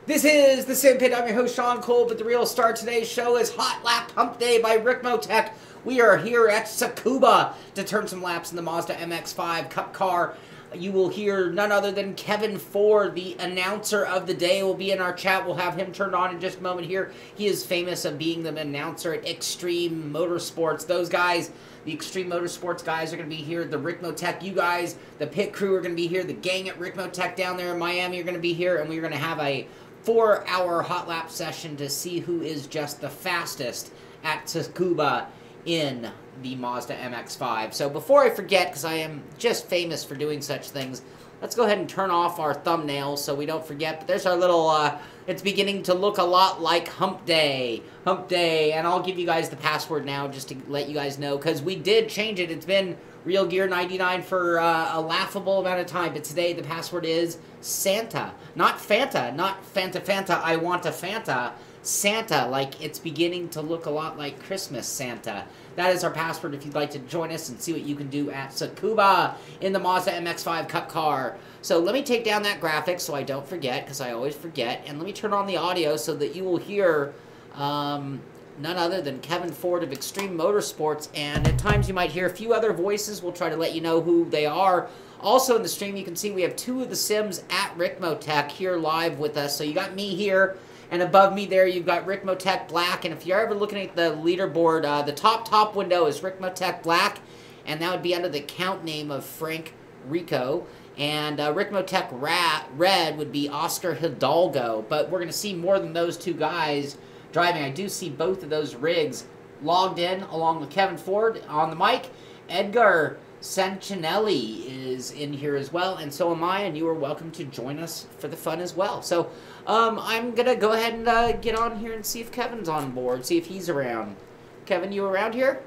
This is the Simpit. I'm your host, Sean Cole, but the real star of today's show is Hot Lap Humpday by Ricmotech. We are here at Tsukuba to turn some laps in the Mazda MX5 Cup car. You will hear none other than Kevin Ford, the announcer of the day, will be in our chat. We'll have him turned on in just a moment here. He is famous of being the announcer at Extreme Motorsports. Those guys, the Extreme Motorsports guys, are going to be here. The Ricmotech, you guys, the pit crew are going to be here. The gang at Ricmotech down there in Miami are going to be here. And we're going to have a 4-hour hot lap session to see who is just the fastest at Tsukuba in the Mazda MX5. So before I forget, because I am just famous for doing such things, let's go ahead and turn off our thumbnails so we don't forget. But there's our little, it's beginning to look a lot like Humpday. Humpday, and I'll give you guys the password now just to let you guys know, because we did change it. It's been RealGear 99 for a laughable amount of time, but today the password is Santa. Not Fanta, not Fanta, I want a Fanta. Santa, like it's beginning to look a lot like Christmas Santa. That is our password if you'd like to join us and see what you can do at Tsukuba in the Mazda MX-5 Cup car. So let me take down that graphic so I don't forget, because I always forget, and let me turn on the audio so that you will hear none other than Kevin Ford of Extreme Motorsports, and at times you might hear a few other voices. We'll try to let you know who they are. Also in the stream you can see we have two of the Sims at Ricmotech here live with us. So you got me here, and above me there, you've got Ricmotech Black. And if you're ever looking at the leaderboard, the top window is Ricmotech Black. And that would be under the count name of Frank Rico. And Ricmotech Red would be Oscar Hidalgo. But we're going to see more than those two guys driving. I do see both of those rigs logged in, along with Kevin Ford on the mic. Edgar Sancinelli is in here as well, and so am I, and you are welcome to join us for the fun as well. So I'm going to go ahead and get on here and see if Kevin's on board, see if he's around. Kevin, you around here?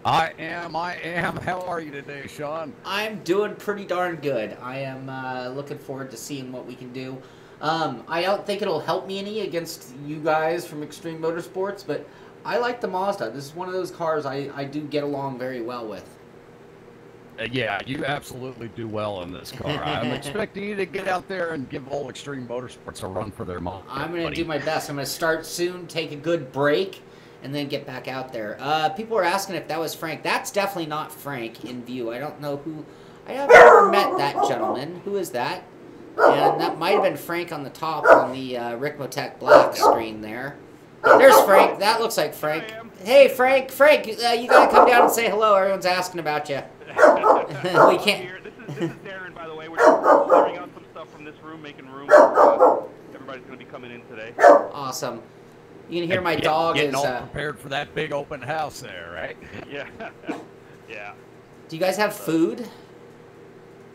I am. How are you today, Sean? I'm doing pretty darn good. I am looking forward to seeing what we can do. I don't think it'll help me any against you guys from Extreme Motorsports, but I like the Mazda. This is one of those cars I do get along very well with. Yeah, you absolutely do well in this car. I'm expecting you to get out there and give all Extreme Motorsports a run for their money. I'm going to do my best. I'm going to start soon, take a good break, and then get back out there. People are asking if that was Frank. That's definitely not Frank in view. I don't know who. I have never met that gentleman. Who is that? And that might have been Frank on the top on the Ricmotech Black screen there. There's Frank. That looks like Frank. Hey, Frank. Frank, you got to come down and say hello. Everyone's asking about you. We can't. This is Darren, by the way. We're just clearing out some stuff from this room, making room. Everybody's going to be coming in today. Awesome. You can hear my dog getting is all prepared for that big open house there, right? Yeah. Yeah. Do you guys have food?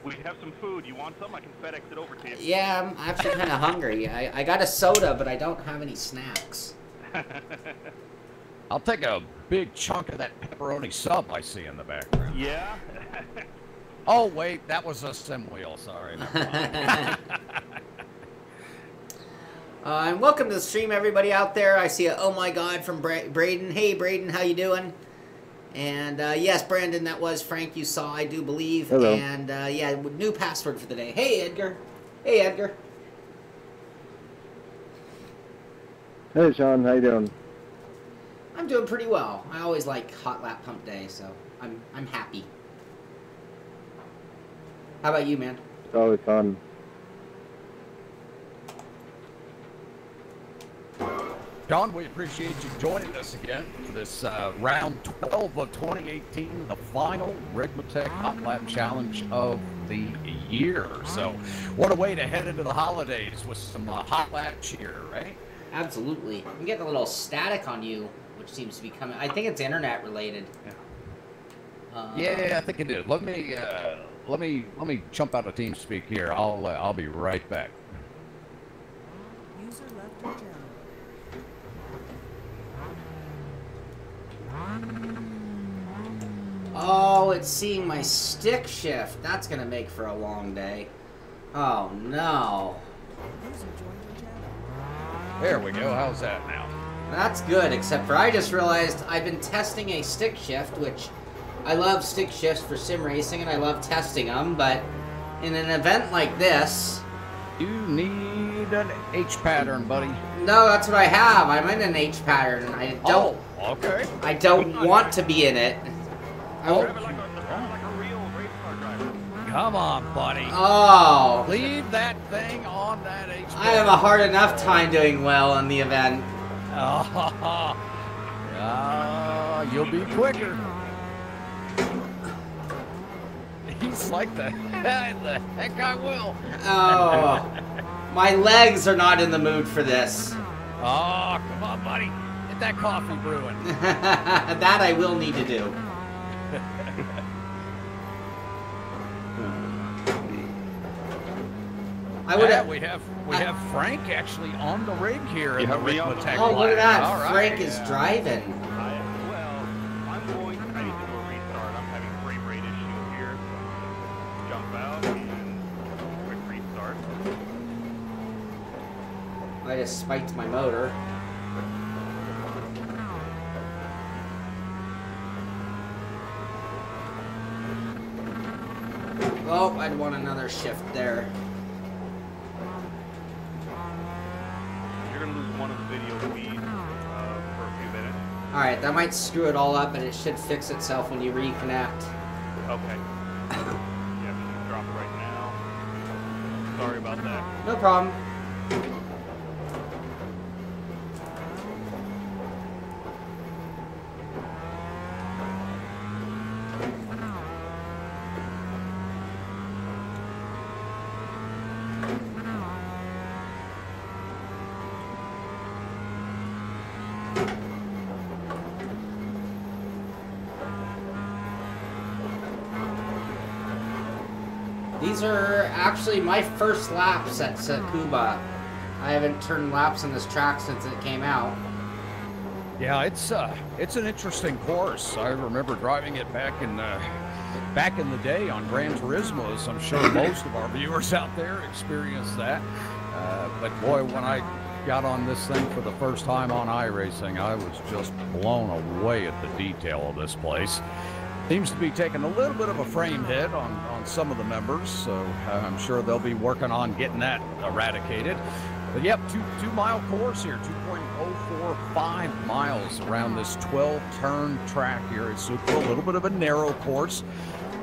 We have some food. You want some? I can FedEx it over to you. Yeah, I'm actually kind of hungry. I got a soda, but I don't have any snacks. I'll take a big chunk of that pepperoni sub I see in the background. Yeah? Oh, wait, that was a sim wheel. Sorry. And welcome to the stream, everybody out there. I see a oh my god from Braden. Hey, Braden, how you doing? And yes, Brandon, that was Frank you saw, I do believe. Hello. And yeah, new password for the day. Hey, Edgar. Hey, Edgar. Hey, Sean, how you doing? I'm doing pretty well. I always like Hot Lap Hump Day, so I'm happy. How about you, man? It's always fun. John, we appreciate you joining us again for this round 12 of 2018, the final Ricmotech Hot Lap Challenge of the year. So, what a way to head into the holidays with some hot lap cheer, right? Absolutely. I'm getting a little static on you, which seems to be coming. I think it's internet related. Yeah, I think it is. Let me jump out of TeamSpeak here. I'll be right back. User left your channel. Oh, it's seeing my stick shift. That's gonna make for a long day. Oh no. User joined your channel. There we go. How's that now? That's good, except for I just realized I've been testing a stick shift, which I love stick shifts for sim racing and I love testing them, but in an event like this, You need need an H pattern, buddy. No, that's what I have. I'm in an H pattern. I don't. Oh, okay. I don't want to be in it. Oh, Drive it like a real race car driver. come on, buddy. Oh. Leave that thing on that H pattern. I have a hard enough time doing well in the event. Oh, you'll be quicker. He's like the heck I will. Oh. My legs are not in the mood for this. Oh, come on, buddy. Get that coffee brewing. That I will need to do. We have Frank actually on the rig here in the Ricmotech. Oh, look at that. All right. Frank is driving. I'm going to, I need to do a restart. I'm having a frame rate issue here. So jump out and quick restart. I just spiked my motor. Oh, I'd want another shift there. You're going to lose one of the video feeds for a few minutes. Alright, that might screw it all up, and it should fix itself when you reconnect. Okay. Yeah, we can drop it right now. Sorry about that. No problem. These are actually my first laps at Tsukuba. I haven't turned laps on this track since it came out. Yeah, it's an interesting course. I remember driving it back in the day on Gran Turismo, as I'm sure most of our viewers out there experienced that. But boy, when I got on this thing for the first time on iRacing, I was just blown away at the detail of this place. Seems to be taking a little bit of a frame hit on some of the members, so I'm sure they'll be working on getting that eradicated. But yep, two-mile course here, 2.045 miles around this 12-turn track here at Tsukuba. A little bit of a narrow course.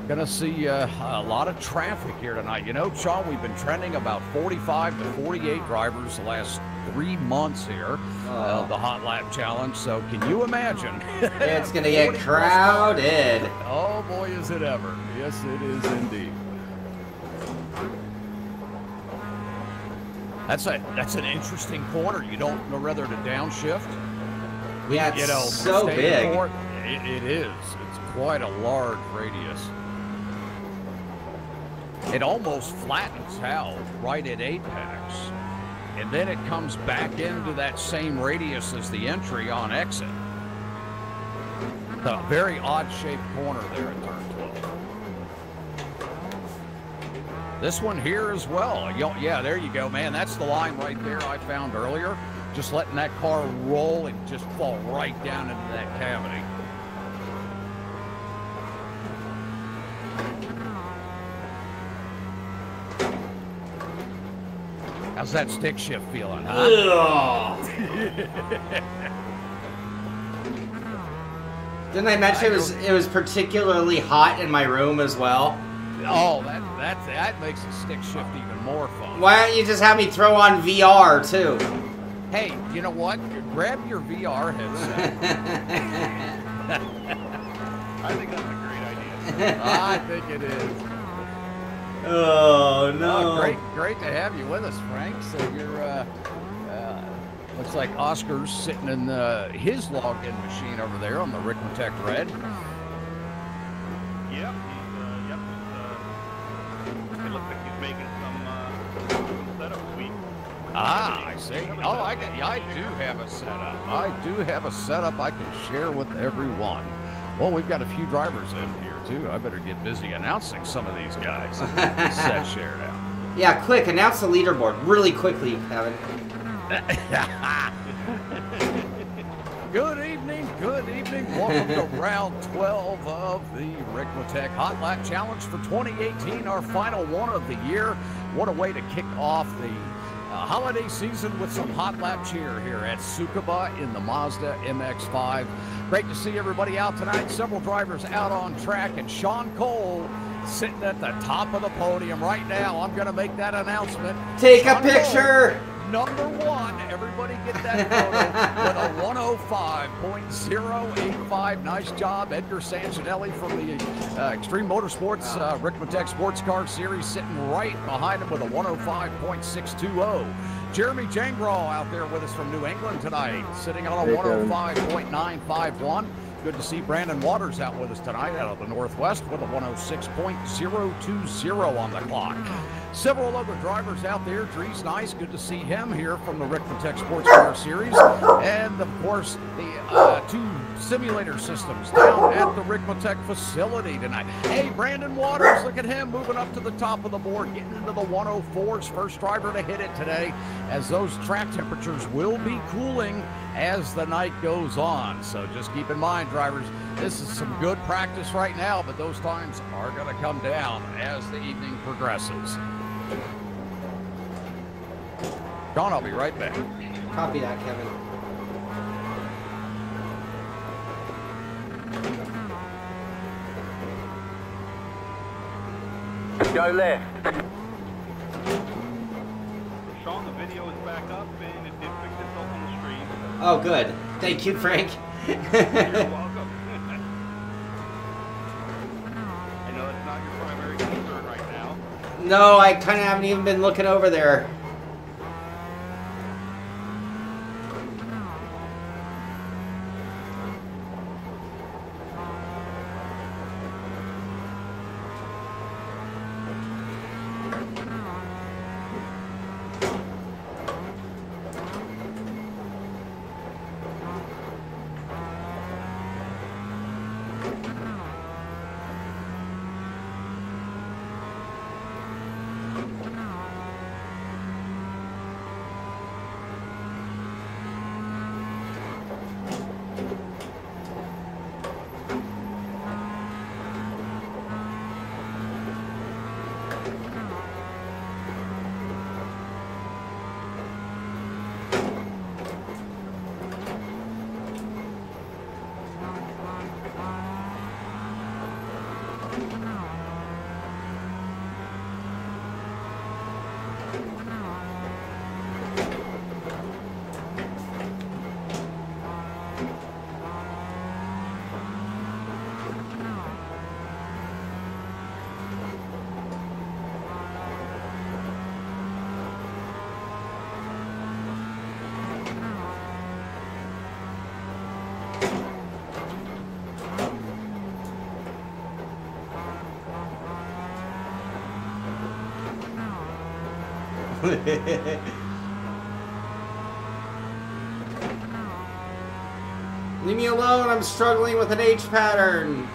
Gonna see a lot of traffic here tonight. You know, Sean, we've been trending about 45 to 48 drivers the last 3 months here, the Hot Lap Challenge. So can you imagine? It's gonna get crowded. Oh boy, is it ever. Yes, it is indeed. That's an interesting corner. You don't know whether to downshift. Yeah, it's You know, so stay big. forward. It is. It's quite a large radius. It almost flattens out right at apex, and then it comes back into that same radius as the entry on exit. The very odd-shaped corner there at turn 12. This one here as well. Yeah, there you go, man. That's the line right there I found earlier. Just letting that car roll and just fall right down into that cavity. How's that stick shift feeling, huh? Didn't I mention it was particularly hot in my room as well? Oh, that makes the stick shift even more fun. Why don't you just have me throw on VR too? Hey, you know what? Grab your VR headset. I think that's a great idea. I think it is. Oh no! Great to have you with us, Frank. So you're looks like Oscar's sitting in his login machine over there on the Ricmotech Red. Yep, it looks like he's making some setup tweaks. Ah, I see. Oh, I do have a setup. I do have a setup I can share with everyone. Well, we've got a few drivers in here too. I better get busy announcing some of these guys. Set shared out. Yeah, quick! Announce the leaderboard really quickly, Kevin. Good evening, good evening. Welcome to round 12 of the Ricmotech Hot Lap Challenge for 2018, our final one of the year. What a way to kick off the holiday season with some hot lap cheer here at Tsukuba in the Mazda MX5. Great to see everybody out tonight. Several drivers out on track, and Sean Cole sitting at the top of the podium right now. I'm going to make that announcement. Take Sean a picture. Cole, #1. Everybody get that photo with a 105.085. Nice job, Edgar Sancinelli from the Extreme Motorsports Ricmotech Sports Car Series, sitting right behind him with a 105.620. Jeremy Jangraw out there with us from New England tonight, sitting on a 105.951. Good to see Brandon Waters out with us tonight out of the Northwest with a 106.020 on the clock. Several other drivers out there. Drees Nice, good to see him here from the Ricmotech Sports Car Series. And, of course, the 2 simulator systems down at the Ricmotech facility tonight. Hey, Brandon Waters, look at him moving up to the top of the board, getting into the 104s. First driver to hit it today, as those track temperatures will be cooling as the night goes on. So just keep in mind, drivers, this is some good practice right now, but those times are going to come down as the evening progresses. John, I'll be right back. Copy that, Kevin. Go left. Sean, the video is back up and it did fix itself on the stream. Oh, good. Thank you, Frank. You're welcome. I know that's not your primary concern right now. No, I kind of haven't even been looking over there. Leave me alone, I'm struggling with an H pattern.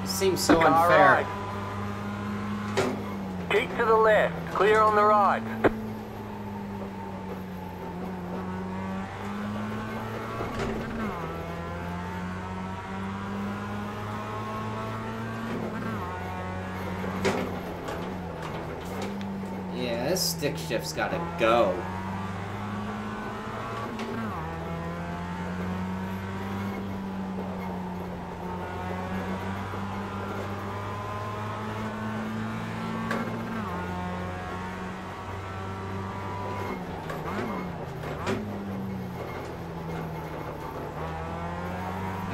Seems so unfair. Right. Keep to the left, clear on the right. Yeah, this stick shift's gotta go.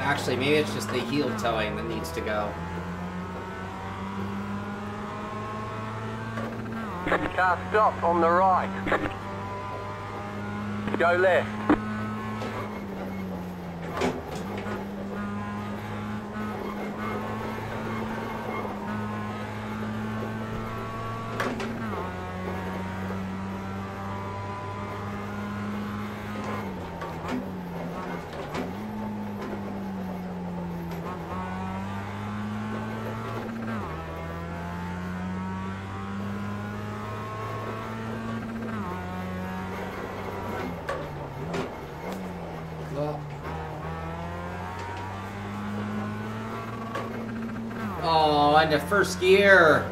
Actually, maybe it's just the heel towing that needs to go. Car stop on the right. Go left. into first gear.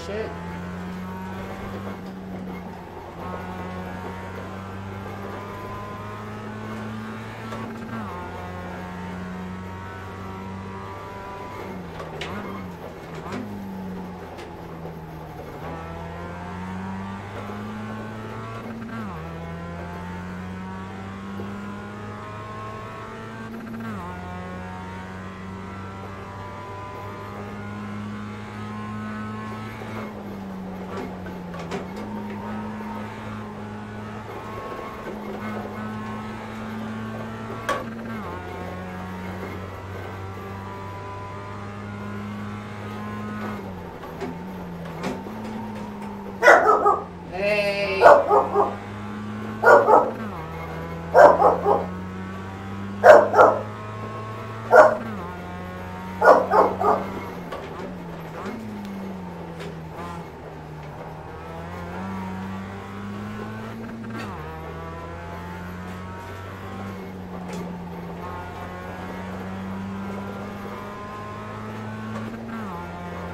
Shit. Hey.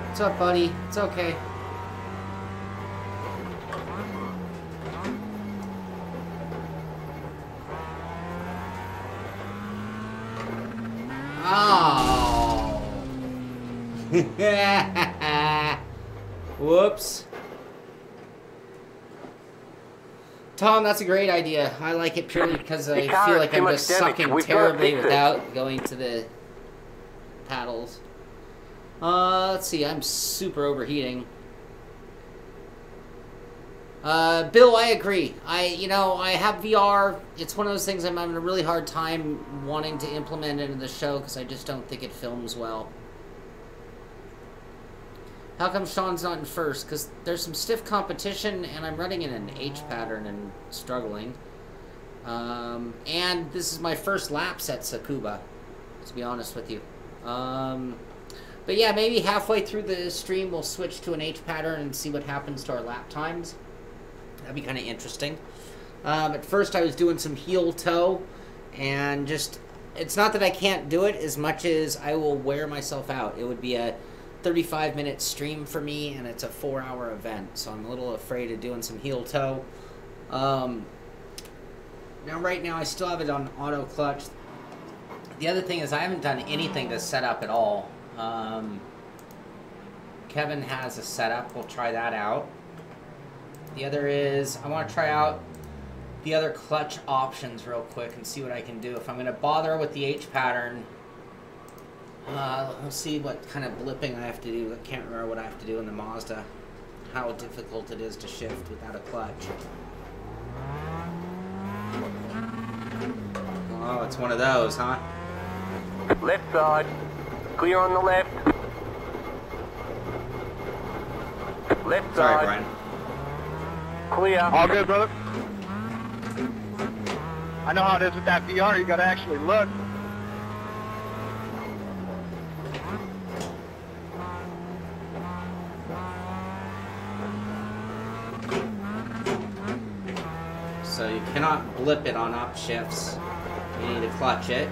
What's up, buddy? It's okay. Oh. Whoops. Tom, that's a great idea. I like it purely because I feel like I'm just sucking terribly without going to the paddles. Let's see. I'm super overheating. Bill, I agree. I have VR. It's one of those things I'm having a really hard time wanting to implement into the show because I just don't think it films well. How come Sean's not in first? Because there's some stiff competition and I'm running in an H pattern and struggling. And this is my first laps at Tsukuba, to be honest with you. But yeah, maybe halfway through the stream we'll switch to an H pattern and see what happens to our lap times. That'd be kind of interesting. At first I was doing some heel toe, and just, it's not that I can't do it as much as I will wear myself out. It would be a 35-minute stream for me, and it's a 4-hour event, so I'm a little afraid of doing some heel toe. Now right now I still have it on auto clutch. The other thing is I haven't done anything to set up at all. Kevin has a setup. We'll try that out. The other is, I want to try out the other clutch options real quick and see what I can do. If I'm going to bother with the H pattern, we'll see what kind of blipping I have to do. I can't remember what I have to do in the Mazda. How difficult it is to shift without a clutch. Oh, it's one of those, huh? Left side. Clear on the left. Left Sorry, side. Brian. Clear. All good, brother. I know how it is with that VR. You gotta actually look. So you cannot blip it on upshifts. You need to clutch it.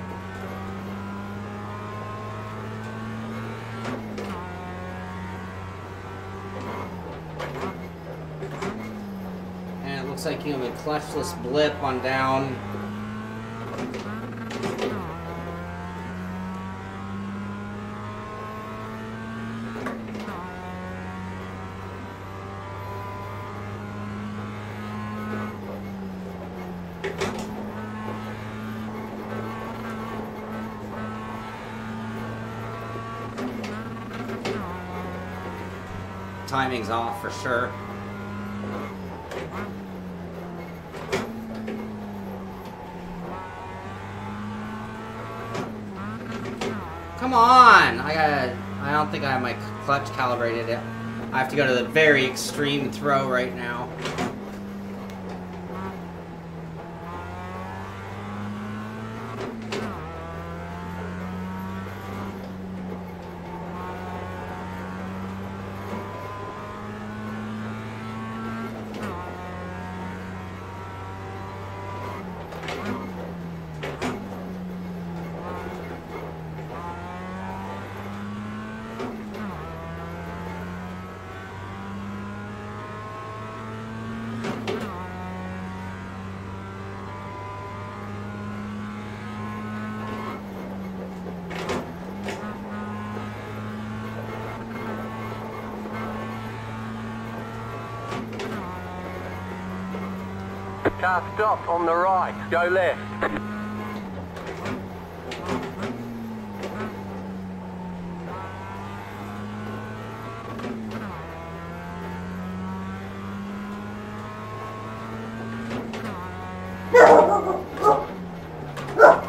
And it looks like you have a clutchless blip on down. Timing's off for sure. Come on! I don't think I have my clutch calibrated yet. I have to go to the very extreme throw right now. Car stopped on the right. Go left.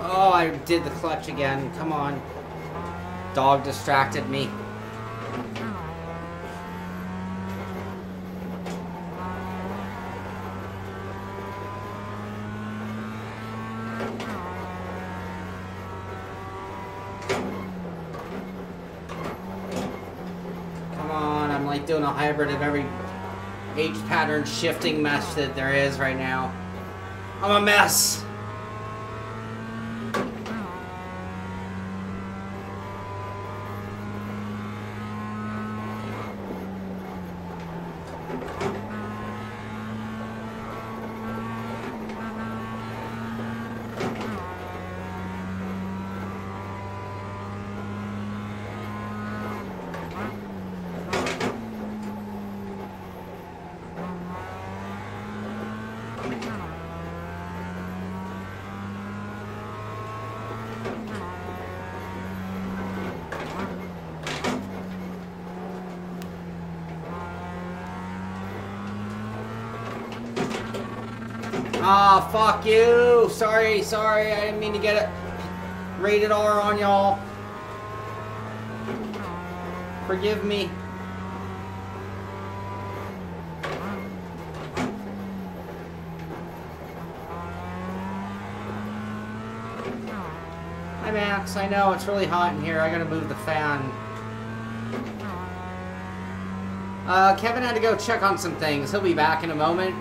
Oh, I did the clutch again. Come on. Dog distracted me. Doing a hybrid of every H pattern shifting method there is right now. I'm a mess. Ah, fuck you. Sorry, I didn't mean to get it rated R on y'all. Forgive me. Hi, Max. I know it's really hot in here. I gotta move the fan. Kevin had to go check on some things. He'll be back in a moment.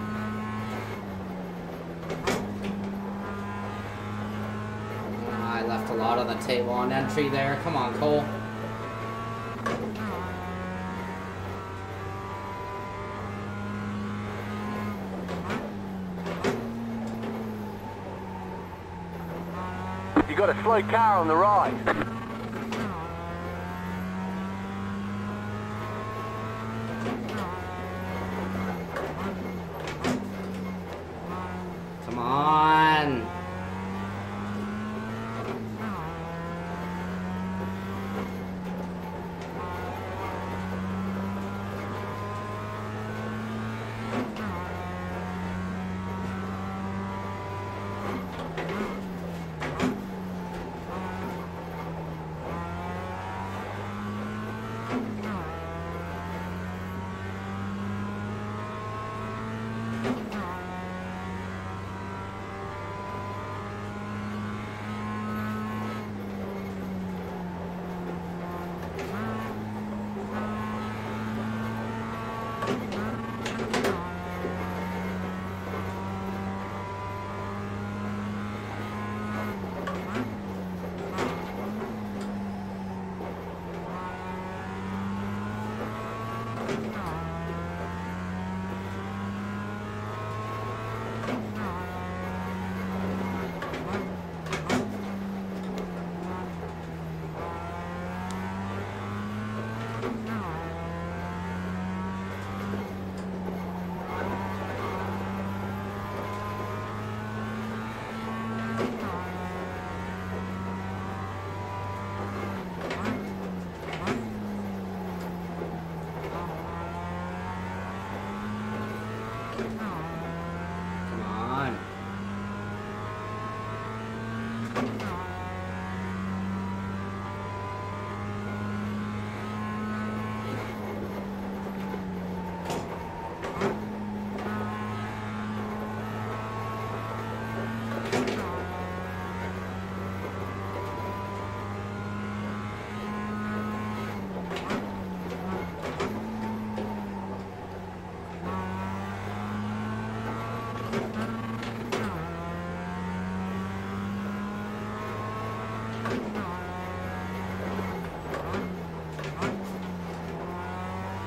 I left a lot on the table on entry there. Come on, Cole. You got a slow car on the right. Come on.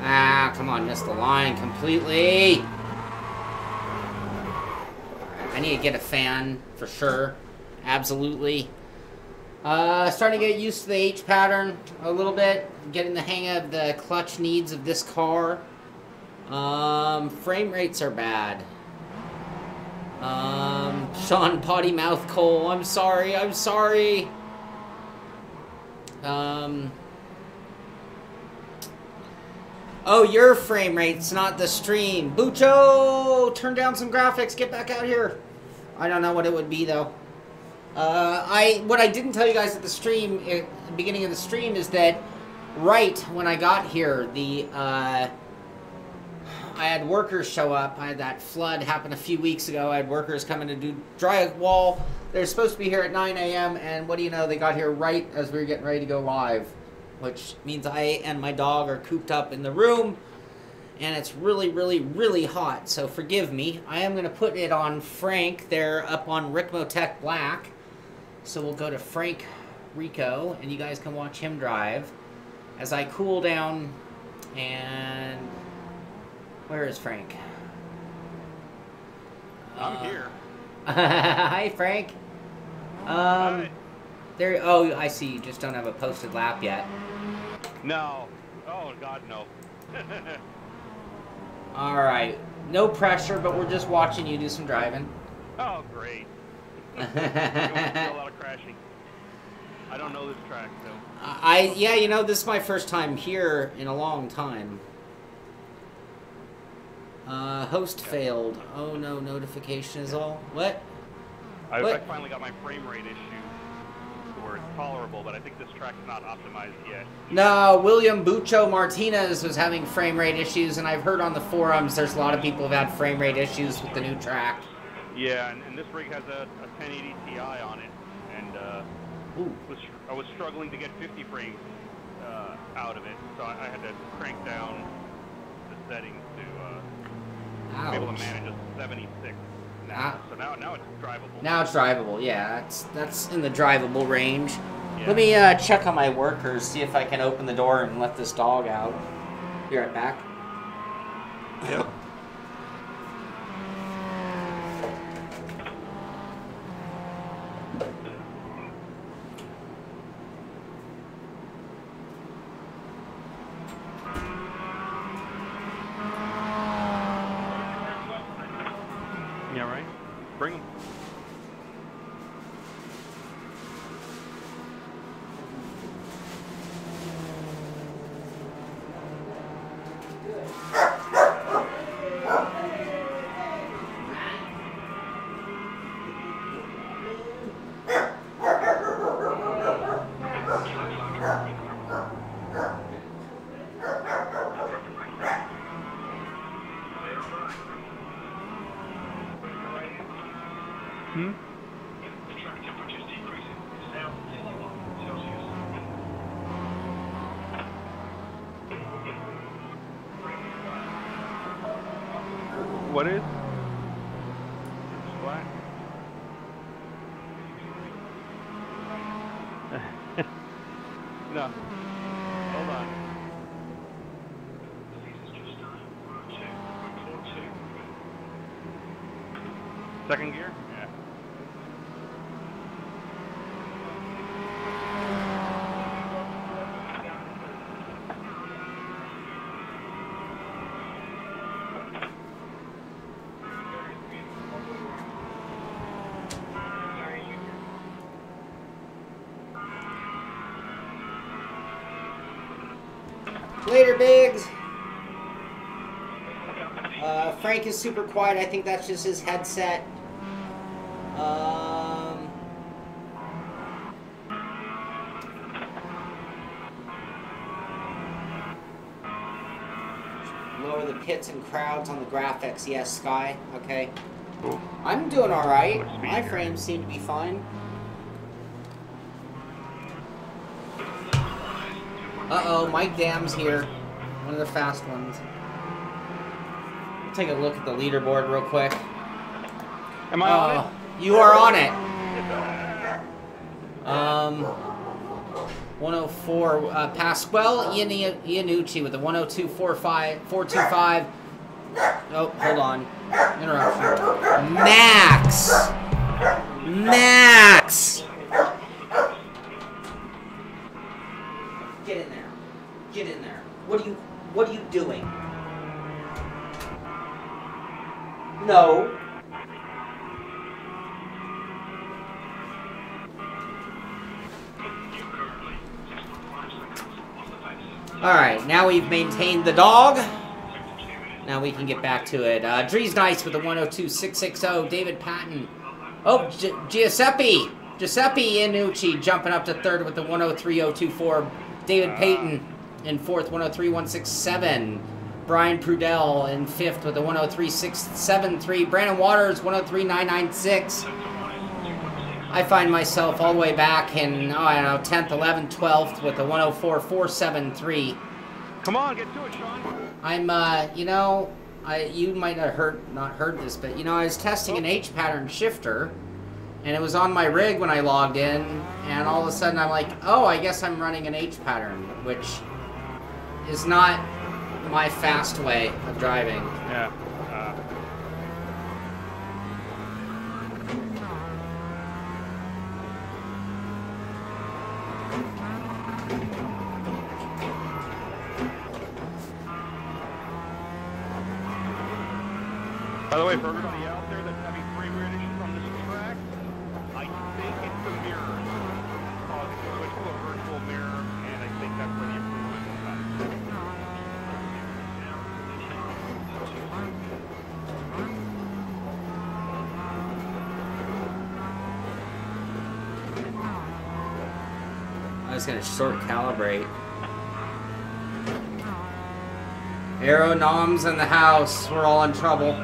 Ah, come on, missed the line completely. I need to get a fan for sure. Absolutely. Starting to get used to the H pattern a little bit. Getting the hang of the clutch needs of this car. Frame rates are bad. Sean Potty Mouth Cole, I'm sorry, I'm sorry. Oh, your frame rate's not the stream. Bucho, turn down some graphics, get back out here. I don't know what it would be though. What I didn't tell you guys at the stream, at the beginning of the stream, is that right when I got here, I had workers show up. I had that flood happen a few weeks ago. I had workers coming to do drywall. They're supposed to be here at 9 a.m. and what do you know? They got here right as we were getting ready to go live, which means I and my dog are cooped up in the room, and it's really, really, really hot. So forgive me. I am going to put it on Frank. They're up on Ricmotech Black. So we'll go to Frank Rico, and you guys can watch him drive as I cool down. And where is Frank? I'm here. Hi, Frank. Hi. There. Oh, I see. You just don't have a posted lap yet. No. Oh, God, no. All right. No pressure, but we're just watching you do some driving. Oh, great. You're going to do a lot of crashing. I don't know this track, so. Yeah, you know, this is my first time here in a long time. Host failed. Oh no, notification is all. What? I finally got my frame rate issue to where it's tolerable, but I think this track's not optimized yet. No, William Bucho Martinez was having frame rate issues, and I've heard on the forums there's a lot of people who've had frame rate issues with the new track. Yeah, and this rig has a 1080 Ti on it, and I was struggling to get 50 frames out of it, so I had to crank down the settings to be able to manage a 76 now. So now it's drivable. Now it's drivable, yeah. That's in the drivable range. Yeah. Let me check on my workers, see if I can open the door and let this dog out. Be right back. Yep. Yeah, right? Bring them. What is? What? No. Hold on. Second gear? Yeah. Later, Biggs. Frank is super quiet. I think that's just his headset. hits and crowds on the graphics. Yes, Sky. Okay. I'm doing all right. My frames seem to be fine. Uh-oh, Mike Dam's here. One of the fast ones. Take a look at the leaderboard real quick. Am I on it? You are on it. 104. Pasquale Iannucci with the 102.425. Oh, hold on. Interruption. Max! Max! Get in there. Get in there. What are you doing? No. Alright, now we've maintained the dog. Now we can get back to it. Drees Nice with the 102.660. David Payton. Oh, Giuseppe Iannucci jumping up to third with the 103.024. David Payton in fourth, 103.167. Brian Prudell in fifth with the 103.673. Brandon Waters, 103.996. I find myself all the way back in, I don't know, 10th, 11th, 12th with the 104.473. Come on, get to it, Sean. I'm, you know, you might not heard this, but, you know, I was testing an H-pattern shifter, and it was on my rig when I logged in, and all of a sudden I'm like, oh, I guess I'm running an H-pattern, which is not my fast way of driving. Yeah. By the way, for everybody out there that's having frame rate issues on this track, I think it's the mirrors causing the switch to a virtual mirror, and I think that's where the improvement will come. I was going to short calibrate. Aero noms in the house. We're all in trouble.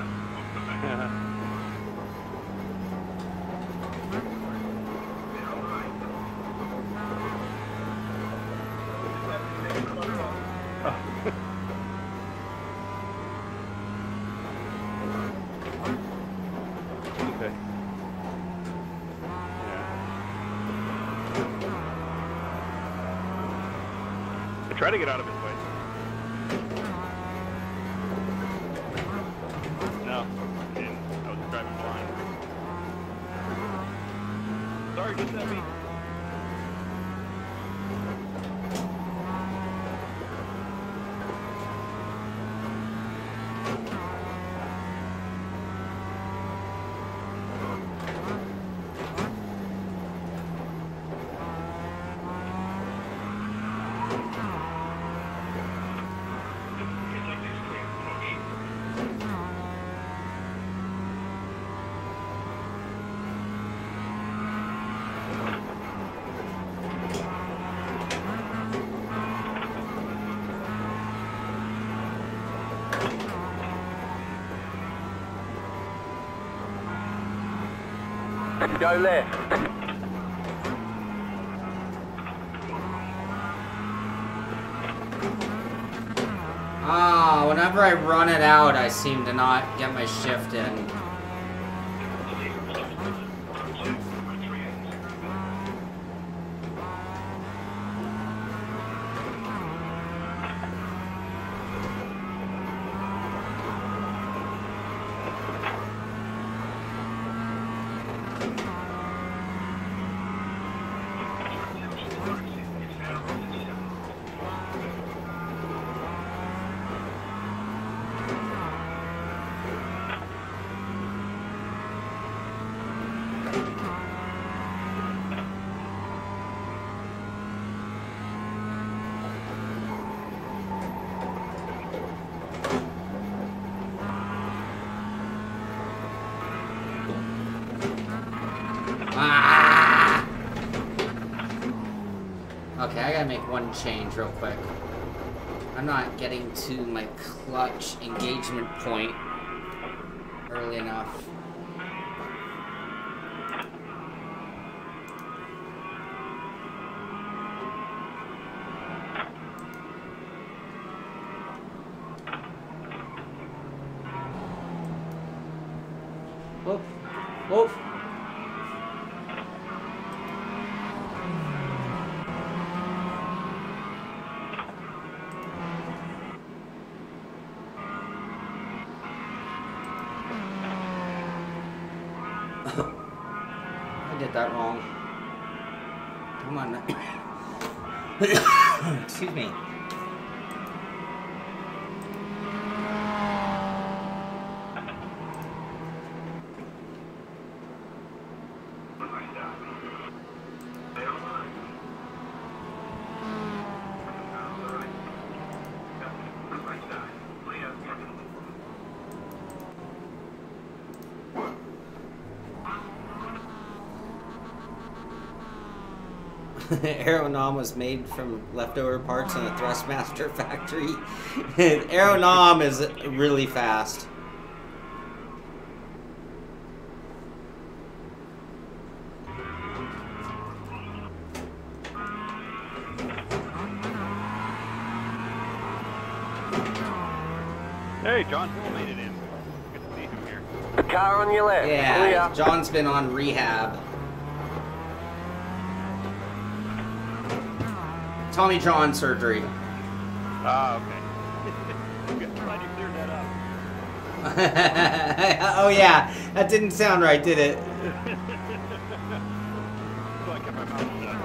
Okay. I try to get out of his way. No, and I was driving blind. Sorry, Giuseppe. Go left. Whenever I run it out, I seem to not get my shift in. Okay, I gotta make one change real quick. I'm not getting to my clutch engagement point early enough. Whoop, whoop. I did that wrong. Come on. Excuse me. Aeronom was made from leftover parts in a Thrustmaster factory. Aeronom is really fast. Hey, John Hill made it in. Good to see him here. The car on your left. Yeah, Clear. John's been on rehab. Tommy John surgery. Ah, okay. Glad you cleared that up. Oh yeah, that didn't sound right, did it? So I kept my mouth shut.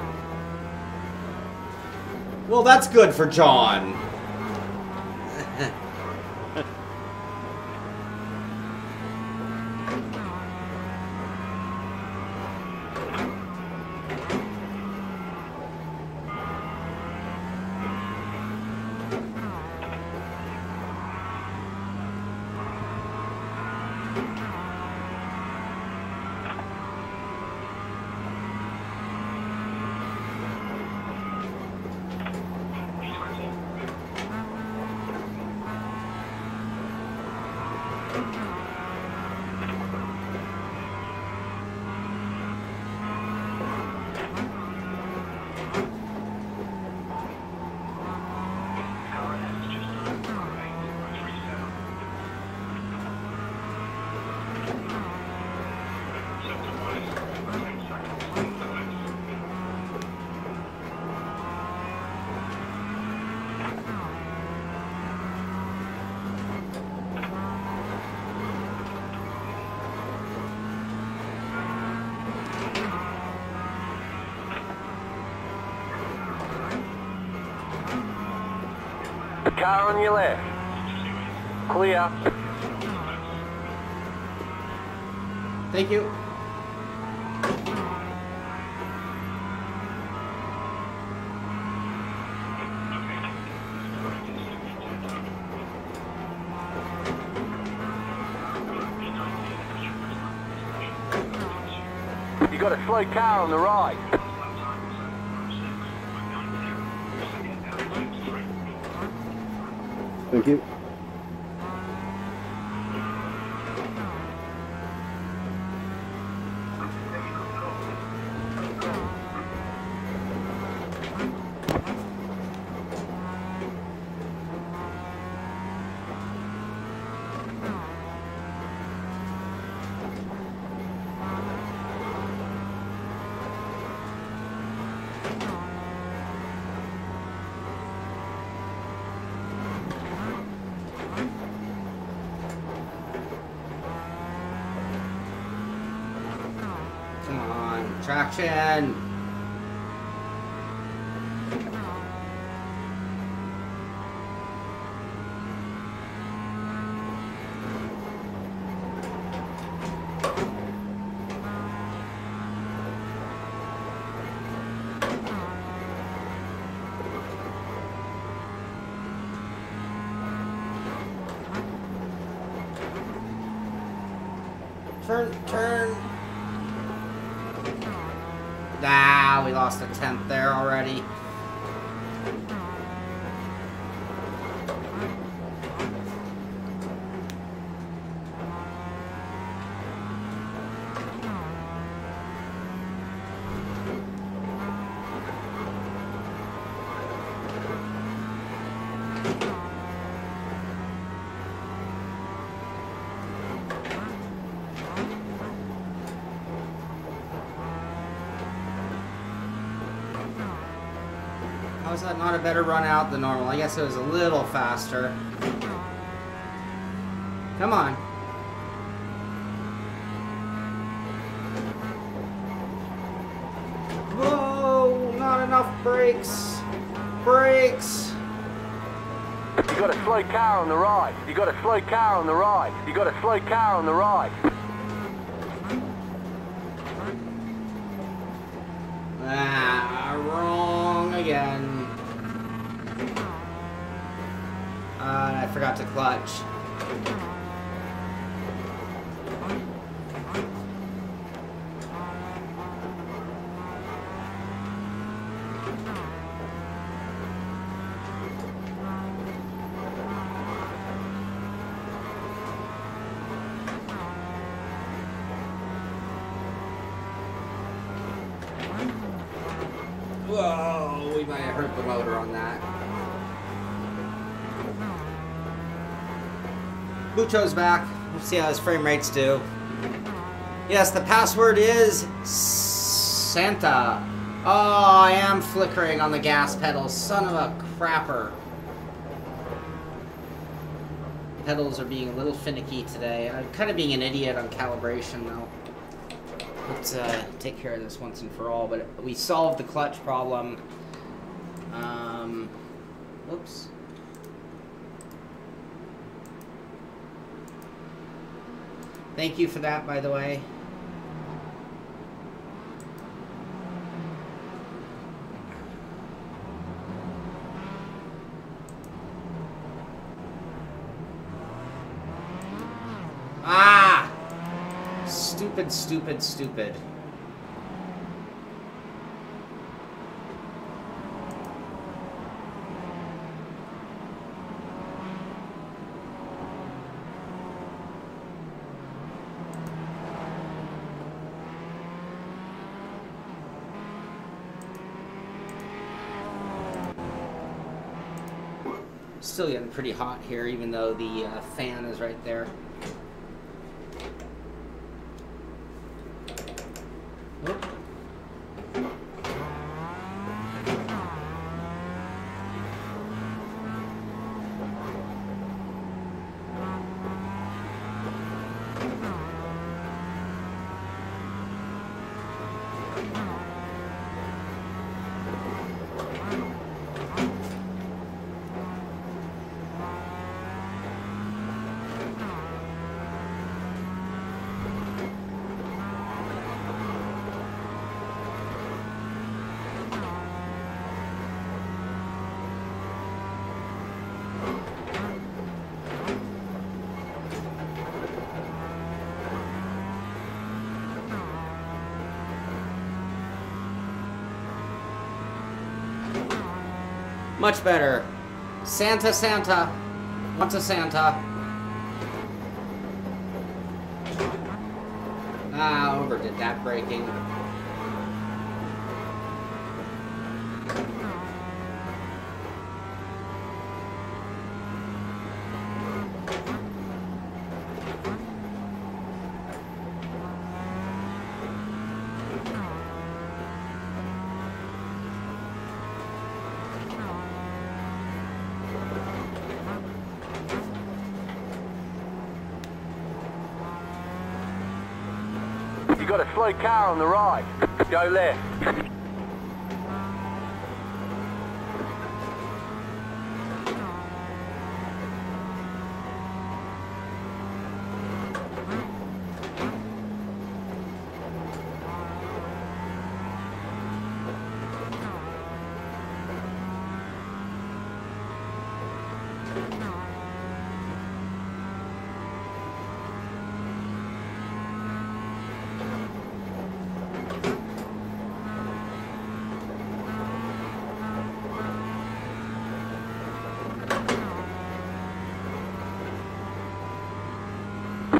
Well, that's good for John. The car on your left. Clear. Thank you. You got a slow car on the right. Thank you. Come on, traction. Turn. Ah, we lost a tenth there already. How is that not a better run out than normal? I guess it was a little faster. Come on. Whoa, not enough brakes. Brakes. You got a slow car on the right. You got a slow car on the right. You got a slow car on the right. Ah, wrong again. I forgot to clutch. Whoa, we might have hurt the motor on that. Bucho's back. We'll see how his frame rates do. Yes, the password is Santa. Oh, I am flickering on the gas pedal. Son of a crapper. Pedals are being a little finicky today. I'm kind of being an idiot on calibration, though. Let's take care of this once and for all. But we solved the clutch problem. Whoops. Thank you for that, by the way. Ah! Stupid, stupid, stupid. Still getting pretty hot here, even though the fan is right there. Oop. Much better. Santa, Santa. Wants a Santa. Ah, overdid that braking. You got a slow car on the right. Go left.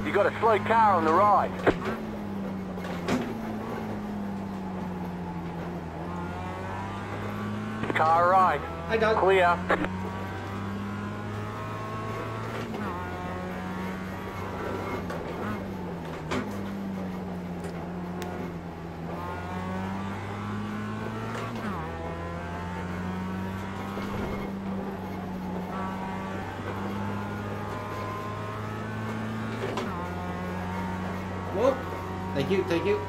You got a slow car on the right. Car right. Hi, Doug. Clear. Thank you, thank you.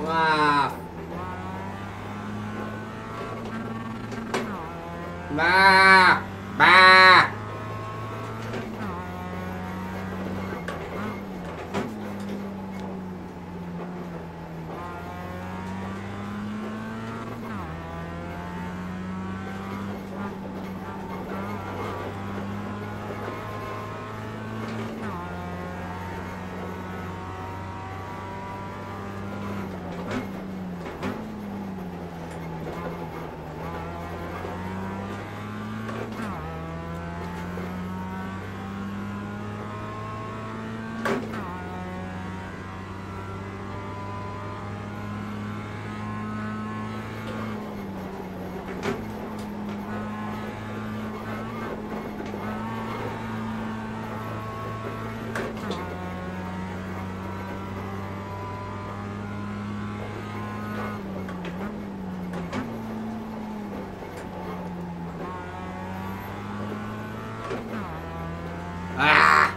Wow. Bah. Bah. Ah!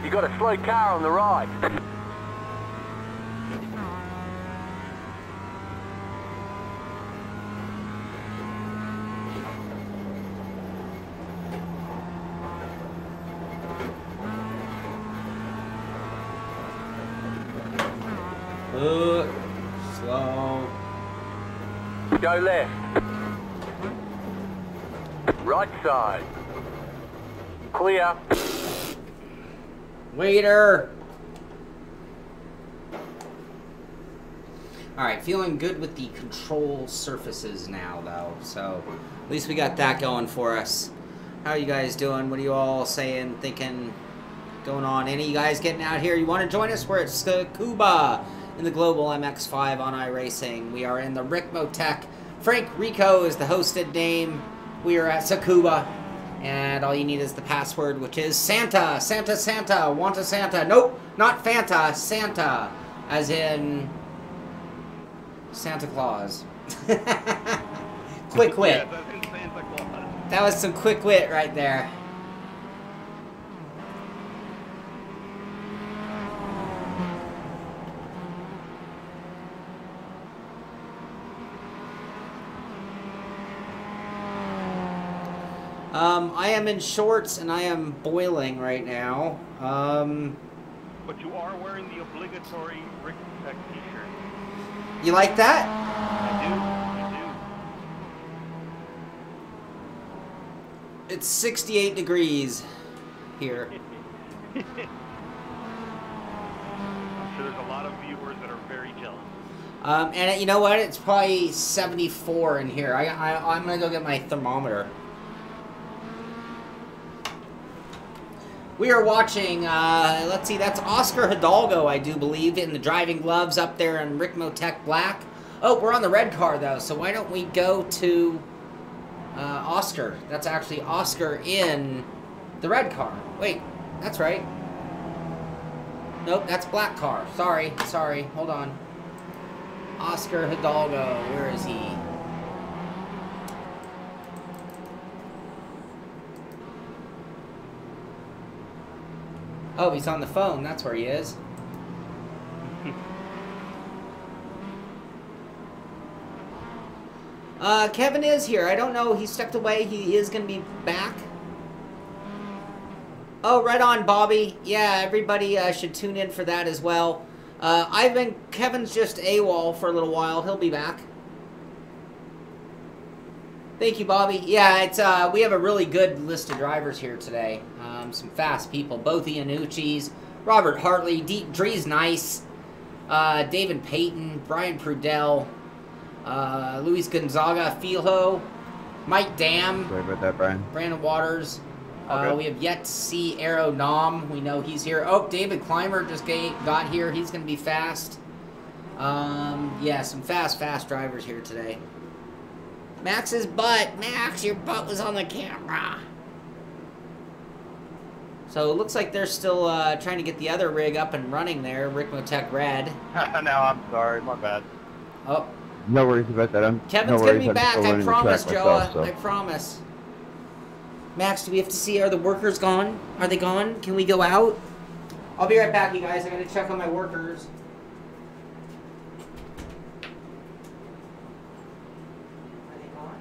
You got a slow car on the right. Slow. Go left. Right side. Clear. Waiter. Alright, feeling good with the control surfaces now, though. So, at least we got that going for us. How are you guys doing? What are you all saying, thinking, going on? Any of you guys getting out here? You want to join us? We're at Tsukuba in the Global MX5 on iRacing. We are in the Ricmotech. Frank Rico is the hosted name. We are at Tsukuba. And all you need is the password, which is Santa. Santa, Santa. Want a Santa. Nope, not Fanta. Santa. As in Santa Claus. Quick wit. Yes, as in Santa Claus. That was some quick wit right there. I am in shorts and I am boiling right now. But you are wearing the obligatory Ricmotech t-shirt. You like that? I do. It's 68 degrees here. I'm sure there's a lot of viewers that are very jealous. And you know what? It's probably 74 in here. I'm gonna go get my thermometer. We are watching, let's see, that's Oscar Hidalgo, I do believe, in the driving gloves up there in Ricmotech black. Oh, we're on the red car, though, so why don't we go to Oscar? That's actually Oscar in the red car. Wait, that's right. Nope, that's black car. Sorry, hold on. Oscar Hidalgo, where is he? Oh, he's on the phone. That's where he is. Kevin is here. I don't know. He stepped away. He is going to be back. Oh, right on, Bobby. Yeah, everybody should tune in for that as well. Kevin's just AWOL for a little while. He'll be back. Thank you, Bobby. Yeah, it's we have a really good list of drivers here today. Some fast people. Both Iannucci's, Robert Hartley, Dre's nice, David Payton, Brian Prudell, Luis Gonzaga, Filho, Mike Dam. Sorry about that, Brian. Brandon Waters. Okay. We have yet to see Aero Nom. We know he's here. Oh, David Clymer just got here. He's going to be fast. Yeah, some fast drivers here today. Max's butt. Max, your butt was on the camera. So it looks like they're still trying to get the other rig up and running there. Ricmotech Red. No, I'm sorry. My bad. Oh, No worries about that. Kevin's no going worries. to be back. I'm still I running the promise, track Joa. myself, so. I promise. Max, do we have to see, are the workers gone? Are they gone? Can we go out? I'll be right back, you guys. I got to check on my workers. Are they gone?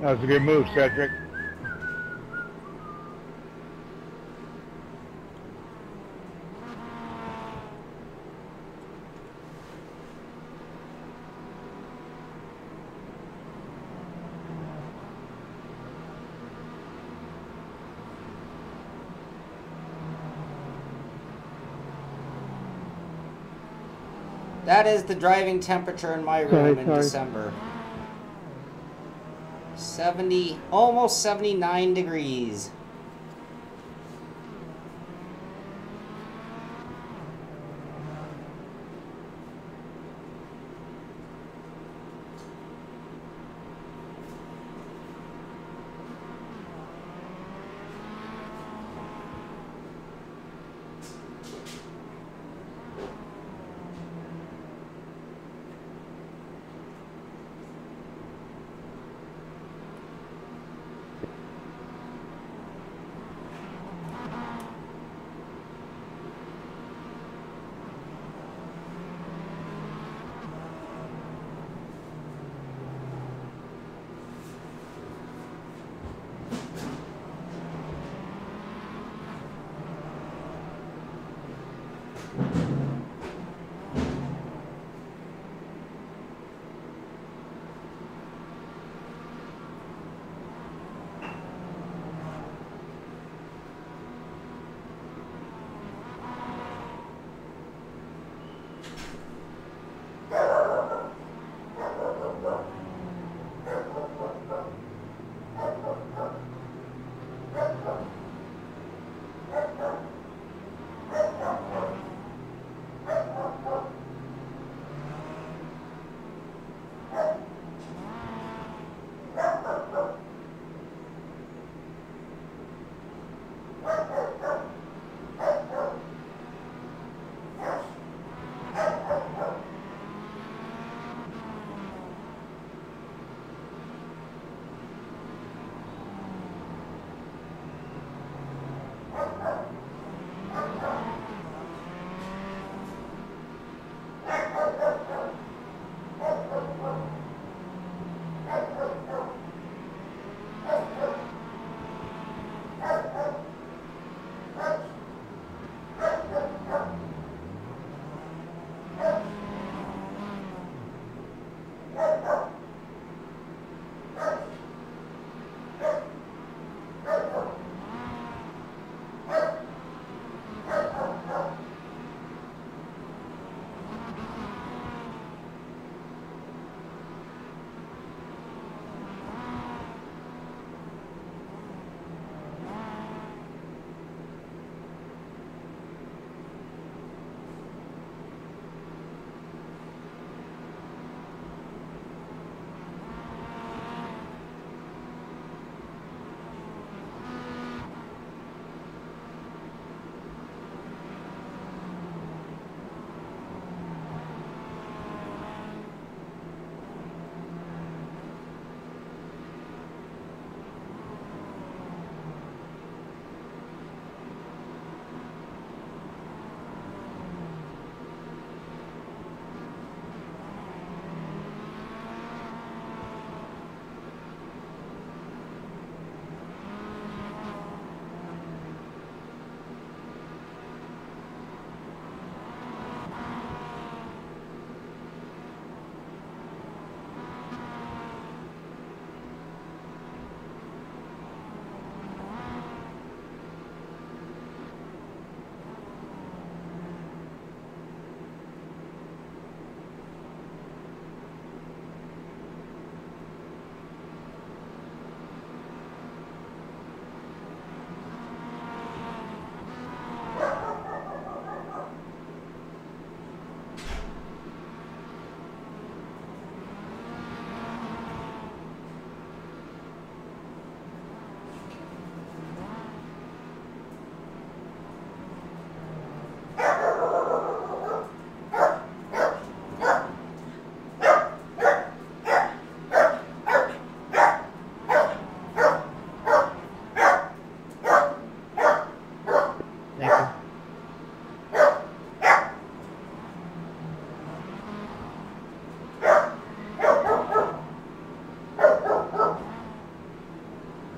That was a good move, Cedric. That is the driving temperature in my room in December. 70, almost 79 degrees.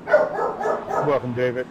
Welcome, David.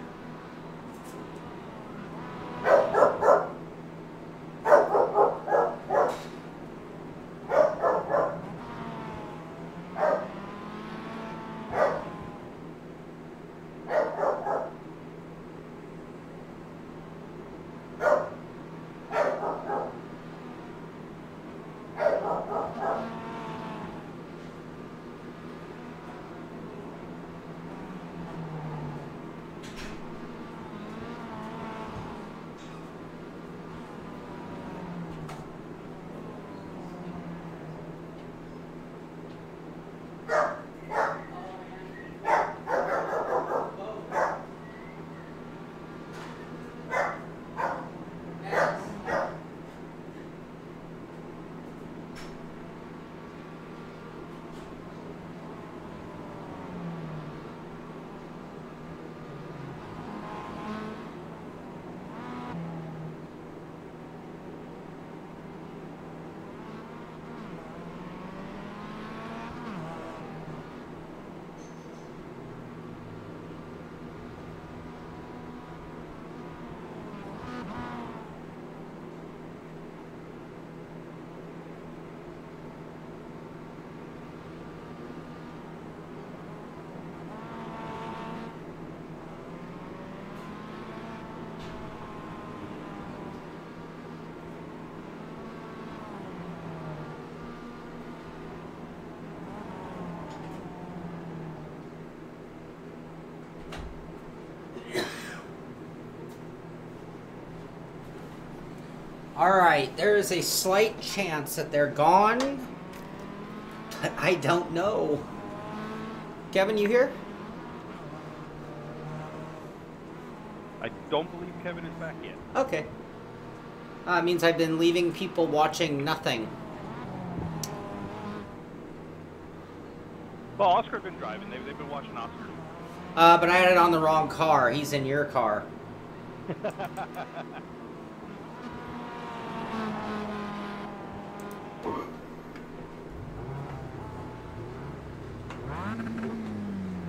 Alright, there is a slight chance that they're gone, but I don't know. Kevin, you here? I don't believe Kevin is back yet. Okay. It means I've been leaving people watching nothing. Well, Oscar's been driving. They've been watching Oscar. But I had it on the wrong car. He's in your car.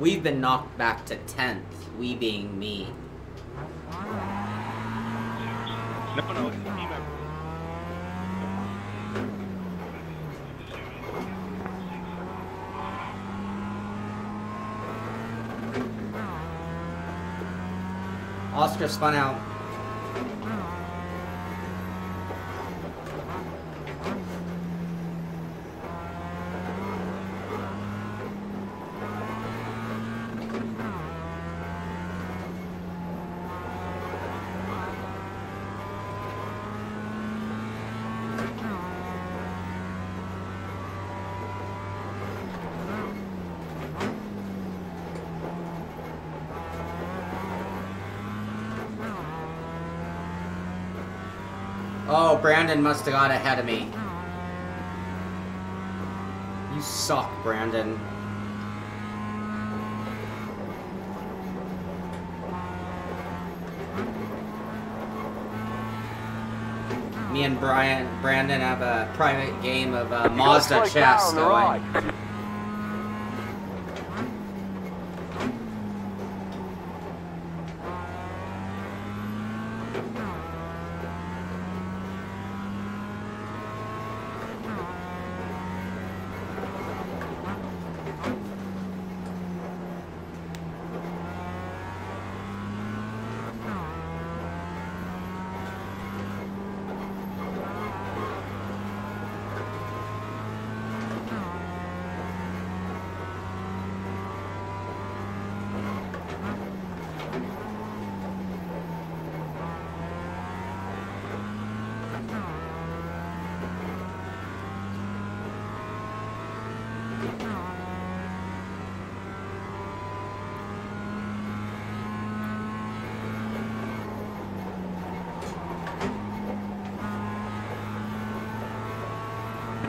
We've been knocked back to 10th, we being me. No, it's the team effort. Oscar spun out. Oh, Brandon must have got ahead of me. You suck, Brandon. Me and Brandon have a private game of Mazda chess going.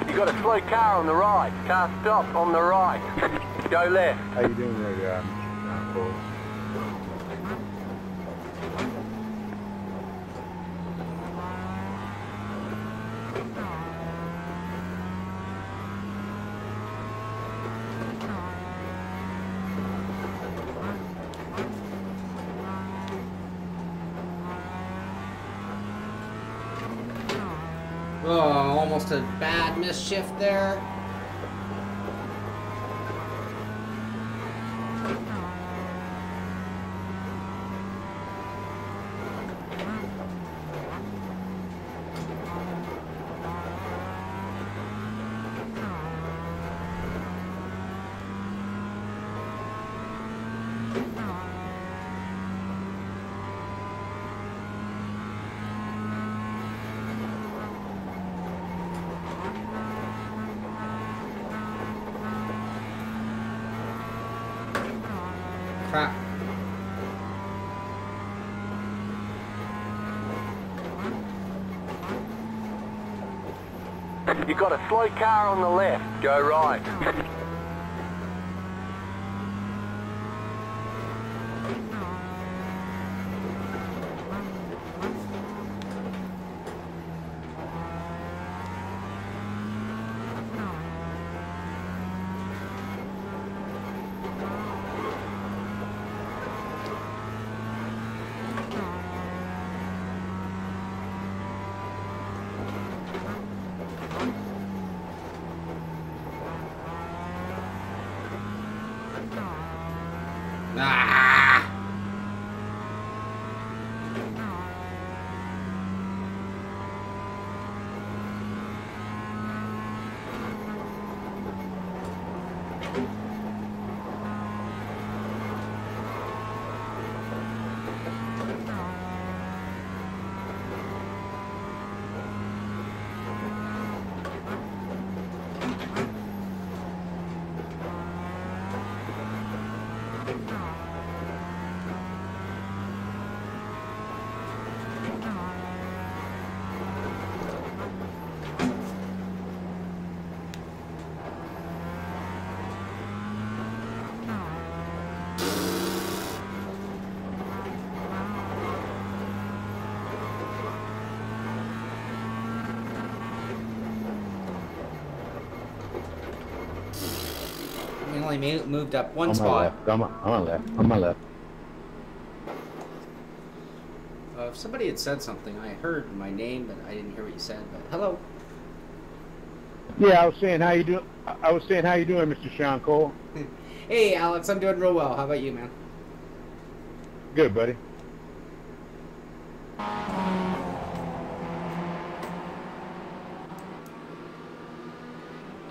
You got a slow car on the right. Car stop on the right. Go left. How you doing there, Cole? Oh, almost a bad mischief there. Crap. You got a slow car on the left. Go right. Ah! We only moved up one spot. I'm on left. I'm on left. If somebody had said something, I heard my name, but I didn't hear what you said. But hello. Yeah, I was saying how you do. I was saying how you doing, Mr. Sean Cole. Hey, Alex, I'm doing real well. How about you, man? Good, buddy.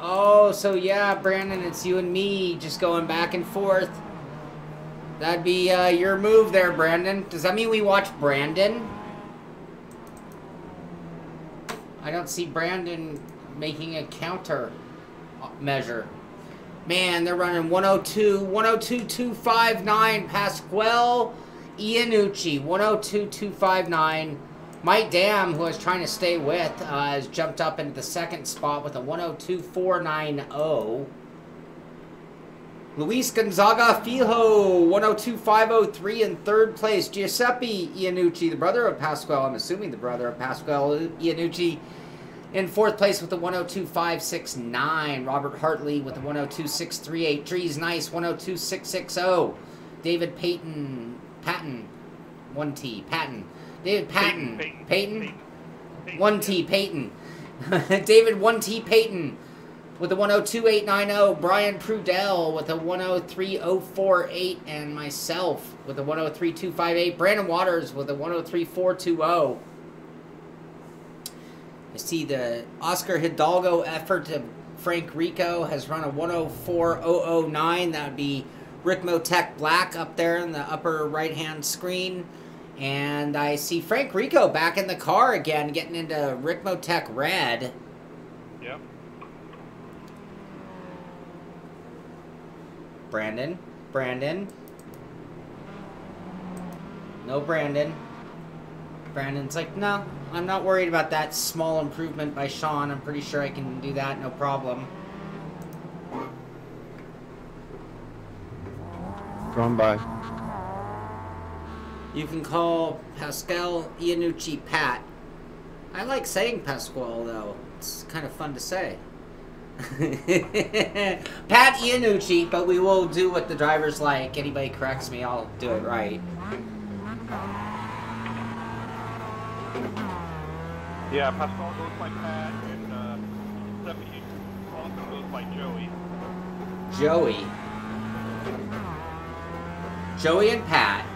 Oh, so yeah, Brandon, it's you and me just going back and forth. That'd be your move there, Brandon. Does that mean we watch Brandon? I don't see Brandon making a counter measure. Man, they're running 102, 102.259. Pasquale Iannucci, 102.259. Mike Dam, who I was trying to stay with, has jumped up into the second spot with a 102.490. Luis Gonzaga Fijo, 102.503 in third place. Giuseppe Iannucci, the brother of Pasquale, I'm assuming the brother of Pasquale Iannucci, in fourth place with a 102.569. Robert Hartley with a 102.638. Trees Nice, 102.660. David Payton, 1T, Patton. David Patton. Payton? 1T, Payton. David 1T Payton with a 102.890. Brian Prudell with a 103.048. And myself with a 103.258. Brandon Waters with a 103.420. I see the Oscar Hidalgo effort of Frank Rico has run a 104.009. That would be Ricmotech Black up there in the upper right-hand screen. And I see Frank Rico back in the car again, getting into Ricmotech Red. Yep. Brandon. No Brandon. Brandon's like, no, I'm not worried about that small improvement by Sean. I'm pretty sure I can do that, no problem. Going by. You can call Pasquale Iannucci Pat. I like saying Pasquale, though. It's kind of fun to say. Pat Iannucci, but we will do what the drivers like. Anybody corrects me, I'll do it right. Yeah, Pascal goes by Pat, and 70 also goes by Joey. Joey and Pat.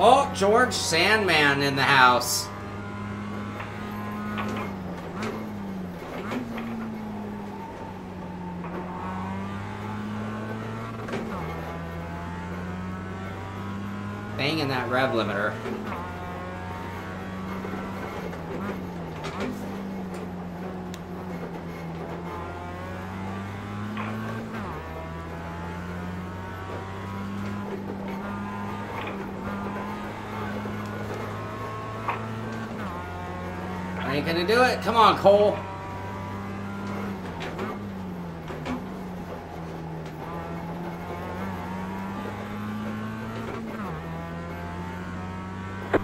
Oh, George Sandman in the house. Banging that rev limiter. Ain't gonna do it. Come on, Cole.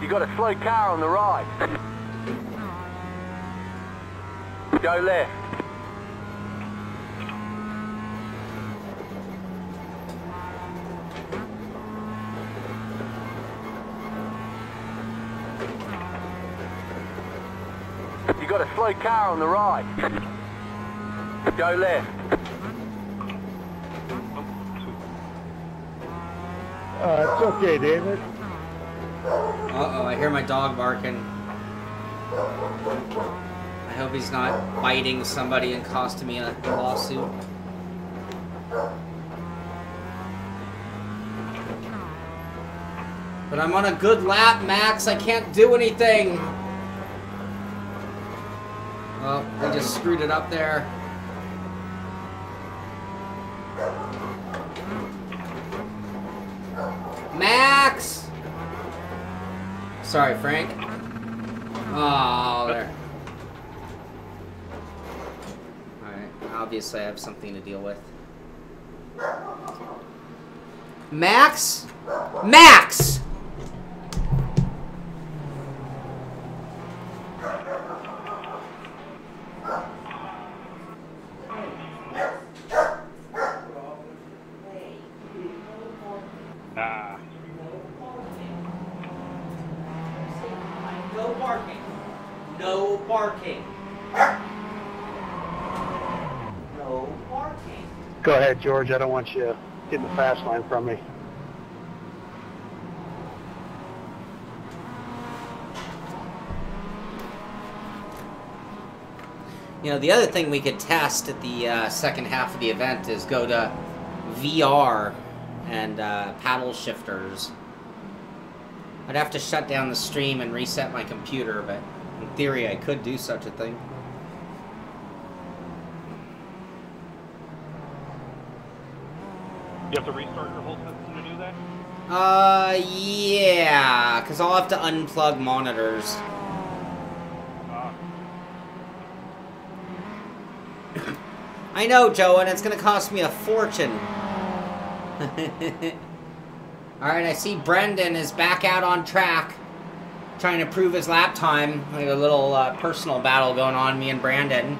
You got a slow car on the right. Go left. You got a slow car on the right. Go left. It's okay, David. Uh-oh, I hear my dog barking. I hope he's not biting somebody and costing me a lawsuit. But I'm on a good lap, Max. I can't do anything. Oh, I just screwed it up there. Max! Sorry, Frank. Oh, there. Alright, obviously I have something to deal with. Max? Max! Nah. No barking. No barking. No barking. Go ahead, George. I don't want you getting the fast line from me. You know, the other thing we could test at the second half of the event is go to VR and paddle shifters. I'd have to shut down the stream and reset my computer, but in theory I could do such a thing. You have to restart your whole system to do that? Yeah, because I'll have to unplug monitors. I know, Joe, and it's going to cost me a fortune. Alright, I see Brendan is back out on track, trying to prove his lap time. We have a little personal battle going on, me and Brandon.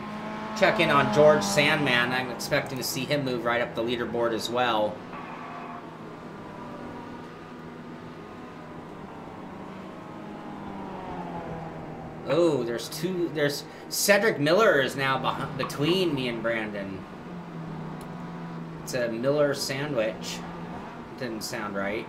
Check in on George Sandman. I'm expecting to see him move right up the leaderboard as well. Oh, there's Cedric Miller is now between me and Brandon. It's a Miller sandwich. Didn't sound right.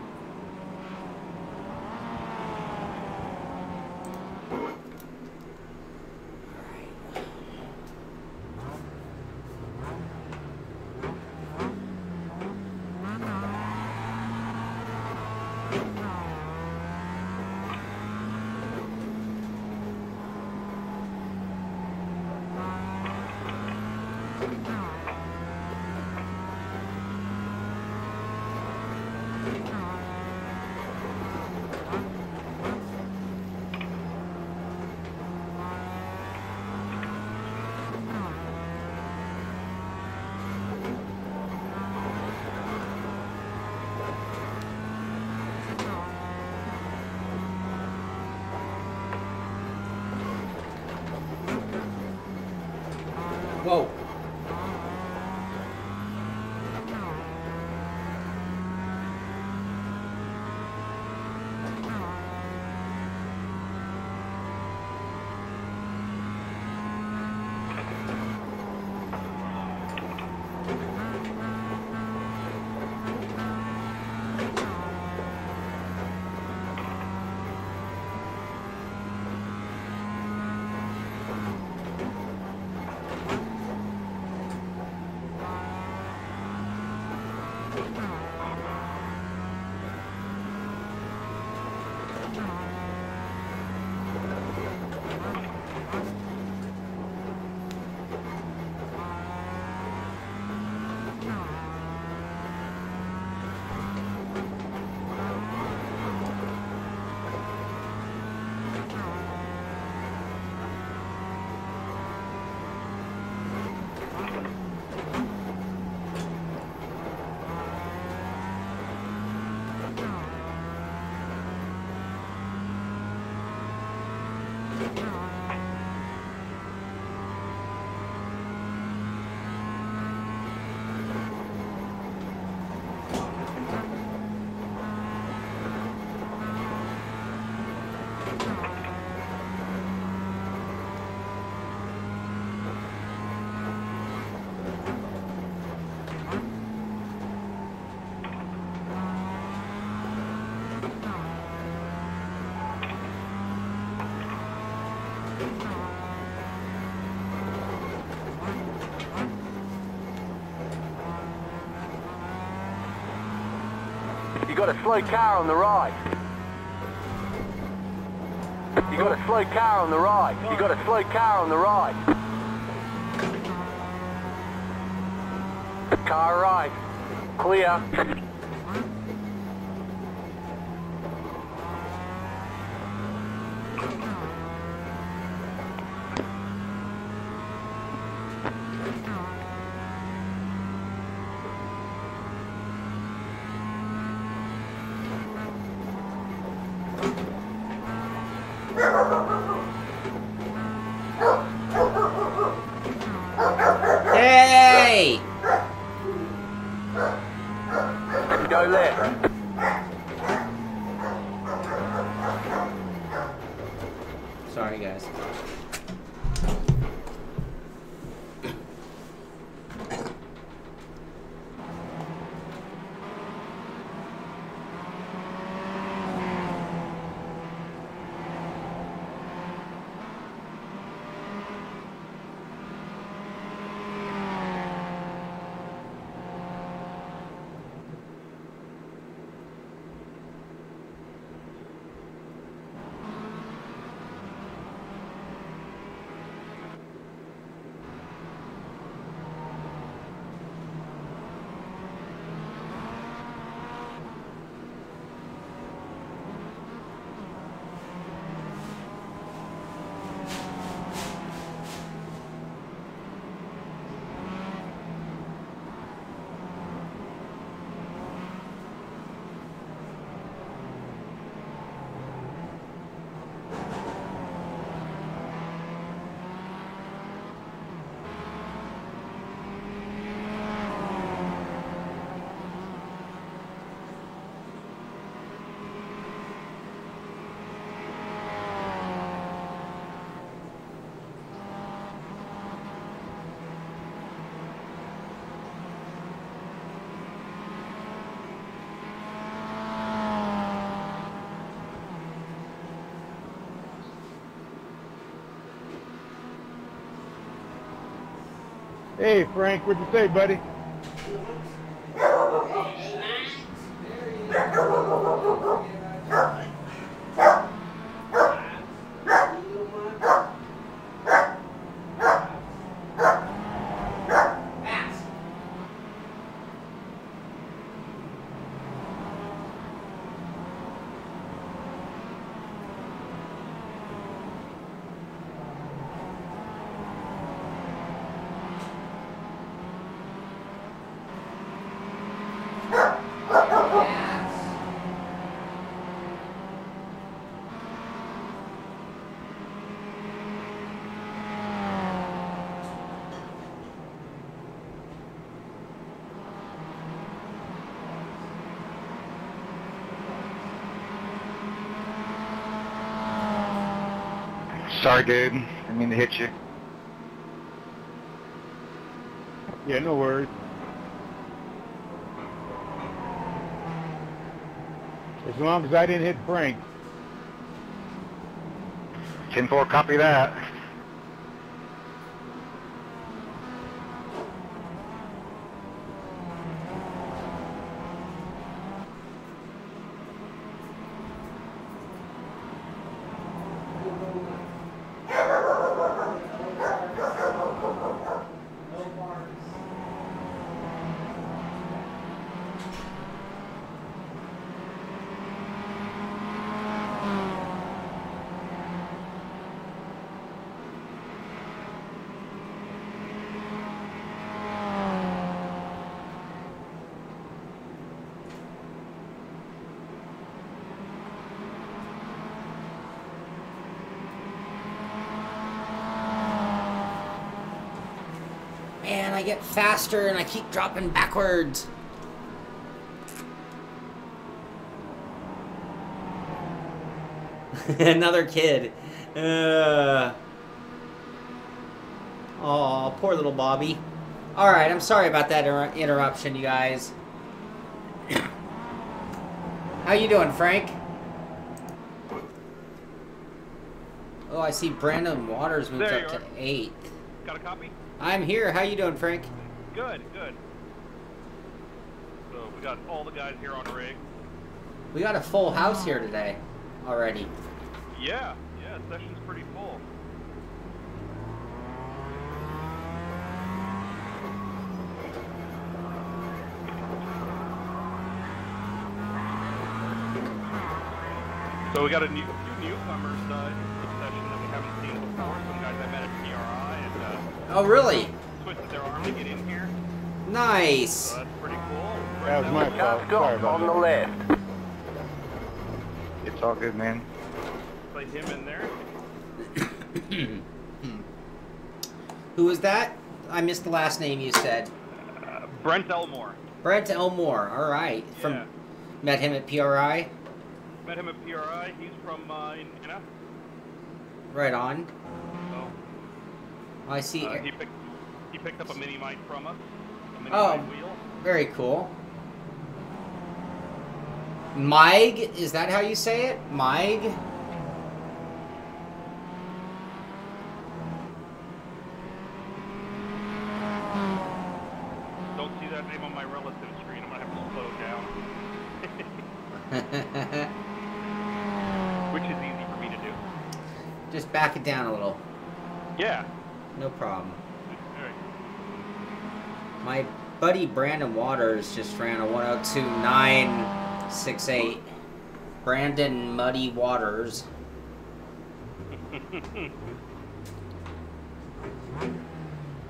You got a slow car on the right. You got a slow car on the right. You got a slow car on the right. Car right. Clear. Hey! Go left. Sorry, guys. Hey, Frank, what'd you say, buddy? Sorry, dude. Didn't mean to hit you. Yeah, no worries. As long as I didn't hit Frank. 10-4, copy that. I get faster and I keep dropping backwards. Another kid. Oh, poor little Bobby. Alright, I'm sorry about that interruption, you guys. How you doing, Frank? Oh, I see Brandon Waters moved up to 8th. Got a copy? I'm here. How you doing, Frank? Good, good. So we got all the guys here on rig. We got a full house here today already. Yeah, yeah, session's pretty full. So we got a few newcomers in the session that we haven't seen before. Some guys I met at PRI and Oh, really? twisted their arm to get in here. Nice. So that's pretty cool. That was my fault. Sorry about on the that. left. It's all good, man. Play him in there. Who was that? I missed the last name you said. Brent Elmore. Brent Elmore. All right. Yeah. Met him at PRI. Met him at PRI. He's from Indiana. Right on. So I see. he picked up a mini mic from us. A mini Oh. mic wheel. Very cool. Mig, is that how you say it? Mig? Don't see that name on my relative screen. I'm gonna have to slow down. Which is easy for me to do. Just back it down a little. Yeah. No problem. All right. My buddy Brandon Waters just ran a 102.968. Brandon Muddy Waters.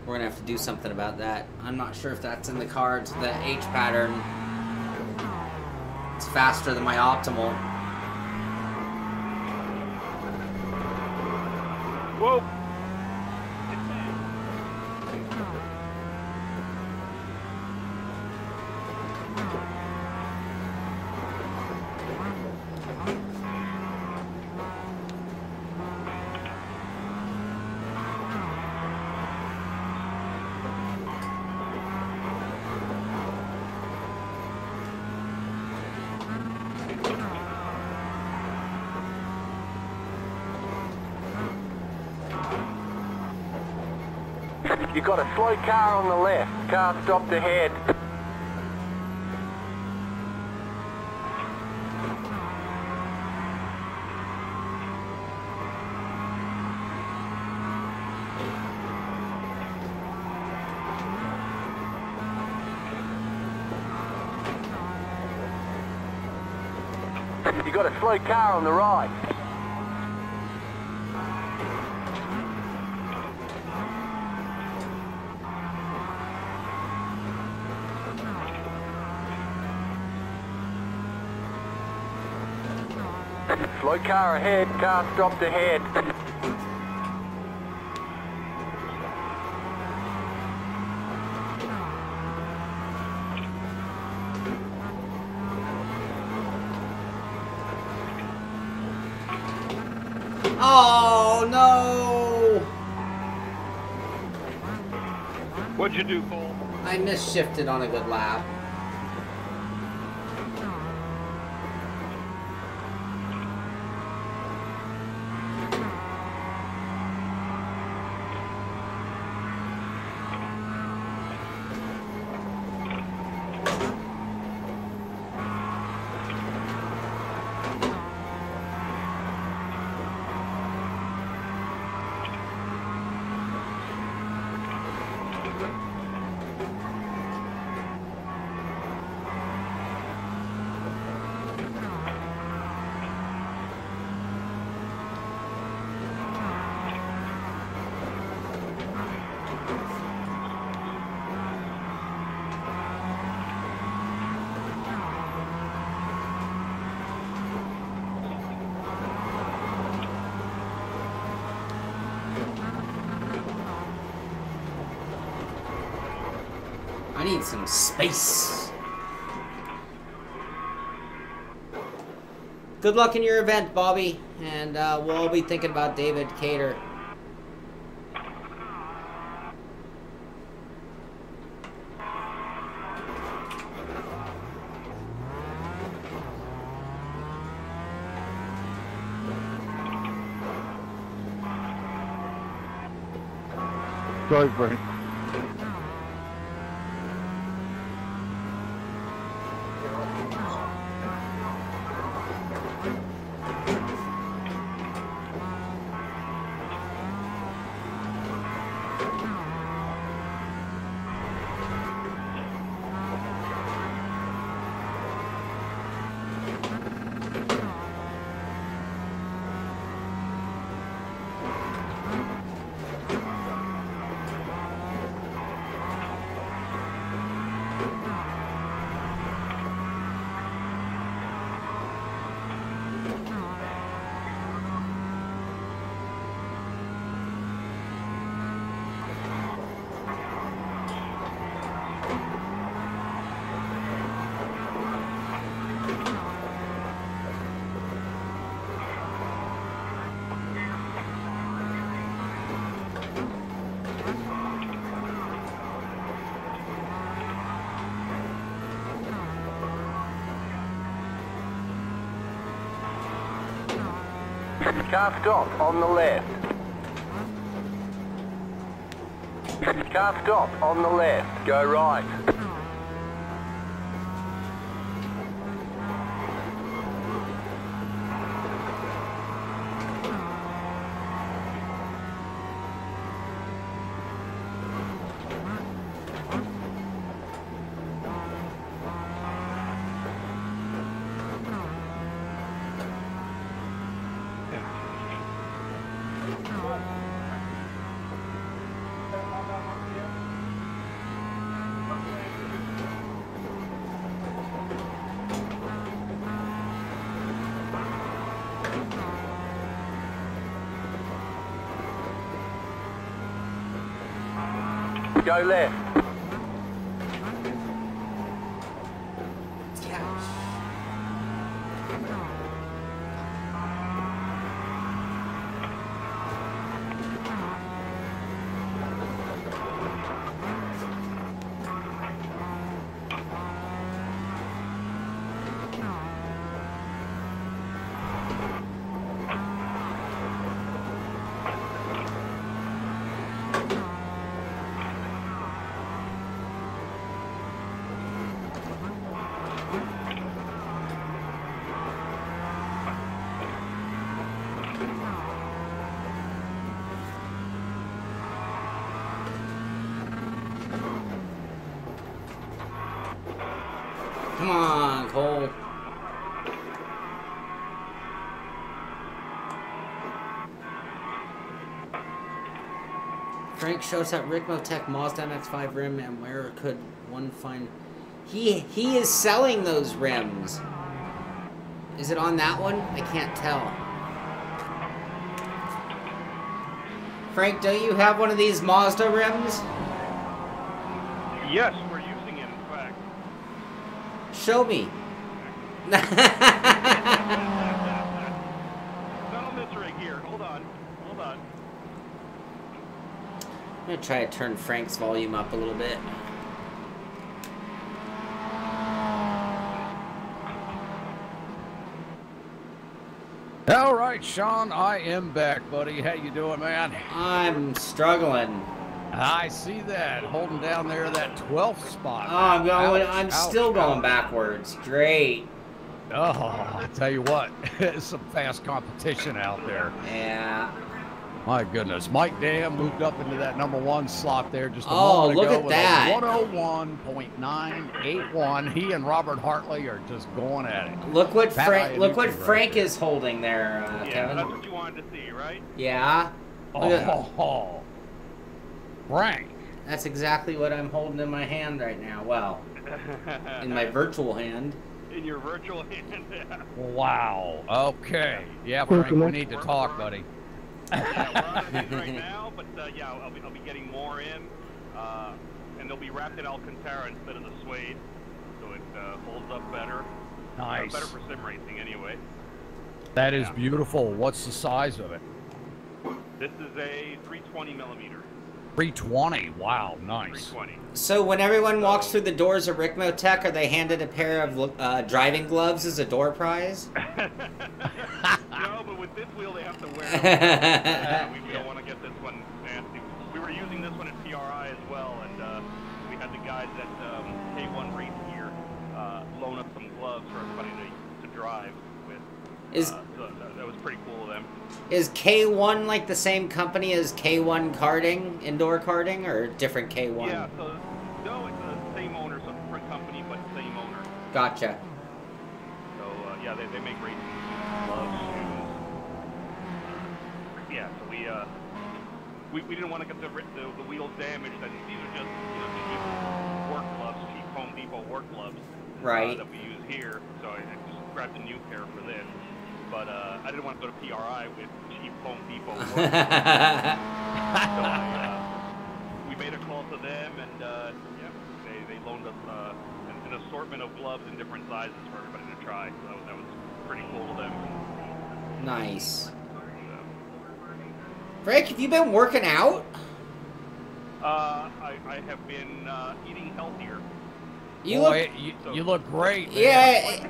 We're gonna have to do something about that. I'm not sure if that's in the cards. The H pattern. It's faster than my optimal. Whoa. You got a slow car on the left. Car stopped ahead. You got a slow car on the right. Slow car ahead, car stopped ahead. Oh no! What'd you do, Cole? I misshifted on a good lap. need some space. Good luck in your event, Bobby, and we'll all be thinking about David Cater. Sorry, Frank. Car stop on the left. Car stop on the left. Go right. Go left. Come on, Cole. Frank shows that Ricmotech Mazda MX5 rim, and where could one find... He is selling those rims. Is it on that one? I can't tell. Frank, don't you have one of these Mazda rims? Yes, we're using it, in fact. Show me. Not on this rig here. Hold on. Hold on. I'm going to try to turn Frank's volume up a little bit. All right, Sean, I am back, buddy. How you doing, man? I'm struggling. I see that, holding down there that 12th spot. Oh, I'm going. Ouch, I'm ouch, still going ouch. backwards. Great. Oh, I tell you what, there's some fast competition out there. Yeah. My goodness, Mike Dam moved up into that #1 slot there just a Oh, moment look ago at with that. a 101.981. He and Robert Hartley are just going at it. Look what Pat Frank. Look what Iannucci right Frank there. is holding there, Yeah, Kevin. that's what you wanted to see, right? Yeah. Look at- Oh, Frank. That's exactly what I'm holding in my hand right now. Well, in my virtual hand. In your virtual hand. Yeah. Wow. Okay. Yeah, Frank, we need to talk, buddy. Yeah, we're on it right now, but yeah, I'll be getting more in. and they'll be wrapped in Alcantara instead of the suede, so it holds up better. Nice. Better for sim racing anyway. That is beautiful. What's the size of it? This is a 320 millimeter. 320. Wow, nice. 320. So when everyone walks through the doors of Ricmotech, are they handed a pair of driving gloves as a door prize? No, but with this wheel they have to wear them. We don't want to get this one nasty. We were using this one at PRI as well, and we had the guys at K1 RealGear loan up some gloves for everybody to drive with. So that was pretty cool of them. Is K1 like the same company as K1 karting, indoor karting, or different K1? Yeah, so no, it's the same owner, so different company, but same owner. Gotcha. So yeah, they make racing shoes, gloves, shoes. Yeah, so we didn't want to get the wheels damaged. And these are just cheap work gloves, cheap Home Depot work gloves, right? That we use here. So I just grabbed a new pair for this. But I didn't want to go to PRI with cheap Home Depot work gloves. So we made a call to them, and yeah, they loaned us an assortment of gloves in different sizes for everybody to try. So that was pretty cool of them. Nice. Frank, have you been working out? I have been eating healthier. You look great, man. Yeah.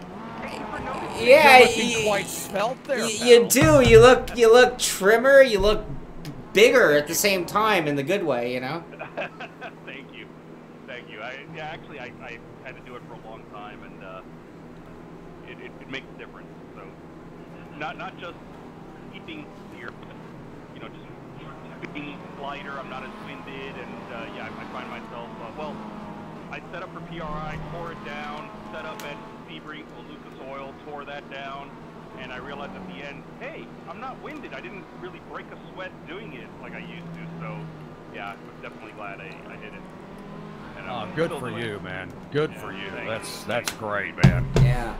You're looking quite svelte there, you do. You look trimmer. You look bigger at the same time in the good way, you know. Thank you. Actually, I had to do it for a long time, and it makes a difference. So not just eating here, but just being lighter. I'm not as winded, and yeah, I find myself well. I set up for PRI, tore it down, set up at Sebring with Lucas Oil, tore that down, and I realized at the end, hey, I'm not winded. I didn't really break a sweat doing it like I used to. So yeah, I'm definitely glad I did it. And good for you, man. Good for you. That's great, man. Yeah.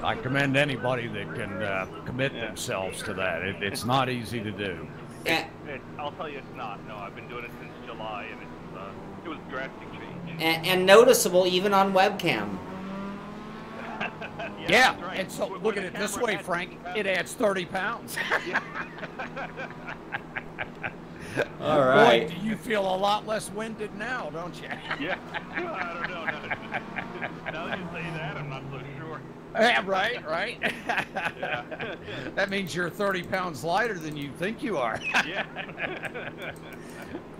I commend anybody that can commit themselves to that. It's not easy to do. I'll tell you, it's not. No, I've been doing it since July, and it was a drastic change. And noticeable even on webcam. Yeah, right. And so look at it this way, Frank. It adds 30 pounds. All right. Boy, do you feel a lot less winded now, don't you? Yeah. I don't know. Now that you say that, I'm not so sure. Yeah, right. Yeah. That means you're 30 pounds lighter than you think you are. Yeah.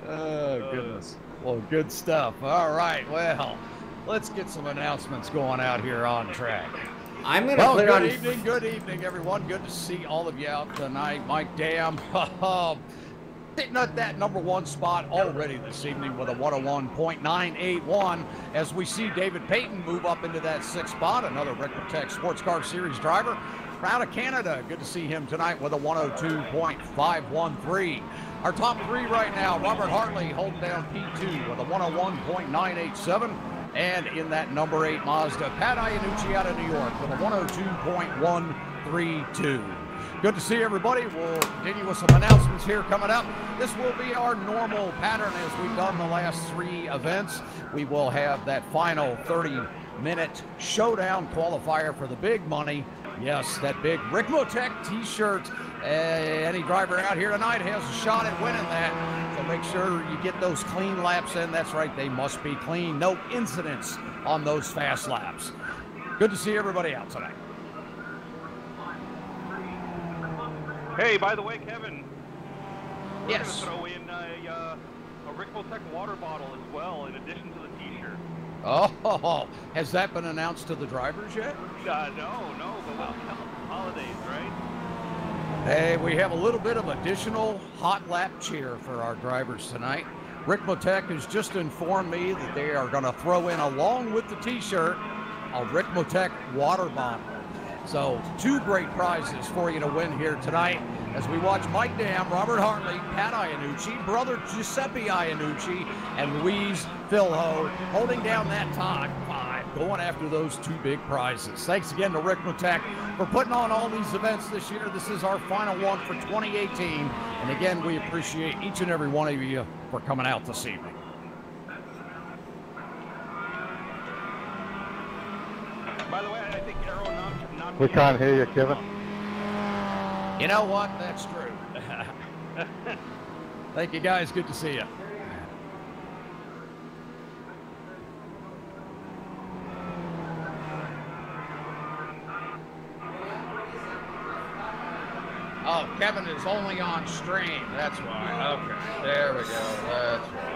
Oh, goodness. Well, good stuff. All right. Well, let's get some announcements going out here on track. I'm going to put it on... Good evening, everyone. Good to see all of you out tonight. Mike Dam, sitting at that #1 spot already this evening with a 101.981 as we see David Payton move up into that 6th spot, another Ricmotech Sports Car Series driver. Out of Canada, good to see him tonight with a 102.513. Our top 3 right now, Robert Hartley holding down P2 with a 101.987. And in that number 8 Mazda, Pat Iannucci out of New York with a 102.132. Good to see everybody. We'll continue with some announcements here coming up. This will be our normal pattern as we've done the last 3 events. We will have that final 30-minute showdown qualifier for the big money. Yes, that big Ricmotech t-shirt. Any driver out here tonight has a shot at winning that. So make sure you get those clean laps in. That's right, they must be clean. No incidents on those fast laps. Good to see everybody out tonight. Hey, by the way, Kevin. We're Yes. going to throw in a Ricmotech water bottle as well, in addition to the t-shirt. Oh, has that been announced to the drivers yet? No, but we'll tell holidays, right? Hey, we have a little bit of additional hot lap cheer for our drivers tonight. Ricmotech has just informed me that they are going to throw in, along with the t-shirt, a Ricmotech water bottle. So 2 great prizes for you to win here tonight as we watch Mike Dam, Robert Hartley, Pat Iannucci, brother Giuseppe Iannucci, and Louise Philho holding down that top 5, going after those 2 big prizes. Thanks again to Ricmotech for putting on all these events this year. This is our final one for 2018. And again, we appreciate each and every one of you for coming out this evening. By the way, I think aerodynamics. We can't hear you, Kevin. You know what? That's true. Thank you, guys. Good to see you. Oh, Kevin is only on stream. That's why. Okay. There we go. That's why.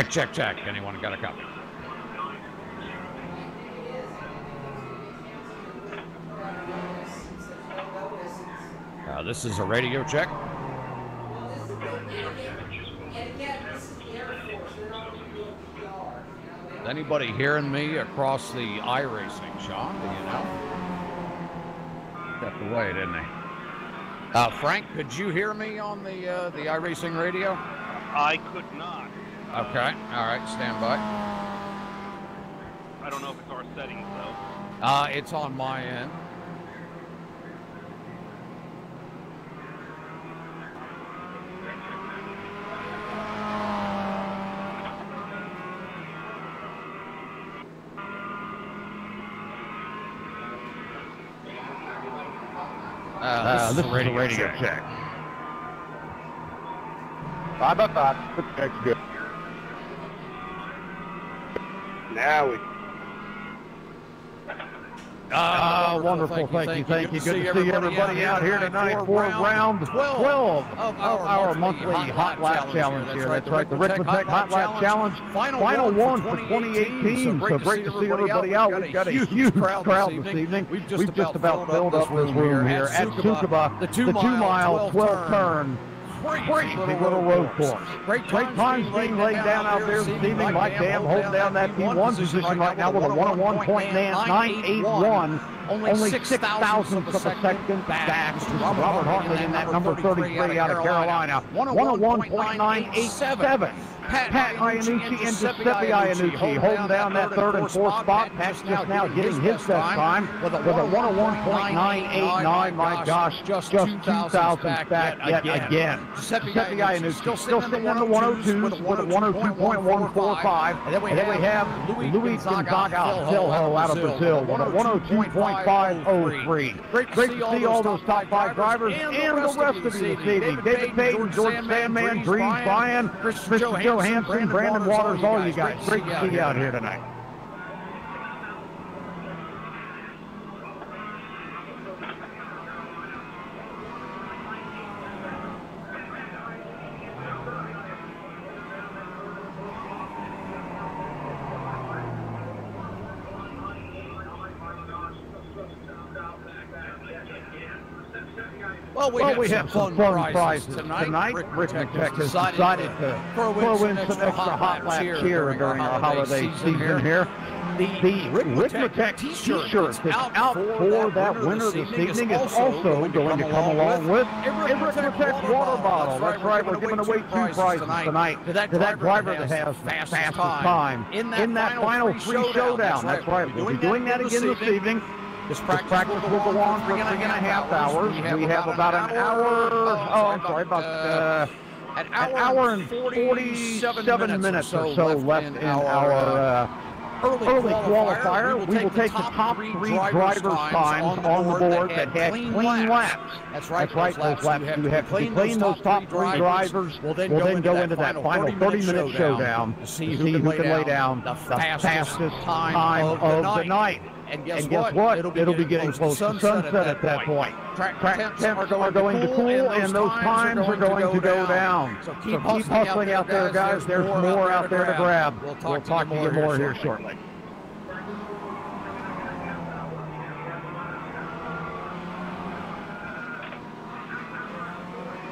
Check. Anyone got a copy? This is a radio check. Is anybody hearing me across the iRacing, Sean? Do you know? Stepped away, didn't he? Frank, could you hear me on the iRacing radio? I could not. Okay. All right. Stand by. I don't know if it's our settings though. It's on my end. This is a radio check. 5 by 5. That's good. Now we. Wonderful. Thank you. Good to see everybody out here tonight for round 12 of our monthly Hot Lap Challenge here. That's right, the Ricmotech Hot Lap Challenge. Final one for 2018. So great to see everybody out. We've got a huge crowd this evening. We've just about filled up this room here at Tsukuba, the 2-mile, 12-turn. Crazy little road course. Great times being laid down out there this evening. Mike Dam holding down that P1 position right now with a 101.981. Only 6 thousandths of a second back. Robert Hartley in that number 33 out of Carolina. 101.987. Pat Iannucci and Giuseppe Iannucci holding down that third and fourth spot. Pat's just now getting his best time with a 101.989. My gosh, just 2 thousandths back yet again. Giuseppe Iannucci still sitting in the 102s with a 102.145. And then we have Luis Gonzaga Silho out of Brazil with a 102.503. Great to see all those top 5 drivers and the rest of you this evening. David Payton, George Sandman, Dream Bryan, Chris Johansson, Brandon Waters, all you guys. Great to see you out here tonight. Well, we have some fun prizes tonight. Ricmotech has decided to throw in some extra Hot Lap cheer during our holiday season here. The Ricmotech t-shirt that's out for that winner this evening is also going to come along with a Ricmotech water bottle. That's right, we're giving away 2 prizes tonight to that driver that has the fastest time in that final 3 showdown. That's right, we'll be doing that again this evening. This practice will go on for 3.5 hours. We have about an hour, an hour and 47 minutes or so left in our early qualifier. We will take the top 3 drivers' times on the board that had clean laps. That's right, those laps do have to be clean. Those top 3 drivers will then go into that final 30-minute showdown to see who can lay down the fastest time of the night. And guess what? It'll be getting close to sunset at that point. Track temps are going to cool, and those times are going to go down. So keep hustling out there, guys. There's more out there to grab. We'll talk to you more here shortly.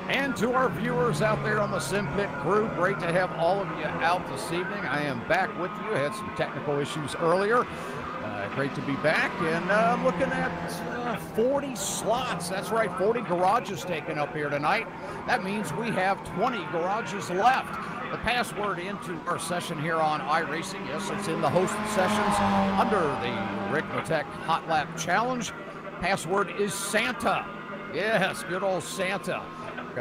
And to our viewers out there on the Simpit crew, great to have all of you out this evening. I am back with you. I had some technical issues earlier. Great to be back, and looking at 40 slots. That's right, 40 garages taken up here tonight. That means we have 20 garages left. The password into our session here on iRacing, yes, it's in the hosted sessions under the Ricmotech Hot Lap Challenge. Password is Santa. Yes, good old Santa.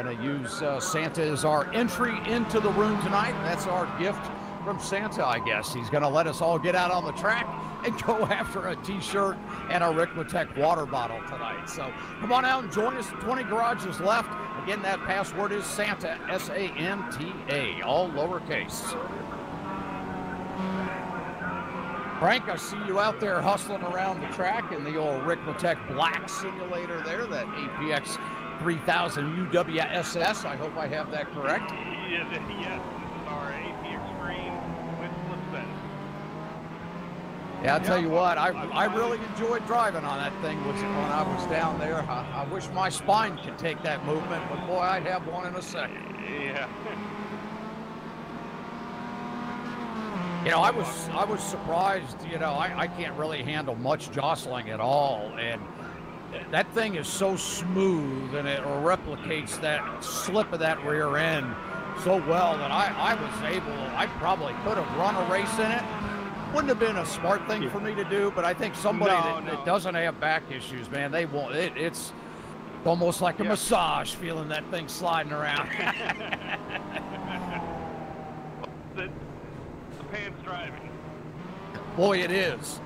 going to use Santa as our entry into the room tonight. That's our gift from Santa, I guess. He's going to let us all get out on the track and go after a t-shirt and a Ricmotech water bottle tonight. So come on out and join us. 20 garages left. Again, that password is Santa, S-A-N-T-A, all lowercase. Frank, I see you out there hustling around the track in the old Ricmotech Black simulator there, that APX 3000 UWSS. I hope I have that correct. Yes, this is our AP Extreme with slip sense. Yeah, I'll tell you what, I really enjoyed driving on that thing when I was down there. I wish my spine could take that movement, but boy, I'd have one in a second. Yeah. You know, I was surprised. You know, I can't really handle much jostling at all, and that thing is so smooth, and it replicates that slip of that rear end so well that I probably could have run a race in it. Wouldn't have been a smart thing for me to do, but I think somebody that doesn't have back issues, man, they won't. It's almost like a massage, feeling that thing sliding around. the pants driving. Boy, it is.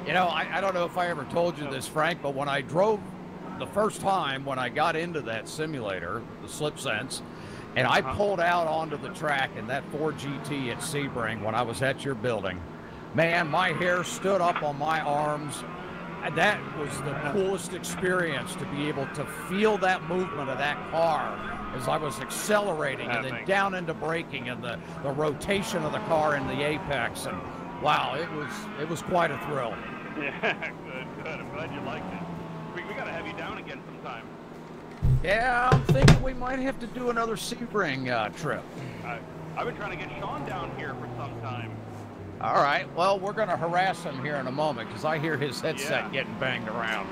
You know, I don't know if I ever told you this, Frank, but when I drove the first time, when I got into that simulator, the Slip Sense, and I pulled out onto the track in that 4GT at Sebring when I was at your building, man, my hair stood up on my arms. And that was the coolest experience, to be able to feel that movement of that car as I was accelerating and then down into braking, and the rotation of the car in the apex. And wow, it was quite a thrill. Yeah, good. I'm glad you liked it. We got to have you down again sometime. Yeah, I'm thinking we might have to do another Sebring trip. I've been trying to get Shaun down here for some time. All right, well, we're going to harass him here in a moment, because I hear his headset getting banged around.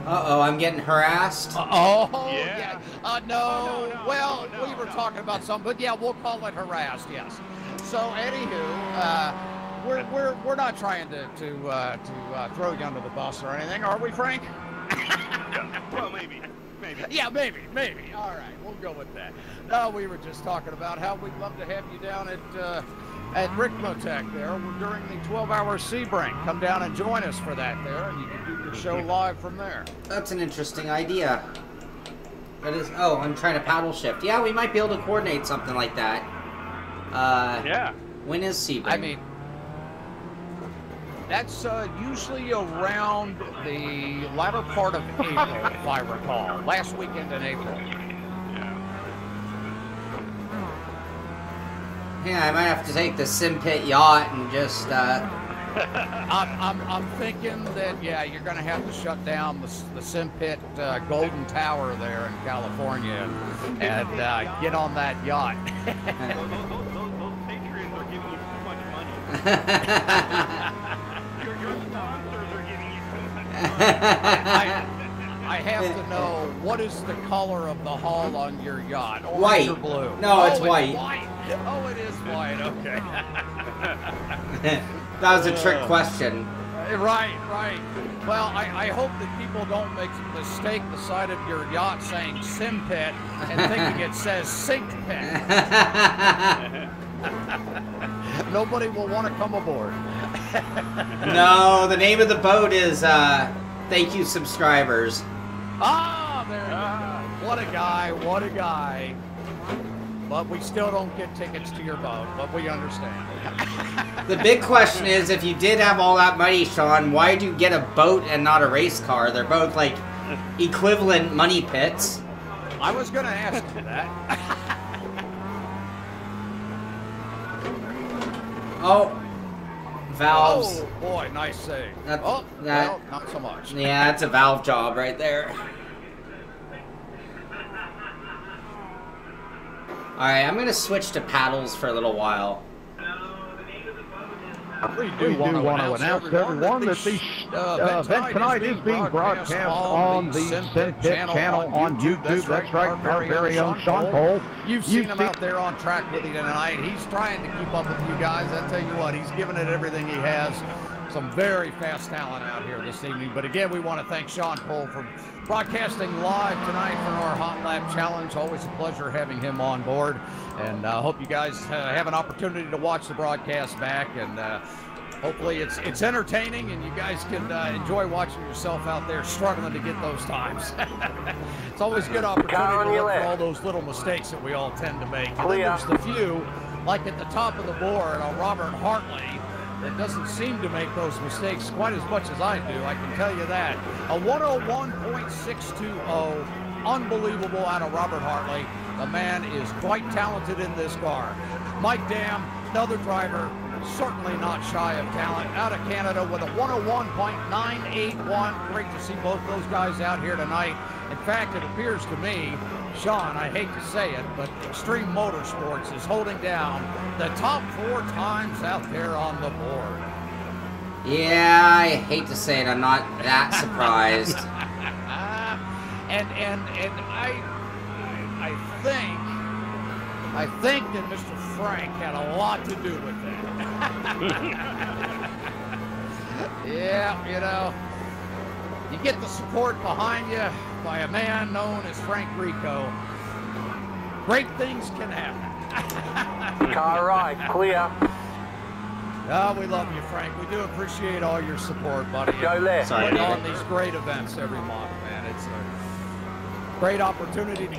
Uh-oh, I'm getting harassed. Oh, yeah. No. Well, we were talking about something, but yeah, we'll call it harassed, yes. So, anywho, we're not trying to throw you under the bus or anything, are we, Frank? Well, maybe. Yeah, maybe. All right, we'll go with that. No, we were just talking about how we'd love to have you down at Ricmotech there during the 12-hour Sebring. Come down and join us for that there, and you can do your show live from there. That's an interesting idea. That is. Oh, I'm trying to paddle shift. Yeah, we might be able to coordinate something like that. Yeah. When is Sebring? I mean, that's usually around the latter part of April, if I recall. Last weekend in April. Yeah, I might have to take the Simpit yacht and just. I'm thinking that you're going to have to shut down the Simpit Golden Tower there in California and get on that yacht. Those Patreons are giving you too much money. Your sponsors are giving you too much money. I have to know, what is the color of the hull on your yacht? Orange white. Or blue? No, it's white. Oh, it is white. Okay. That was a trick question. Right. Well, I hope that people don't make the mistake the side of your yacht saying Simpit and thinking it says Sink Pit. Nobody will want to come aboard. No, the name of the boat is Thank You Subscribers. Ah, there you go. What a guy. But we still don't get tickets to your boat, but we understand. The big question is, if you did have all that money, Shaun, why did you get a boat and not a race car? They're both, like, equivalent money pits. I was going to ask you that. Oh, valves. Oh, boy, nice save. Well, not so much. Yeah, that's a valve job right there. Alright, I'm going to switch to paddles for a little while. We do want to announce to everyone that the event tonight is being broadcast on the Simpit channel on YouTube. That's right, our very own Shaun Cole. You've seen him out there on track with you tonight. He's trying to keep up with you guys. I tell you what, he's giving it everything he has some very fast talent out here this evening. But again, we want to thank Sean Cole for broadcasting live tonight for our Hot Lap Challenge. Always a pleasure having him on board. And I hope you guys have an opportunity to watch the broadcast back. And hopefully it's entertaining and you guys can enjoy watching yourself out there struggling to get those times. It's always a good opportunity to look for all those little mistakes that we all tend to make. And then there's the few, like at the top of the board on Robert Hartley, that doesn't seem to make those mistakes quite as much as I do, I can tell you that. A 101.620, unbelievable out of Robert Hartley. The man is quite talented in this car. Mike Dam, another driver, certainly not shy of talent, out of Canada with a 101.981. Great to see both those guys out here tonight. In fact, it appears to me, Sean, I hate to say it, but Extreme Motorsports is holding down the top 4 times out there on the board. Yeah, I hate to say it, I'm not that surprised. and I think that Mr. Frank had a lot to do with that. Yeah, you know, you get the support behind you by a man known as Frank Rico. Great things can happen. Car right, clear. Oh, we love you, Frank. We do appreciate all your support, buddy. Go left. Putting on these great events every month, man. It's a great opportunity to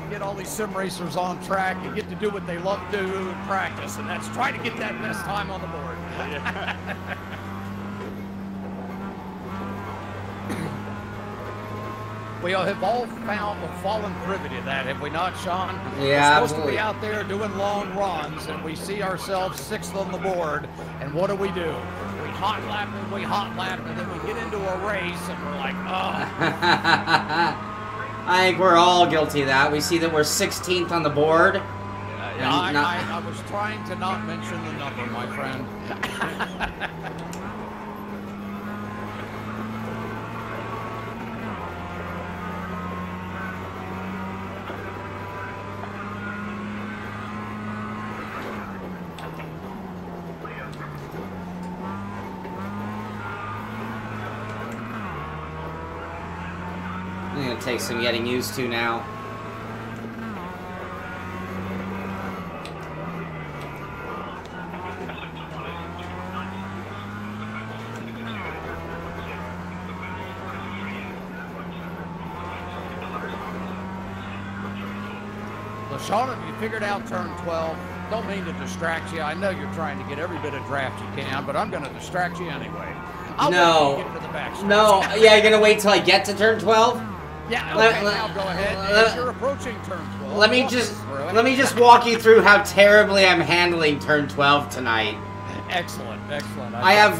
get all these sim racers on track and get to do what they love to do in practice, and that's try to get that best time on the board. We have all fallen privy to that, have we not, Sean? Yeah, we're supposed to be out there doing long runs, and we see ourselves 6th on the board, and what do? We hot lap, and then we get into a race, and we're like, oh. I think we're all guilty of that. We see that we're 16th on the board. I was trying to not mention the number, my friend. It's gonna take some getting used to now. So, Sean, have you figured out turn 12? Don't mean to distract you. I know you're trying to get every bit of draft you can, but I'm going to distract you anyway. I'll wait till you get to the back stretch. No, yeah, you're going to wait till I get to turn 12? Yeah, okay, now go ahead. As you're approaching turn 12. Let me just walk you through how terribly I'm handling turn 12 tonight. Excellent, excellent. I have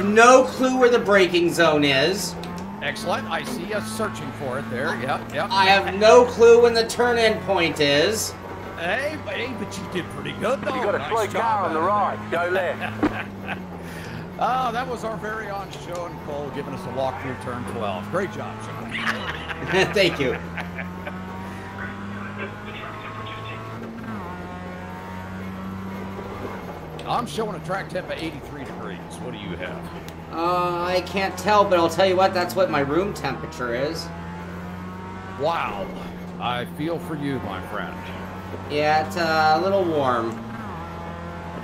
no clue where the braking zone is. Excellent. I see us searching for it there. Yep, yep. I have no clue when the turn-in point is. Hey, but you did pretty good, though. You got a slow car on the right. Go left. Oh, that was our very own Sean Cole giving us a walk through turn 12. Great job, Sean. Thank you. I'm showing a track temp at 83 degrees. What do you have? I can't tell, but I'll tell you what, that's what my room temperature is. Wow. I feel for you, my friend. Yeah, it's a little warm.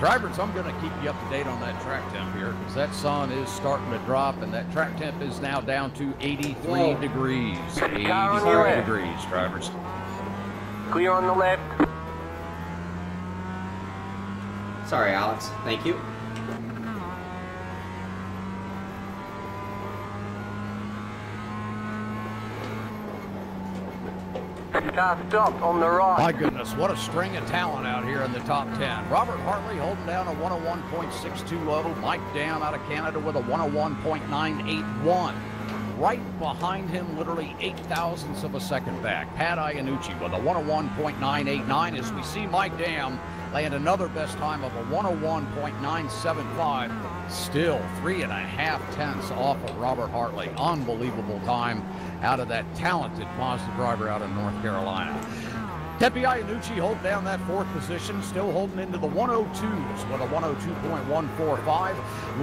Drivers, I'm going to keep you up to date on that track temp here, because that sun is starting to drop, and that track temp is now down to 83 degrees. 83 degrees, drivers. Clear on the left. Sorry, Alex. Thank you. Car stopped on the right. My goodness, what a string of talent out here in the top 10. Robert Hartley holding down a 101.620. Mike Dam out of Canada with a 101.981. Right behind him, literally 0.08 of a second back. Pat Iannucci with a 101.989 as we see Mike Dam land another best time of a 101.975. Still 3.5 off of Robert Hartley. Unbelievable time out of that talented Mazda driver out of North Carolina. Tepe Iannucci hold down that 4th position, still holding into the 102s with a 102.145.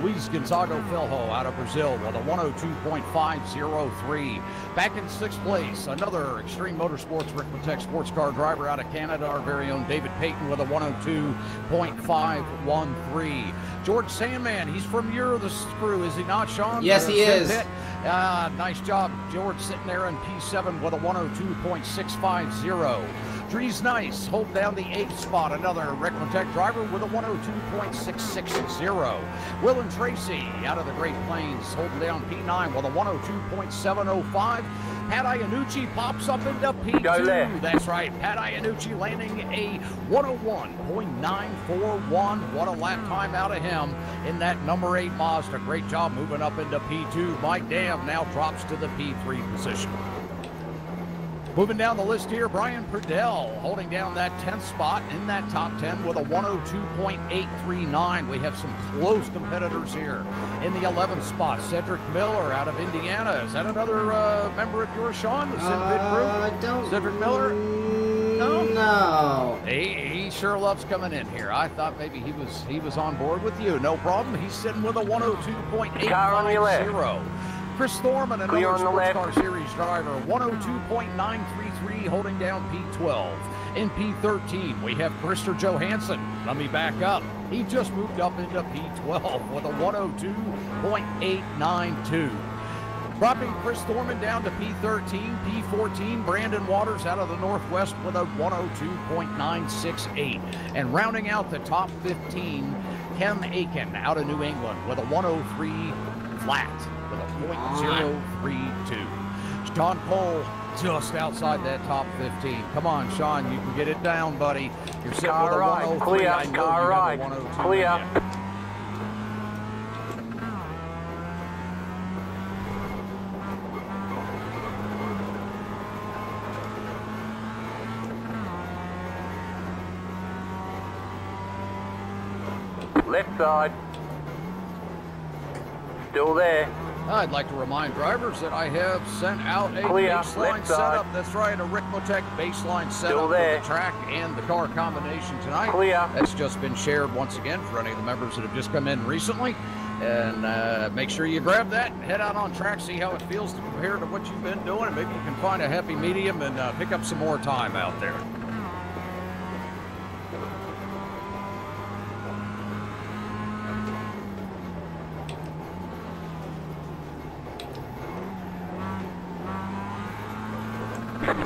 Luis Gonzago Filho out of Brazil with a 102.503. Back in 6th place, another Extreme Motorsports Ricmotech sports car driver out of Canada, our very own David Payton with a 102.513. George Sandman, he's from Euro the Screw, is he not, Sean? Yes, he is. Nice job, George, sitting there in P7 with a 102.650. Drees Nice hold down the 8th spot, another Ricmotech driver with a 102.660. Will and Tracy out of the Great Plains holding down P9 with a 102.705. Pat Iannucci pops up into P2. That's right, Pat Iannucci landing a 101.941. What a lap time out of him in that number 8 Mazda. Great job moving up into P2. Mike Dam now drops to the P3 position. Moving down the list here, Brian Purdell holding down that 10th spot in that top 10 with a 102.839. We have some close competitors here. In the 11th spot, Cedric Miller out of Indiana. Is that another member of yours, Sean? The Simpit group? Cedric Miller? No. He sure loves coming in here. I thought maybe he was on board with you. No problem. He's sitting with a 102.850. Chris Thorman, another Sports Car Series driver, 102.933, holding down P12. In P13, we have Krister Johansson. Let me back up. He just moved up into P12 with a 102.892. Dropping Chris Thorman down to P13, P14, Brandon Waters out of the Northwest with a 102.968. And rounding out the top 15, Kem Aiken out of New England with a 103 flat. With a .032. Sean Cole just outside that top 15. Come on, Sean, you can get it down, buddy. You're sitting with a 103. Clear. I know you have a 102. Clear. Left side. Still there. I'd like to remind drivers that I have sent out a baseline setup. That's right, a Ricmotech baseline setup for the track and the car combination tonight. That's just been shared once again for any of the members that have just come in recently. And make sure you grab that and head out on track, see how it feels to compare to what you've been doing. And maybe you can find a happy medium and pick up some more time out there.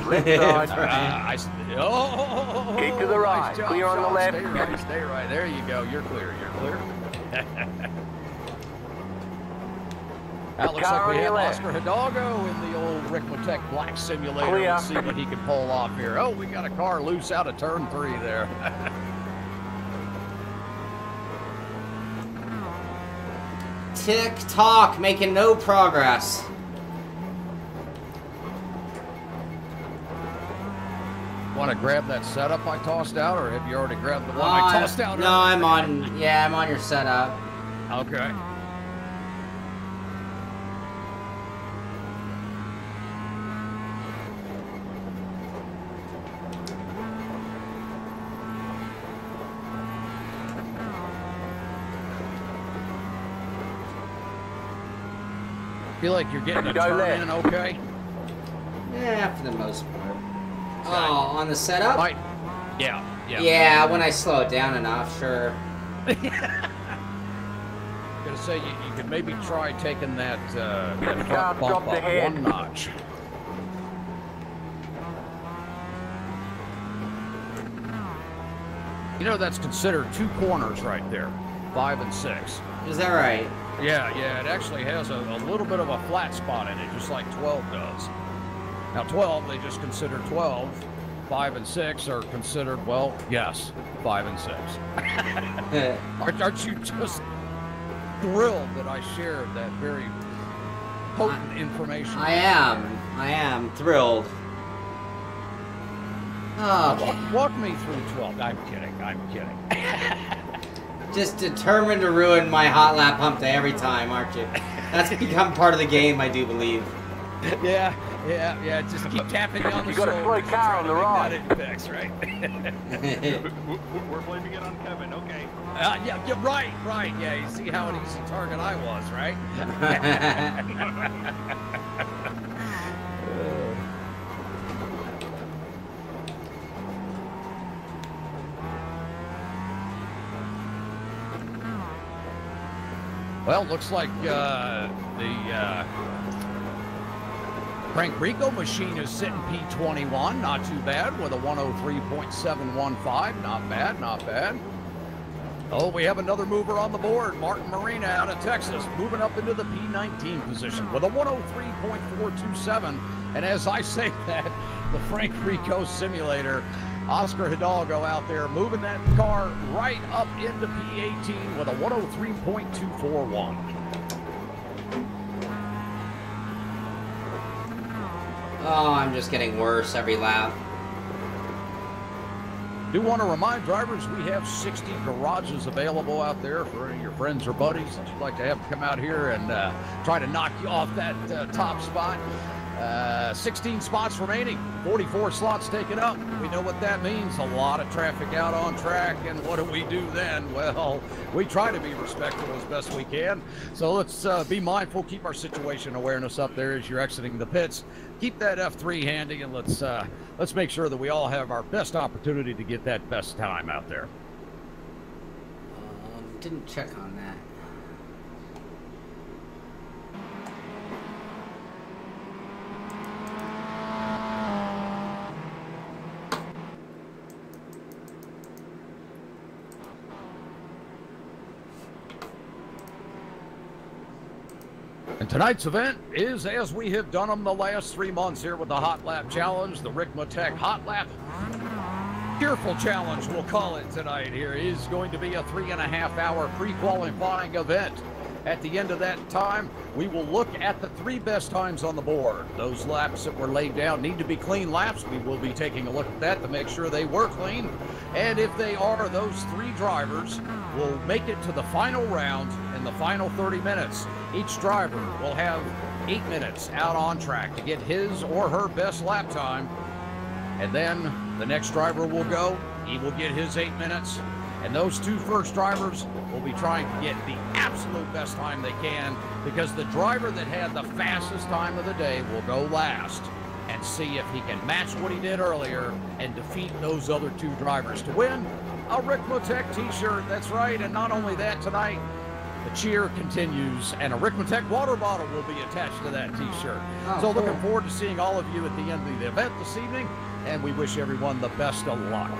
Left side. Keep to the right. Nice job, Clear on the left. Stay right. There you go. You're clear. You're clear. That looks like we have Oscar Hidalgo in the old Ricmotech Black Simulator. Clear. Let's see what he can pull off here. Oh, we got a car loose out of turn 3 there. Tick-tock, making no progress. Want to grab that setup I tossed out, or have you already grabbed the one I tossed out? No, I'm on your setup. Okay. Feel like you're getting a turn in okay? Yeah, for the most part. Oh, on the setup? Yeah. Yeah, when I slow it down enough, sure. I'm gonna say you could maybe try taking that front bump up 1 notch. You know, that's considered 2 corners right there, 5 and 6. Is that right? Yeah, it actually has a little bit of a flat spot in it, just like 12 does. Now 12, they just consider 12. 5 and 6 are considered, well, yes, 5 and 6. Aren't you just thrilled that I shared that very potent information? I am thrilled. Oh, walk me through 12. I'm kidding. Just determined to ruin my Hot Lap Hump Day every time, aren't you? That's become part of the game, I do believe. Yeah. Just keep tapping you on the You got a slow car on the right. Fix, right? We're blaming it on Kevin. Okay. Yeah, you're right. Yeah, you see how an easy target I was, right? Well, looks like the Frank Rico machine is sitting P21, not too bad, with a 103.715. Not bad. Oh, we have another mover on the board. Martin Marina out of Texas, moving up into the P19 position with a 103.427. And as I say that, the Frank Rico simulator, Oscar Hidalgo out there moving that car right up into P18 with a 103.241. Oh, I'm just getting worse every lap. Do want to remind drivers we have 60 garages available out there for your friends or buddies that you'd like to have come out here and try to knock you off that top spot. 16 spots remaining, 44 slots taken up. We know what that means. A lot of traffic out on track. And what do we do then? Well, we try to be respectful as best we can. So let's be mindful, keep our situation awareness up there as you're exiting the pits. Keep that F3 handy, and let's make sure that we all have our best opportunity to get that best time out there. Didn't check on that. And tonight's event is as we have done them the last 3 months here with the Hot Lap Challenge, the Ricmotech Hot Lap. Cheerful Challenge, we'll call it tonight here, is going to be a 3.5-hour pre-qualifying event. At the end of that time, we will look at the 3 best times on the board. Those laps that were laid down need to be clean laps. We will be taking a look at that to make sure they were clean. And if they are, those 3 drivers will make it to the final round in the final 30 minutes. Each driver will have 8 minutes out on track to get his or her best lap time. And then the next driver will go. He will get his 8 minutes. And those 2 first drivers will be trying to get the absolute best time they can, because the driver that had the fastest time of the day will go last and see if he can match what he did earlier and defeat those other 2 drivers to win a Ricmotech t-shirt. That's right. And not only that, tonight the cheer continues and a Ricmotech water bottle will be attached to that t-shirt. So cool. Looking forward to seeing all of you at the end of the event this evening, and we wish everyone the best of luck.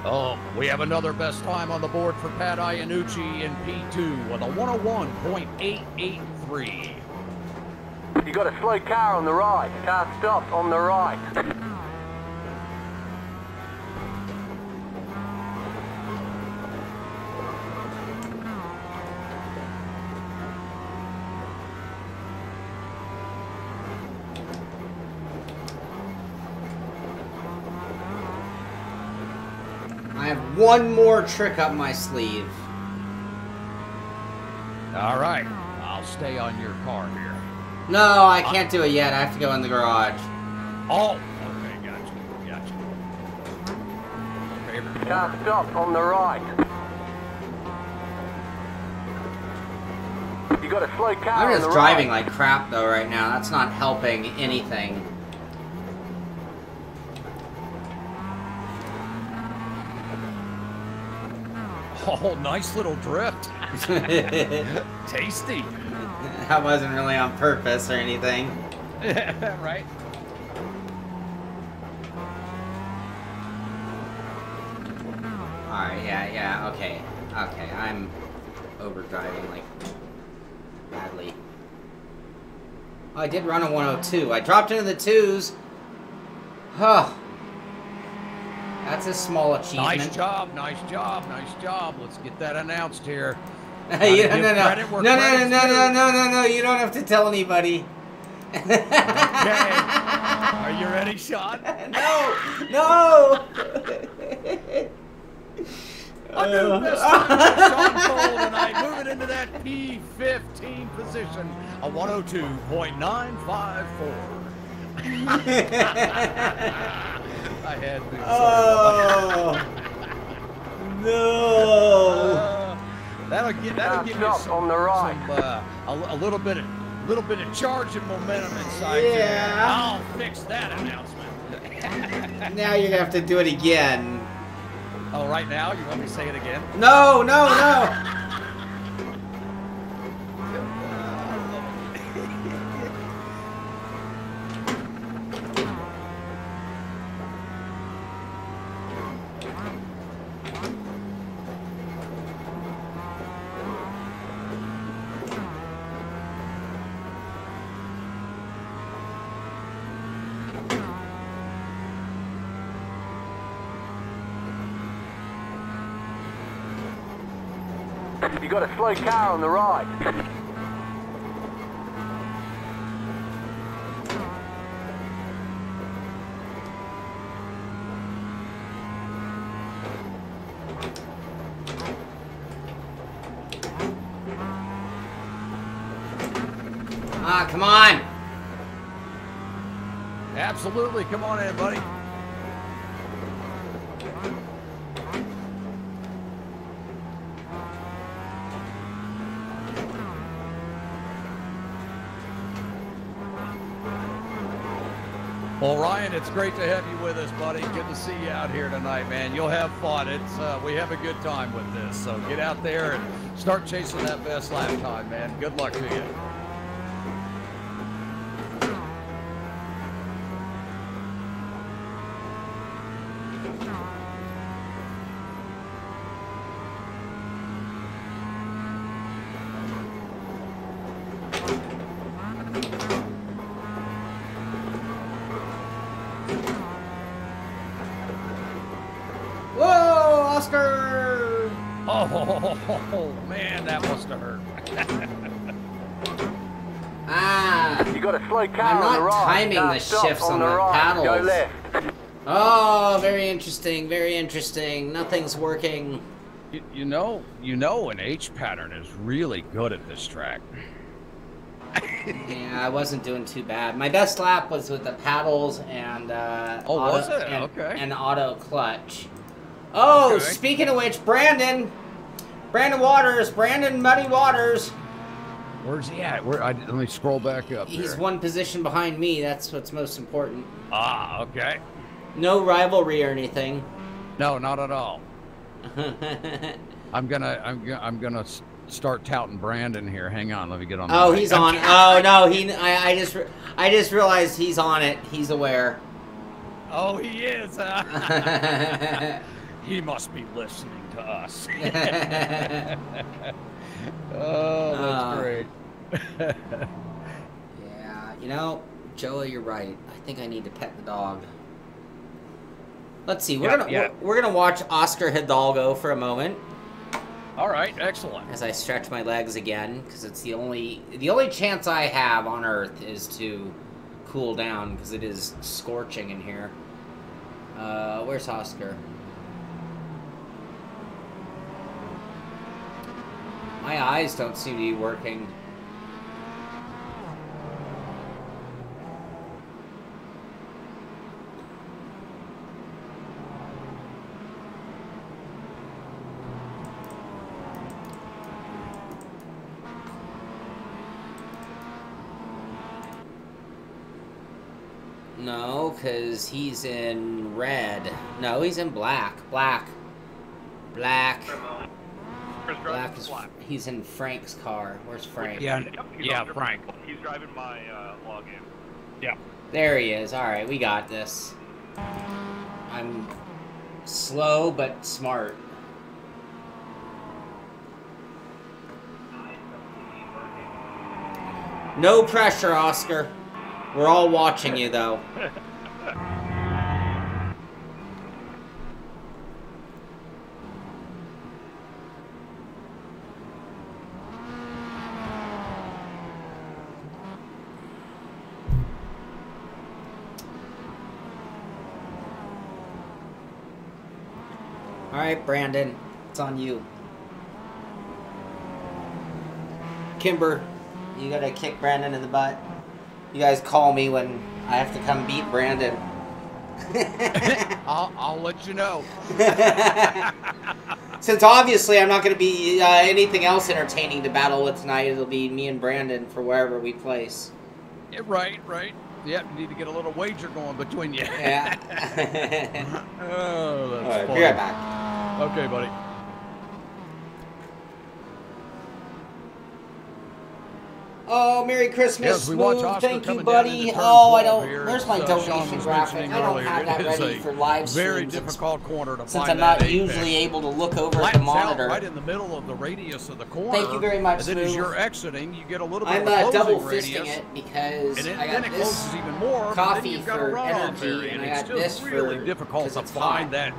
Oh, we have another best time on the board for Pat Iannucci in P2 with a 101.883. You got a slow car on the right. Car stopped on the right. I have one more trick up my sleeve. All right, I'll stay on your car here. No, I can't do it yet. I have to go in the garage. Oh, okay, gotcha. Okay, Car stopped on the right. You got a slow car I'm on just the driving right. like crap though right now. That's not helping anything. Oh, nice little drift. Tasty. That wasn't really on purpose or anything. Right. Alright, yeah, okay. Okay, I'm overdriving like badly. Oh, I did run a 102. I dropped into the 2s. Huh. That's a small achievement. Nice job, nice job, nice job. Let's get that announced here. No. You don't have to tell anybody. Okay. Are you ready, Sean? No. Under best Sean Cole tonight, moving into that P15 position, a 102.954. I had to. No. That'll give you some, on the right. a little bit of charge and momentum inside. Yeah. I'll fix that announcement. Now you're gonna have to do it again. Oh, right now? You want me to say it again? No. You got a slow car on the right. Ah, come on. Absolutely. Come on in, buddy. Well, Ryan, it's great to have you with us, buddy. Good to see you out here tonight, man. You'll have fun. We have a good time with this. So get out there and start chasing that best lap time, man. Good luck to you. Oh, man, that must have hurt. You got a slow car I'm on the not right. timing the shifts on the right. paddles. Go left. Oh, very interesting, very interesting. Nothing's working. You know, an H pattern is really good at this track. Yeah, I wasn't doing too bad. My best lap was with the paddles and was it? Okay. And auto clutch. Oh, okay. Speaking of which, Brandon Muddy Waters. Where's he at? Let me scroll back up. He's here. one position behind me. That's what's most important. Ah, okay. No rivalry or anything. No, not at all. I'm gonna start touting Brandon here. Hang on, let me get on. Oh, he's on. Oh no, I just realized he's on it. He's aware. Oh, he is. He must be listening to us. Oh, that's great. Yeah, you know, Joey, you're right. I think I need to pet the dog. Let's see. We're gonna watch Oscar Hidalgo for a moment. All right, excellent. As I stretch my legs again, because it's the only chance I have on Earth is to cool down, because it is scorching in here. Where's Oscar? My eyes don't seem to be working. No, because he's in red. No, he's in black. Black is... He's in Frank's car. Where's Frank? Yeah, Frank. He's driving my login. Yeah. There he is. All right, we got this. I'm slow but smart. No pressure, Oscar. We're all watching you, though. All right, Brandon, it's on you. Kimber, you gotta kick Brandon in the butt. You guys call me when I have to come beat Brandon. I'll let you know. Since obviously I'm not going to be anything else entertaining to battle with tonight, it'll be me and Brandon for wherever we place. Yeah, right. Yep, you need to get a little wager going between you. Yeah. Oh, that's All right, funny. be right back. Okay, buddy. Oh, Merry Christmas, Yes, we watch Smooth. Oscar Thank you, coming down buddy. into turn Oh, I 12 don't. here. There's my Sean donation was graphic. mentioning I don't earlier, have that it is ready a for live very streams. difficult corner to Since find I'm not that usually apex. able to look over Flattens the out monitor. right in the middle of the radius of the corner. Thank you very much, And then as Smooth. you're exiting, you get a little bit I'm of a closing double radius. fisting it because And I then got it this closes even more, but then coffee you've got a for runoff energy, area, and I it's got this just really for difficult 'cause to it's find hot.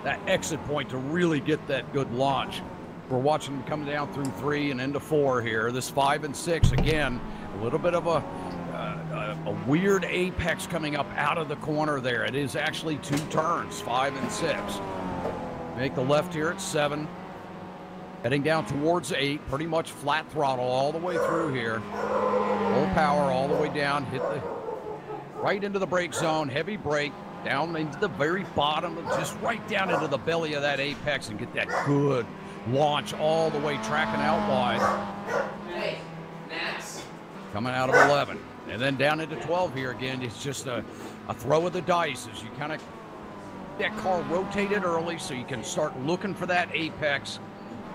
that exit point to really get that good launch. We're watching them come down through 3 and into 4 here. This 5 and 6, again, a little bit of a weird apex coming up out of the corner there. It is actually 2 turns, 5 and 6. Make the left here at 7. Heading down towards 8, pretty much flat throttle all the way through here. Full power all the way down, hit the right into the brake zone, heavy brake, down into the very bottom, just right down into the belly of that apex and get that good launch all the way tracking out wide. Hey, Max. Coming out of 11. And then down into 12 here again, it's just a throw of the dice as you kind of that car rotated early so you can start looking for that apex.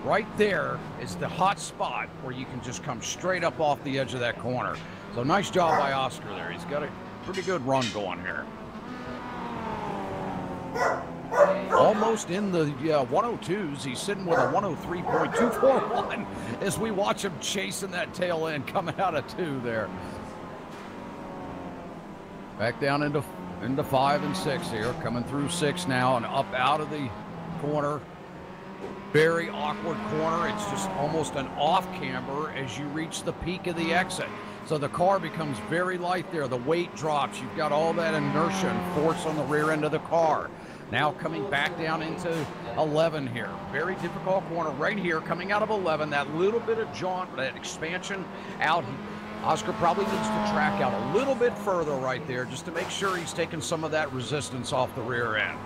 Right there is the hot spot where you can just come straight up off the edge of that corner. So nice job by Oscar there. He's got a pretty good run going here. Almost in the 102s. He's sitting with a 103.241 as we watch him chasing that tail end coming out of 2 there. Back down into 5 and 6 here, coming through 6 now and up out of the corner. Very awkward corner. It's just almost an off camber as you reach the peak of the exit. So the car becomes very light there. The weight drops. You've got all that inertia and force on the rear end of the car. Now coming back down into 11 here. Very difficult corner right here coming out of 11. That little bit of jaunt, that expansion out. Oscar probably needs to track out a little bit further right there just to make sure he's taking some of that resistance off the rear end.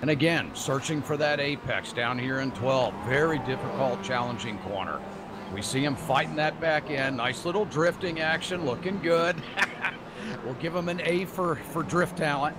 And again, searching for that apex down here in 12. Very difficult, challenging corner. We see him fighting that back end. Nice little drifting action, looking good. We'll give him an A for drift talent.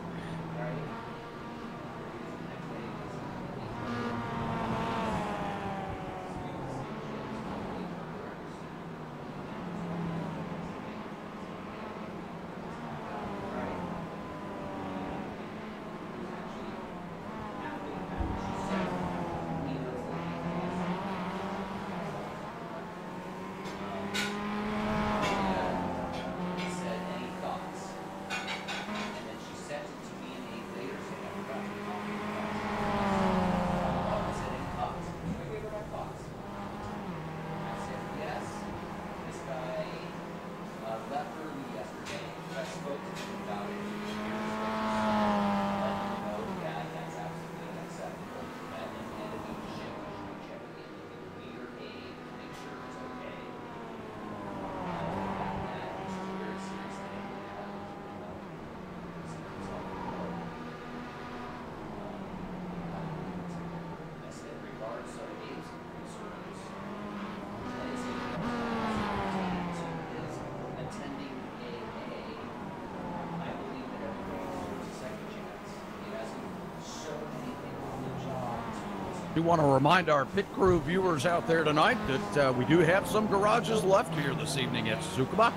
I do want to remind our pit crew viewers out there tonight that we do have some garages left here this evening at Tsukuba.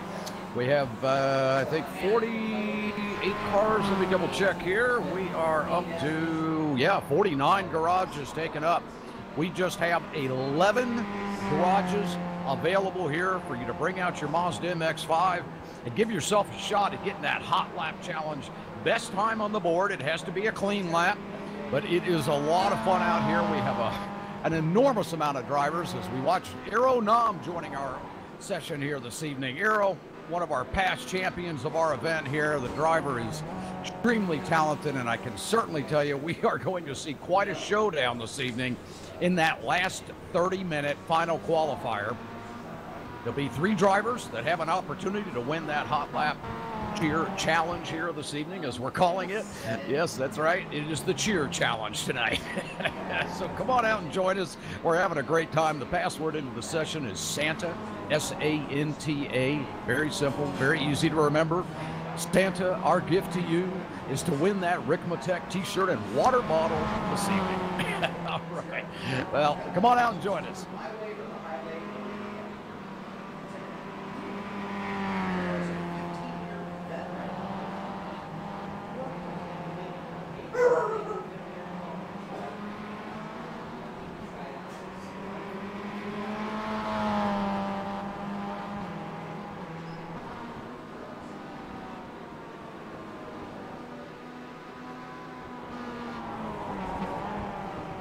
We have, I think, 48 cars. Let me double check here. We are up to, 49 garages taken up. We just have 11 garages available here for you to bring out your Mazda MX-5 and give yourself a shot at getting that Hot Lap Challenge. Best time on the board. It has to be a clean lap. But it is a lot of fun out here. We have an enormous amount of drivers as we watch Aero Nam joining our session here this evening. Aero, one of our past champions of our event here. The driver is extremely talented, and I can certainly tell you we are going to see quite a showdown this evening in that last 30-minute final qualifier. There'll be 3 drivers that have an opportunity to win that Hot Lap Cheer Challenge here this evening, as we're calling it. Yes, that's right. It is the Cheer Challenge tonight. So come on out and join us. We're having a great time. The password into the session is Santa, S-A-N-T-A. Very simple, very easy to remember. Santa, our gift to you is to win that Ricmotech t-shirt and water bottle this evening. All right. Well, come on out and join us.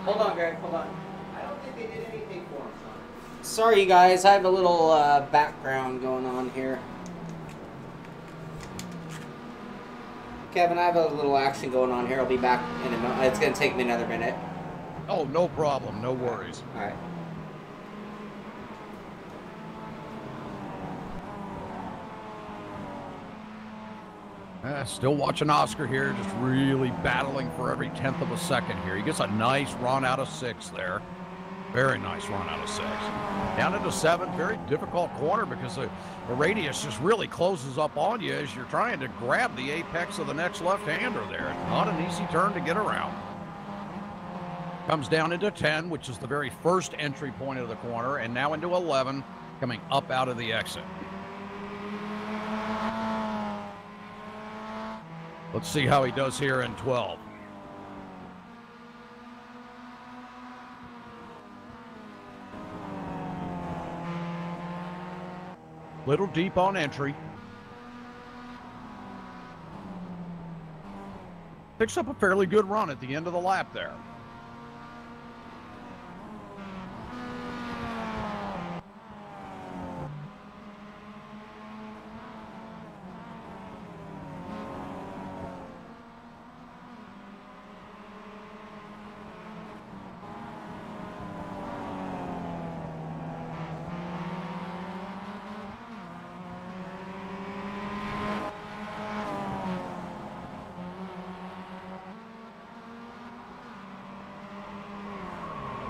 Hold on, Greg, hold on. I don't think they did anything for him, Sean. Sorry, you guys. I have a little background going on here. Kevin, I have a little action going on here. I'll be back in a minute. It's going to take me another minute. Oh, no problem. No worries. All right. Still watching Oscar here, just really battling for every 10th of a second here. He gets a nice run out of 6 there. Very nice run out of 6. Down into 7, very difficult corner because the radius just really closes up on you as you're trying to grab the apex of the next left-hander there. Not an easy turn to get around. Comes down into 10, which is the very first entry point of the corner, and now into 11, coming up out of the exit. Let's see how he does here in 12. Little deep on entry. Picks up a fairly good run at the end of the lap there.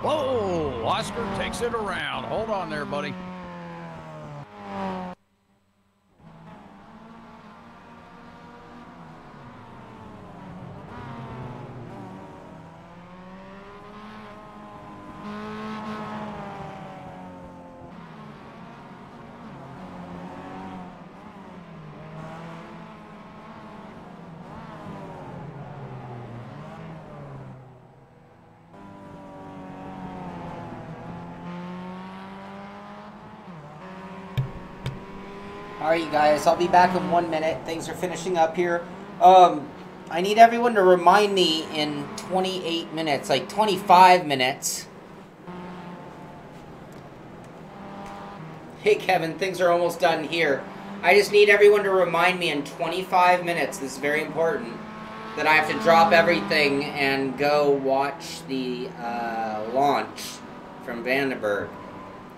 Whoa, Oscar takes it around. Hold on there, buddy. Alright, you guys, I'll be back in 1 minute. Things are finishing up here. I need everyone to remind me in 28 minutes, like 25 minutes. Hey, Kevin, things are almost done here. I just need everyone to remind me in 25 minutes, this is very important, that I have to drop everything and go watch the launch from Vandenberg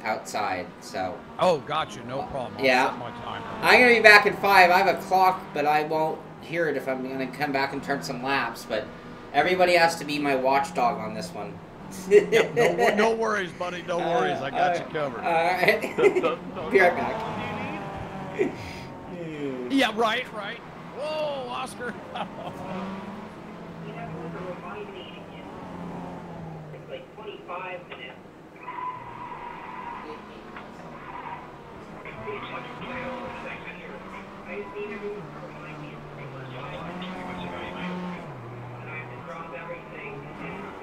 outside, so. Oh, gotcha, no problem. I'll yeah. set my timer. I'm going to be back at 5. I have a clock, but I won't hear it if I'm going to come back and turn some laps, but everybody has to be my watchdog on this one. Yep, no worries, buddy, no worries. I got you covered. All right. Be right back. Yeah, right. Whoa, Oscar. You have to remind me it's like 25 minutes.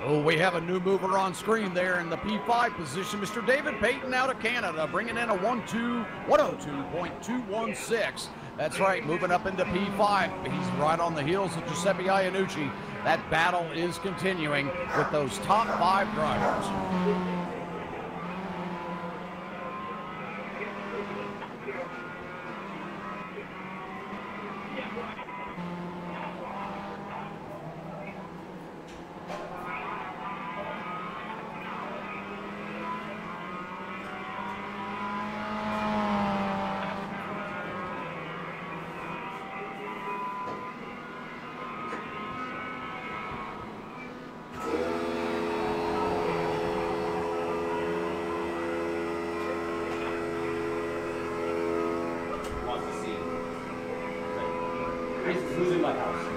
Oh, we have a new mover on screen there in the P5 position. Mr. David Payton out of Canada, bringing in a 102.216. That's right, moving up into P5. He's right on the heels of Giuseppe Iannucci. That battle is continuing with those top 5 drivers. Who's in my house?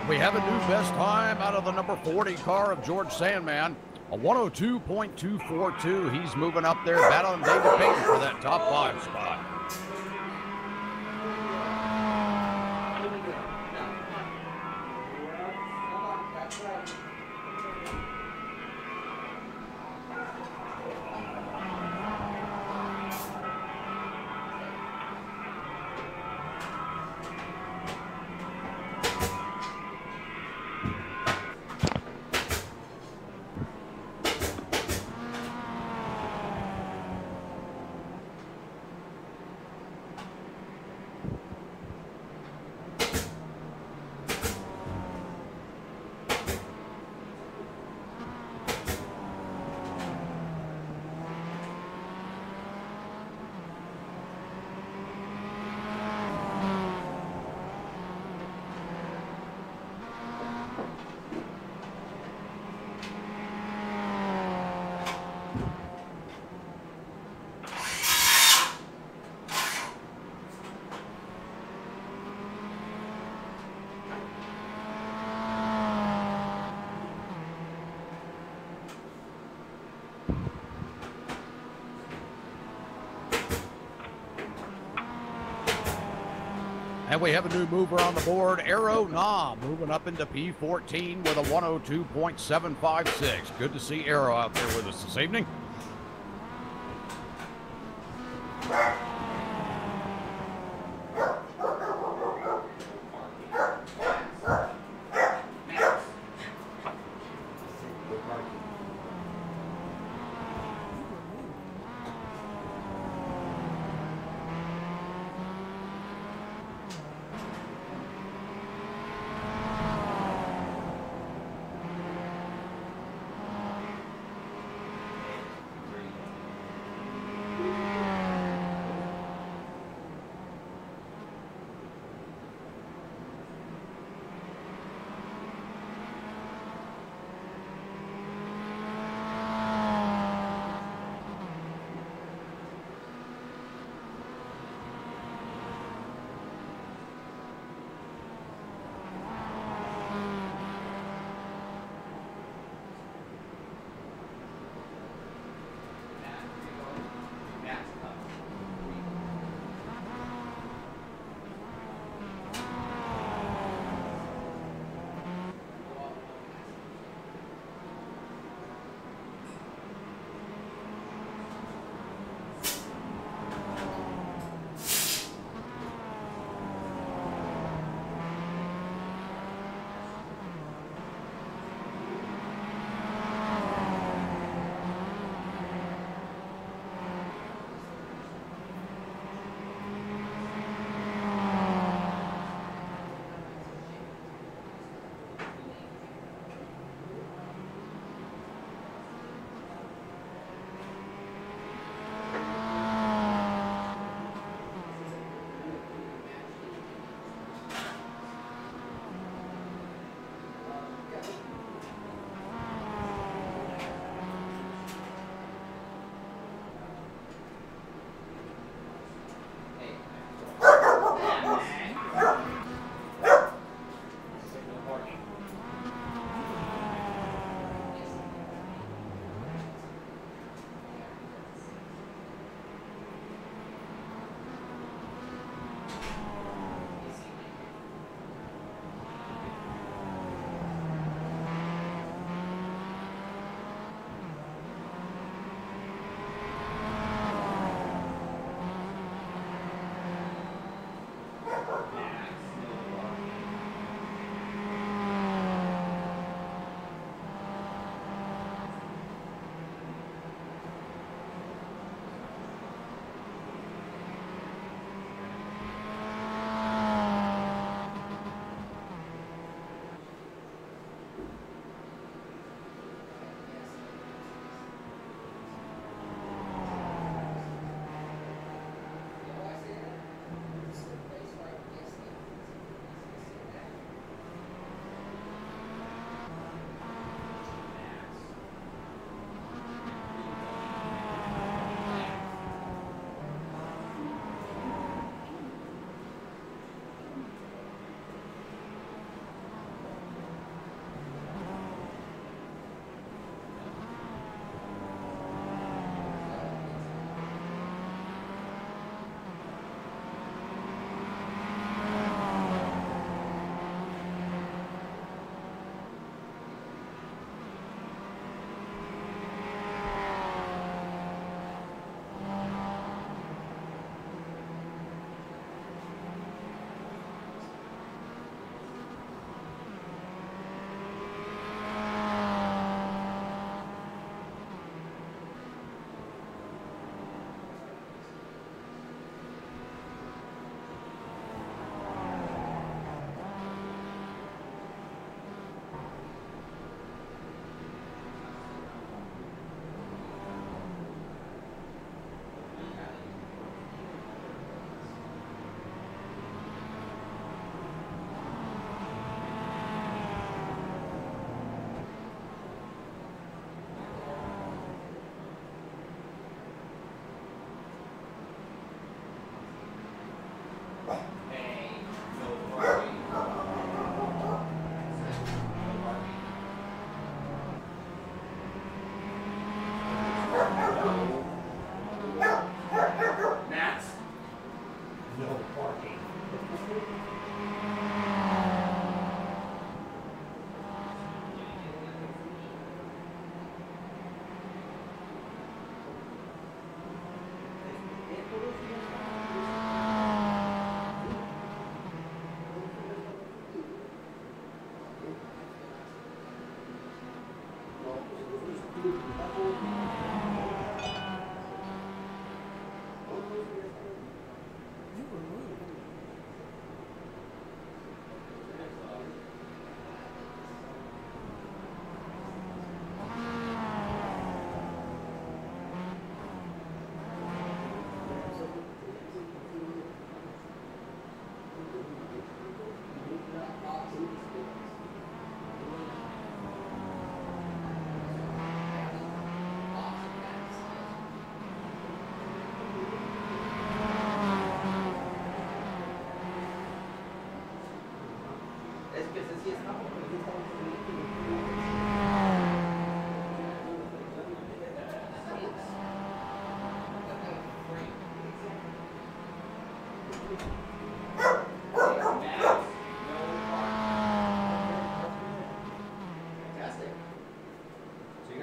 We have a new best time out of the number 40 car of George Sandman, a 102.242. He's moving up there, battling David Payton for that top 5 spot. And we have a new mover on the board, Aero Na, moving up into P14 with a 102.756. Good to see Aero out there with us this evening.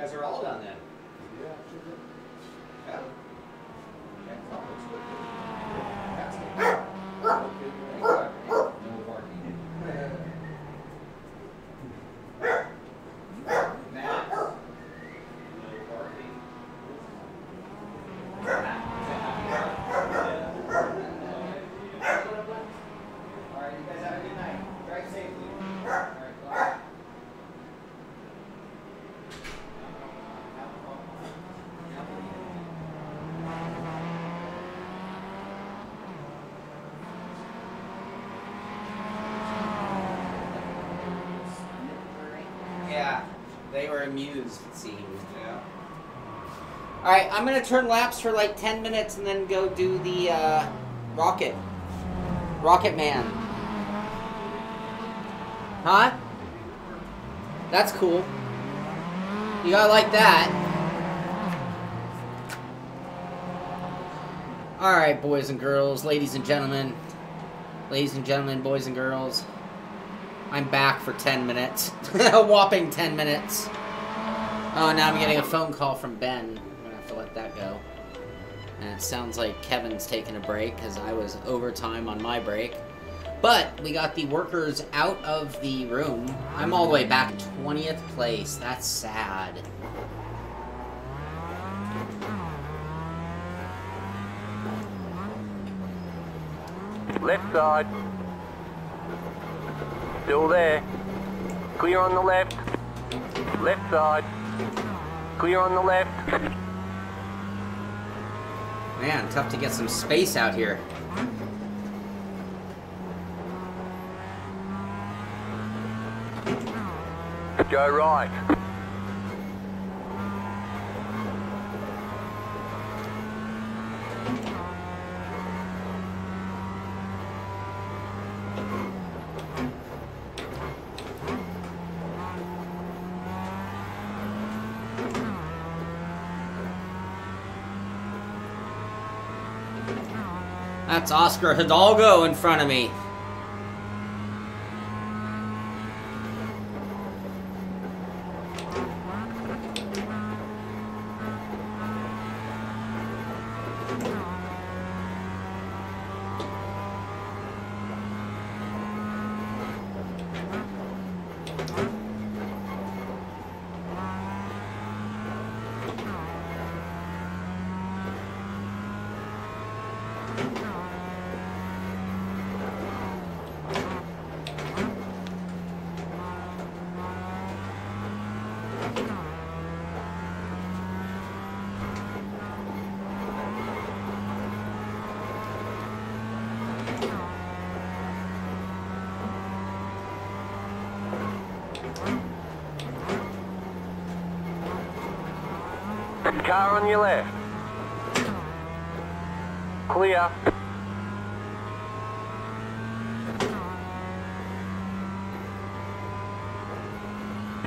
guys are all done then. Yeah. Yeah, they were amused, it seemed. Yeah. Alright, I'm gonna turn laps for like 10 minutes and then go do the Rocket Man. Huh? That's cool. You gotta like that. Alright, boys and girls, ladies and gentlemen. Ladies and gentlemen, boys and girls. I'm back for 10 minutes. A whopping 10 minutes. Oh, now I'm getting a phone call from Ben. I'm gonna have to let that go. And it sounds like Kevin's taking a break because I was overtime on my break. But we got the workers out of the room. I'm all the way back in 20th place. That's sad. Left side. Still there. Clear on the left. Left side. Clear on the left. Man, tough to get some space out here. Go right. That's Oscar Hidalgo in front of me. Car on your left. Clear.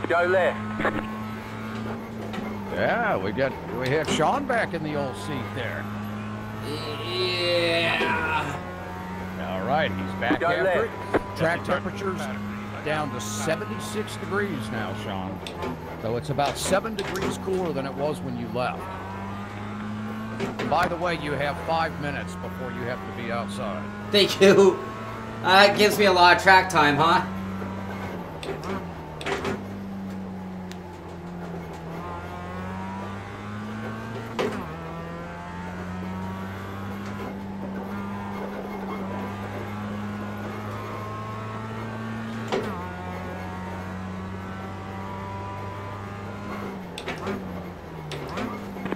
Go left. Yeah, we have Shaun back in the old seat there. Yeah. All right, he's back Go after it. left. Track temperatures down to 76 degrees now, Shaun. So it's about 7 degrees cooler than it was when you left. By the way, you have 5 minutes before you have to be outside. Thank you. That gives me a lot of track time, huh?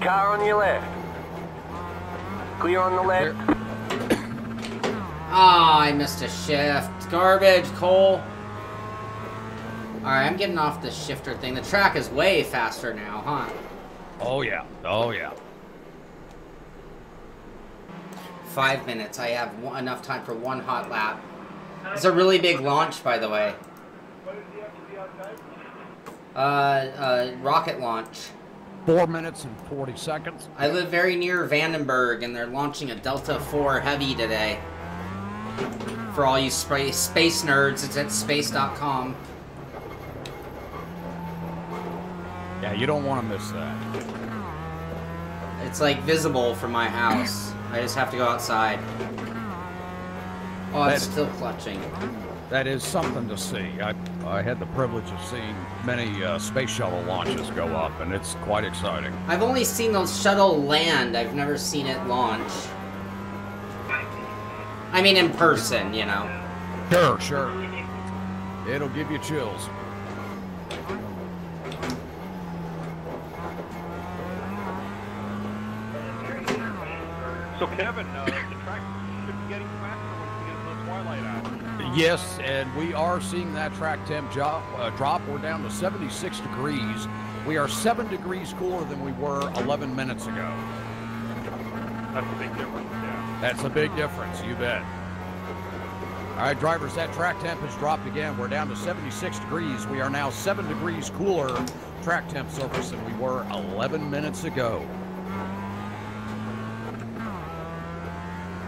Car on your left. Clear on the left. Ah, I missed a shift. Garbage, Cole. Alright, I'm getting off the shifter thing. The track is way faster now, huh? Oh, yeah. Oh, yeah. 5 minutes. I have enough time for one hot lap. It's a really big launch, by the way. Rocket launch. 4 minutes and 40 seconds. I live very near Vandenberg, and they're launching a Delta 4 Heavy today. For all you space nerds, it's at space.com. Yeah, you don't want to miss that. It's like visible from my house. I just have to go outside. Oh, it's still clutching. That is something to see. I had the privilege of seeing many space shuttle launches go up, and it's quite exciting. I've only seen the shuttle land. I've never seen it launch. I mean, in person, you know. Sure, sure. It'll give you chills. So Kevin, the track should be getting faster once we get to the twilight hour. Yes, and we are seeing that track temp drop. We're down to 76 degrees. We are 7 degrees cooler than we were 11 minutes ago. That's a big difference, yeah. That's a big difference, you bet. All right, drivers, that track temp has dropped again. We're down to 76 degrees. We are now 7 degrees cooler track temp surface than we were 11 minutes ago.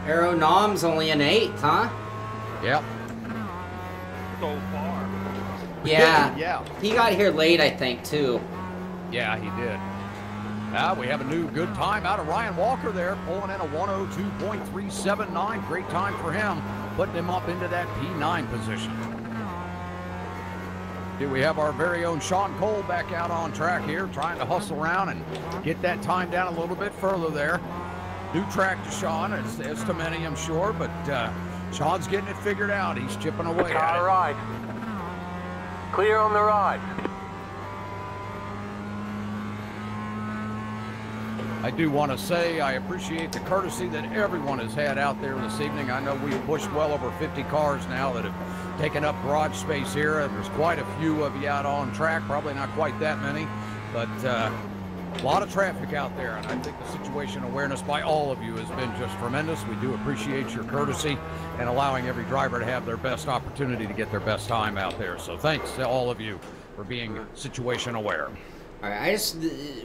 Aeronom's only an 8, huh? Yep. So far. Yeah. Yeah. He got here late, I think, too. Yeah, he did. We have a new good time out of Ryan Walker there, pulling in a 102.379. Great time for him, putting him up into that P9 position. Do we have our very own Sean Cole back out on track here, trying to hustle around and get that time down a little bit further there. New track to Sean, as to many, I'm sure, but Sean's getting it figured out. He's chipping away at it. All right. Clear on the right. I do want to say I appreciate the courtesy that everyone has had out there this evening. I know we've pushed well over 50 cars now that have taken up garage space here, and there's quite a few of you out on track, probably not quite that many, but a lot of traffic out there, and I think the situation awareness by all of you has been just tremendous. We do appreciate your courtesy and allowing every driver to have their best opportunity to get their best time out there. So thanks to all of you for being situation aware. All right,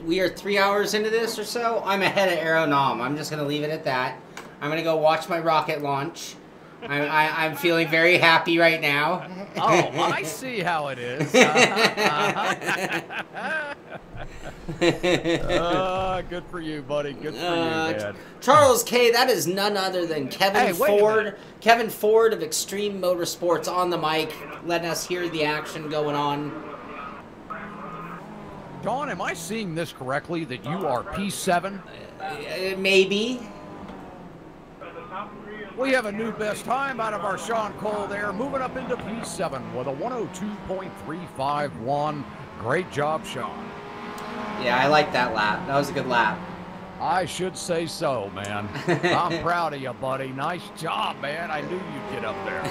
we are 3 hours into this or so. I'm ahead of Aeronom. I'm just going to leave it at that. I'm going to go watch my rocket launch. I'm feeling very happy right now. Oh, I see how it is. Good for you, buddy. Good for you, Dad. Charles K., that is none other than Kevin Ford. Kevin Ford of Extreme Motorsports on the mic, letting us hear the action going on. Dawn, am I seeing this correctly, that you are P7? Maybe. We have a new best time out of our Sean Cole there, moving up into P7 with a 102.351. Great job, Sean. Yeah, I like that lap. That was a good lap. I should say so, man. I'm proud of you, buddy. Nice job, man. I knew you'd get up there.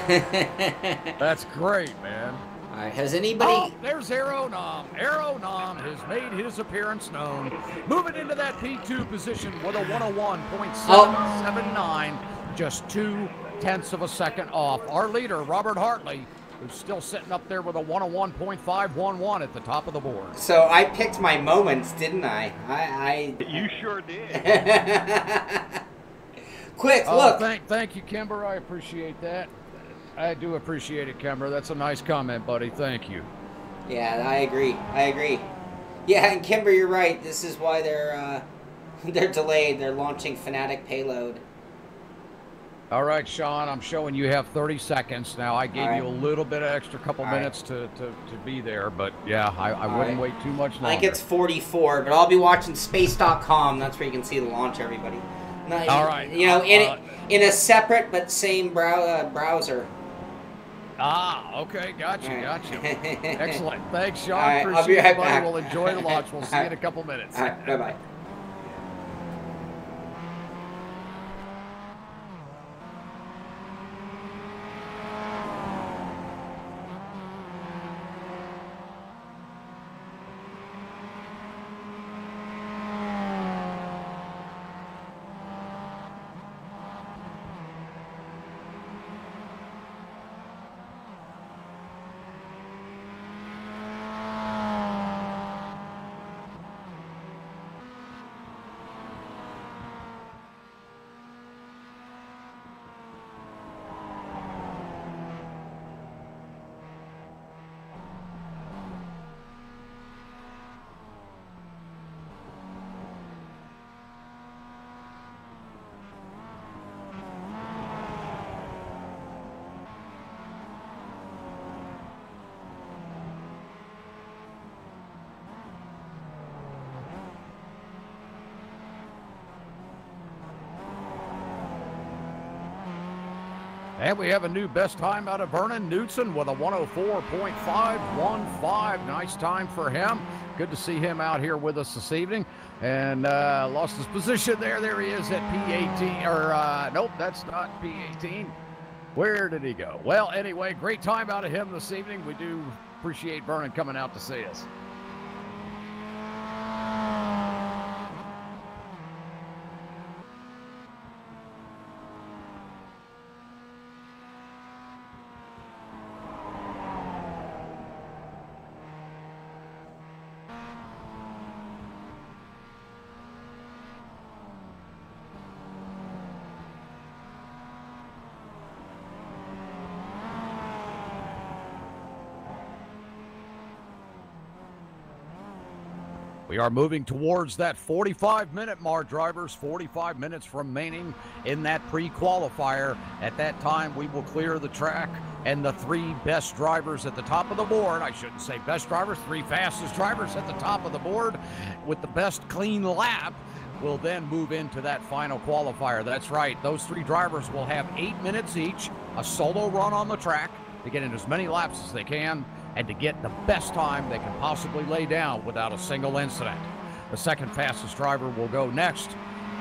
That's great, man. All right, has anybody... Oh, there's Aeronom. Aeronom has made his appearance known. Moving into that P2 position with a 101.779. Just 0.2 of a second off. Our leader, Robert Hartley, who's still sitting up there with a 101.511 at the top of the board. So I picked my moments, didn't I? You sure did. Quick, look. Thank you, Kimber. I appreciate that. I do appreciate it, Kimber. That's a nice comment, buddy. Thank you. Yeah, I agree. Yeah, and Kimber, you're right. This is why they're delayed. They're launching Fanatic payload. All right, Sean, I'm showing you have 30 seconds. Now, I gave you a little bit of extra couple minutes to be there, but yeah, I wouldn't wait too much longer. I think it's 44, but I'll be watching space.com. That's where you can see the launch, everybody. All right. You know, in a separate but same browser. Ah, okay, gotcha. Excellent. Thanks, Sean. Right, appreciate I'll be right it, buddy. back. We'll enjoy the launch. We'll see you in a couple minutes. All right, bye-bye. And we have a new best time out of Vernon Knudsen with a 104.515. Nice time for him. Good to see him out here with us this evening. And lost his position there. There he is at P18. Or, nope, that's not P18. Where did he go? Well, anyway, great time out of him this evening. We do appreciate Vernon coming out to see us. We are moving towards that 45-minute mark, drivers. 45 minutes remaining in that pre-qualifier. At that time, we will clear the track, and the 3 best drivers at the top of the board, I shouldn't say best drivers, 3 fastest drivers at the top of the board with the best clean lap will then move into that final qualifier. That's right. Those 3 drivers will have 8 minutes each, a solo run on the track to get in as many laps as they can, and to get the best time they can possibly lay down without a single incident. The second fastest driver will go next,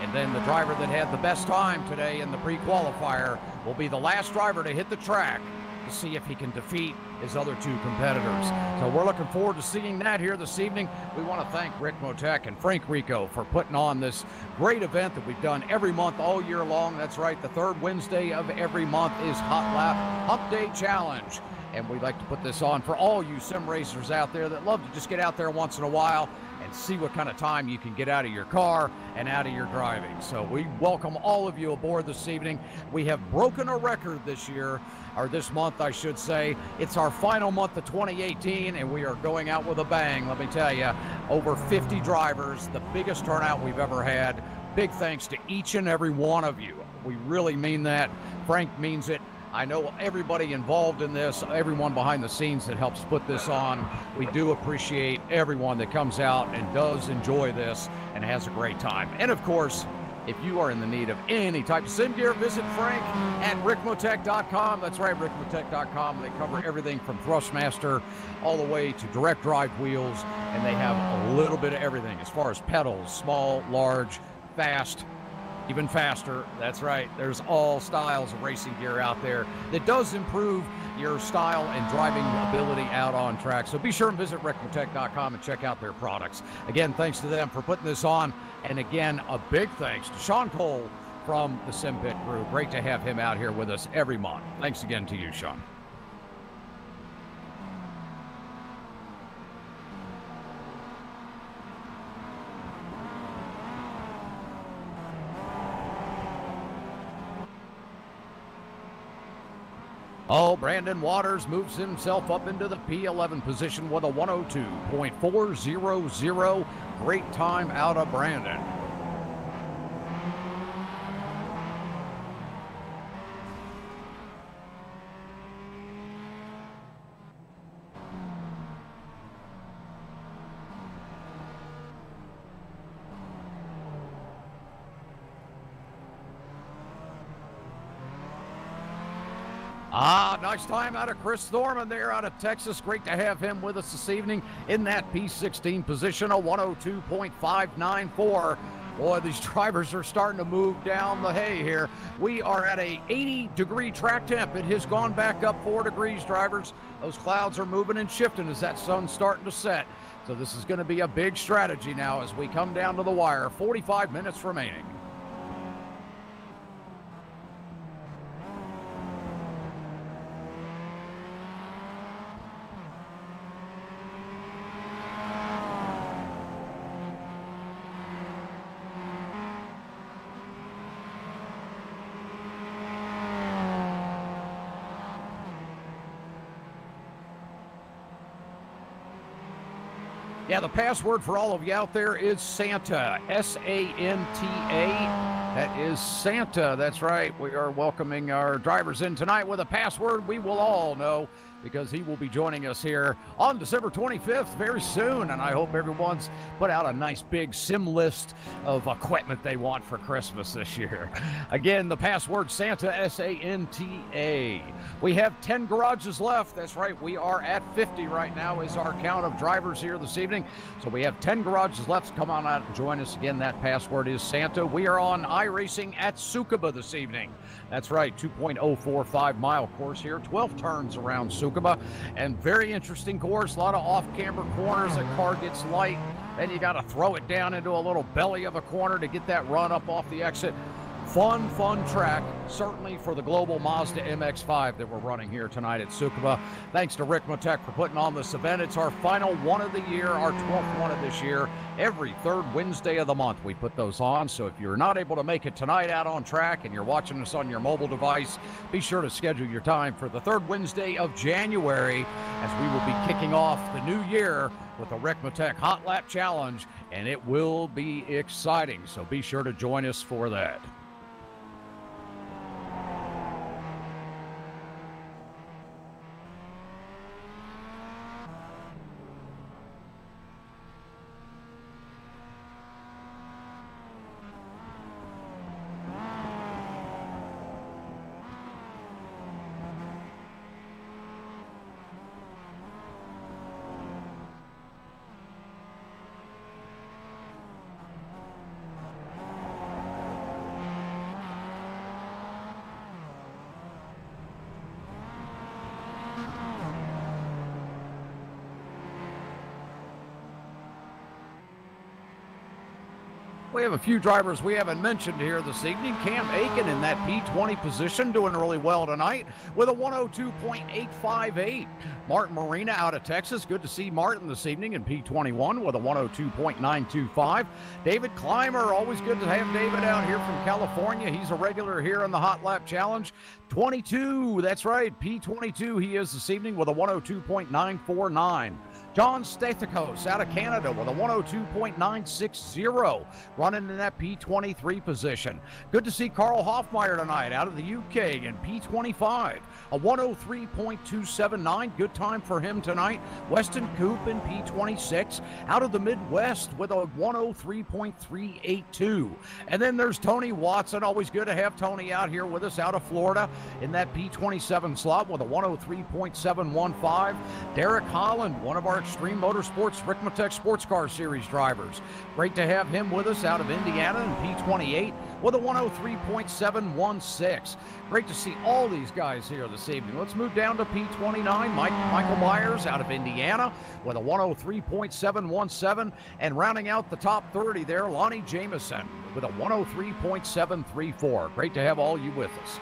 and then the driver that had the best time today in the pre-qualifier will be the last driver to hit the track to see if he can defeat his other 2 competitors. So we're looking forward to seeing that here this evening. We want to thank Ricmotech and Frank Rico for putting on this great event that we've done every month all year long. That's right, the 3rd Wednesday of every month is Hot Lap Humpday Challenge. And we'd like to put this on for all you sim racers out there that love to just get out there once in a while and see what kind of time you can get out of your car and out of your driving. So we welcome all of you aboard this evening. We have broken a record this year, or this month, I should say. It's our final month of 2018, and we are going out with a bang, let me tell you. Over 50 drivers, the biggest turnout we've ever had. Big thanks to each and every one of you. We really mean that. Frank means it. I know everybody involved in this, everyone behind the scenes that helps put this on. We do appreciate everyone that comes out and does enjoy this and has a great time. And of course, if you are in the need of any type of sim gear, visit Frank at Ricmotech.com. That's right, Ricmotech.com. They cover everything from Thrustmaster all the way to direct drive wheels, and they have a little bit of everything as far as pedals, small, large, fast, even faster. That's right. There's all styles of racing gear out there that does improve your style and driving ability out on track. So be sure and visit Ricmotech.com and check out their products. Again, thanks to them for putting this on. And again, a big thanks to Sean Cole from the Simpit crew. Great to have him out here with us every month. Thanks again to you, Sean. Oh, Brandon Waters moves himself up into the P11 position with a 102.400. Great time out of Brandon. Nice time out of Chris Thorman there out of Texas. Great to have him with us this evening in that P16 position, a 102.594. Boy, these drivers are starting to move down the hay here. We are at a 80-degree track temp. It has gone back up 4 degrees, drivers. Those clouds are moving and shifting as that sun's starting to set. So this is going to be a big strategy now as we come down to the wire. 45 minutes remaining. Yeah, the password for all of you out there is Santa, S-A-N-T-A. That is Santa. That's right. We are welcoming our drivers in tonight with a password we will all know. because he will be joining us here on December 25th very soon, and I hope everyone's put out a nice big sim list of equipment they want for Christmas this year. Again, the password Santa, S-A-N-T-A. We have 10 garages left. That's right, we are at 50 right now is our count of drivers here this evening. So we have 10 garages left. Come on out and join us. Again, that password is Santa. We are on iRacing at Tsukuba this evening. That's right, 2.045-mile course here, 12 turns around Tsukuba, and very interesting course. A lot of off-camber corners. That car gets light, then you got to throw it down into a little belly of a corner to get that run up off the exit. Fun track, certainly for the Global Mazda MX5 that we're running here tonight at Tsukuba. Thanks to Ricmotech for putting on this event. It's our final one of the year, our 12th one of this year. Every third Wednesday of the month we put those on, so if you're not able to make it tonight out on track and you're watching us on your mobile device, be sure to schedule your time for the third Wednesday of January, as we will be kicking off the new year with the Ricmotech Hot Lap Challenge, and it will be exciting, so be sure to join us for that. We have a few drivers we haven't mentioned here this evening. Cam Aiken in that P20 position, doing really well tonight with a 102.858. Martin Marina out of Texas. Good to see Martin this evening in P21 with a 102.925. David Clymer, always good to have David out here from California. He's a regular here in the Hot Lap Challenge. 22, that's right, P22 he is this evening with a 102.949. John Stathakos out of Canada with a 102.960, running in that P23 position. Good to see Carl Hoffmeyer tonight out of the UK in P25, a 103.279. Good time for him tonight. Weston Coop in P26 out of the Midwest with a 103.382. And then there's Tony Watson. Always good to have Tony out here with us out of Florida in that P27 slot with a 103.715. Derek Holland, one of our Extreme Motorsports Ricmotech Sports Car Series drivers. Great to have him with us out of Indiana in P28 with a 103.716. Great to see all these guys here this evening. Let's move down to P29. Michael Myers out of Indiana with a 103.717. And rounding out the top 30 there, Lonnie Jameson with a 103.734. Great to have all you with us.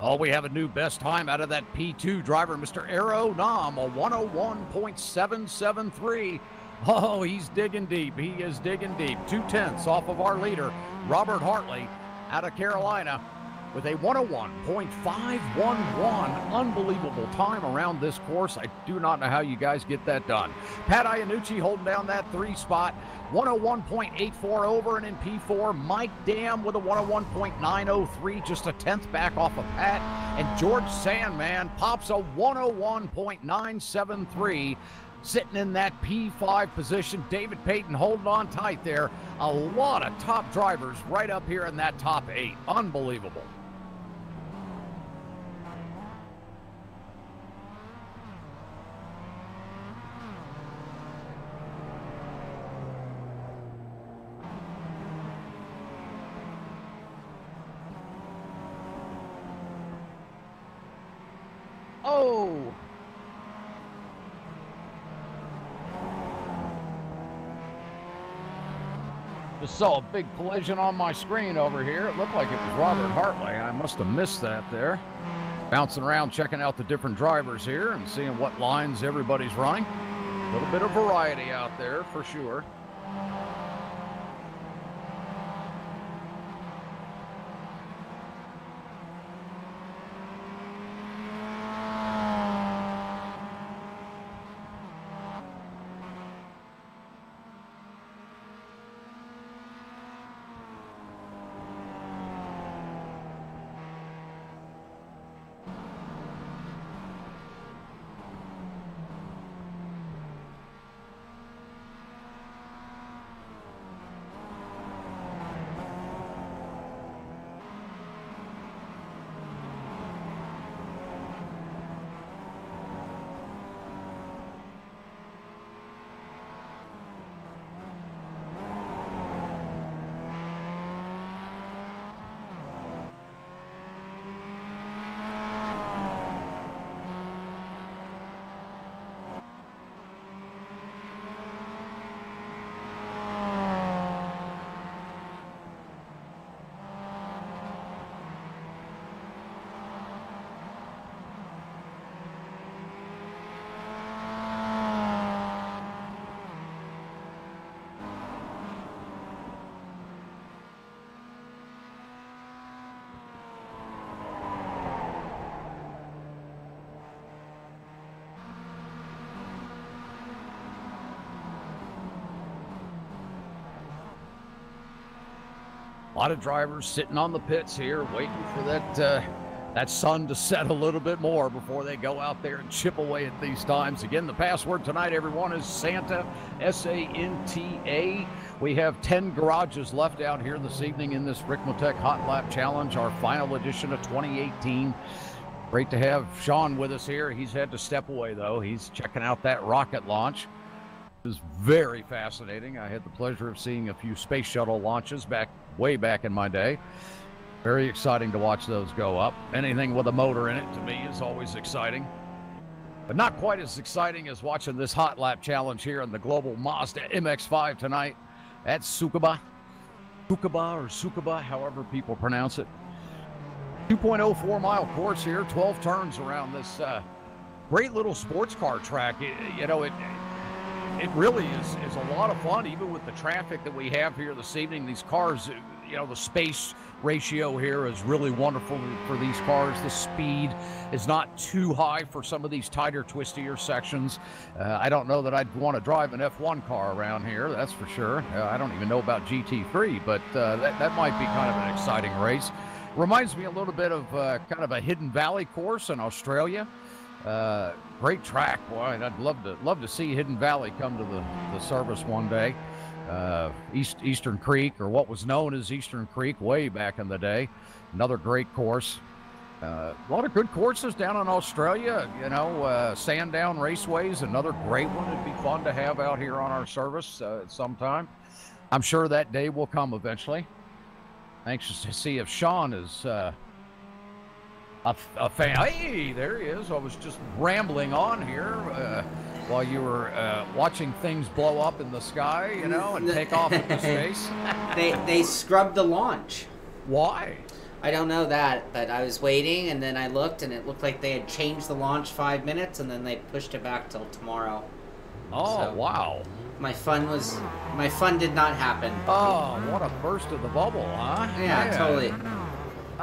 Oh, we have a new best time out of that P2 driver, Mr. Aero Nam, a 101.773. Oh, he's digging deep. He is digging deep. 2/10 off of our leader, Robert Hartley, out of Carolina. with a 101.511. Unbelievable time around this course. I do not know how you guys get that done. Pat Iannucci holding down that 3 spot. 101.84 over and in P4. Mike Dam with a 101.903, just a 10th back off of Pat. And George Sandman pops a 101.973, sitting in that P5 position. David Payton holding on tight there. A lot of top drivers right up here in that top 8. Unbelievable. Oh! Just saw a big collision on my screen over here. It looked like it was Robert Hartley. I must have missed that there. Bouncing around, checking out the different drivers here and seeing what lines everybody's running. A little bit of variety out there for sure. A lot of drivers sitting on the pits here, waiting for that sun to set a little bit more before they go out there and chip away at these times. Again, the password tonight, everyone, is Santa, S-A-N-T-A. We have 10 garages left out here this evening in this Ricmotech Hot Lap Challenge, our final edition of 2018. Great to have Shaun with us here. He's had to step away, though. He's checking out that rocket launch. It was very fascinating. I had the pleasure of seeing a few space shuttle launches way back in my day. Very exciting to watch those go up. Anything with a motor in it, to me, is always exciting. But not quite as exciting as watching this Hot Lap Challenge here in the Global Mazda MX5 tonight at Tsukuba. Tsukuba, however people pronounce it. 2.04 mile course here, 12 turns around this great little sports car track. It really is a lot of fun, even with the traffic that we have here this evening. These cars, the space ratio here is really wonderful for these cars. The speed is not too high for some of these tighter, twistier sections. I don't know that I'd want to drive an F1 car around here, that's for sure. I don't even know about GT3, but that might be kind of an exciting race. Reminds me a little bit of kind of a Hidden Valley course in Australia. Great track, boy. I'd love to see Hidden Valley come to the service one day. Eastern Creek, or what was known as Eastern Creek way back in the day. Another great course. A lot of good courses down in Australia. Sandown Raceway's another great one. It'd be fun to have out here on our service at some time. I'm sure that day will come eventually. Anxious to see if Shaun is a fan. Hey, there he is. I was just rambling on here while you were watching things blow up in the sky, and take off into space. They scrubbed the launch. Why? I don't know that, but I was waiting, and then I looked, and it looked like they had changed the launch 5 minutes, and then they pushed it back till tomorrow. Oh, so, wow. My fun did not happen. Oh, what a burst of the bubble, huh? Yeah, totally.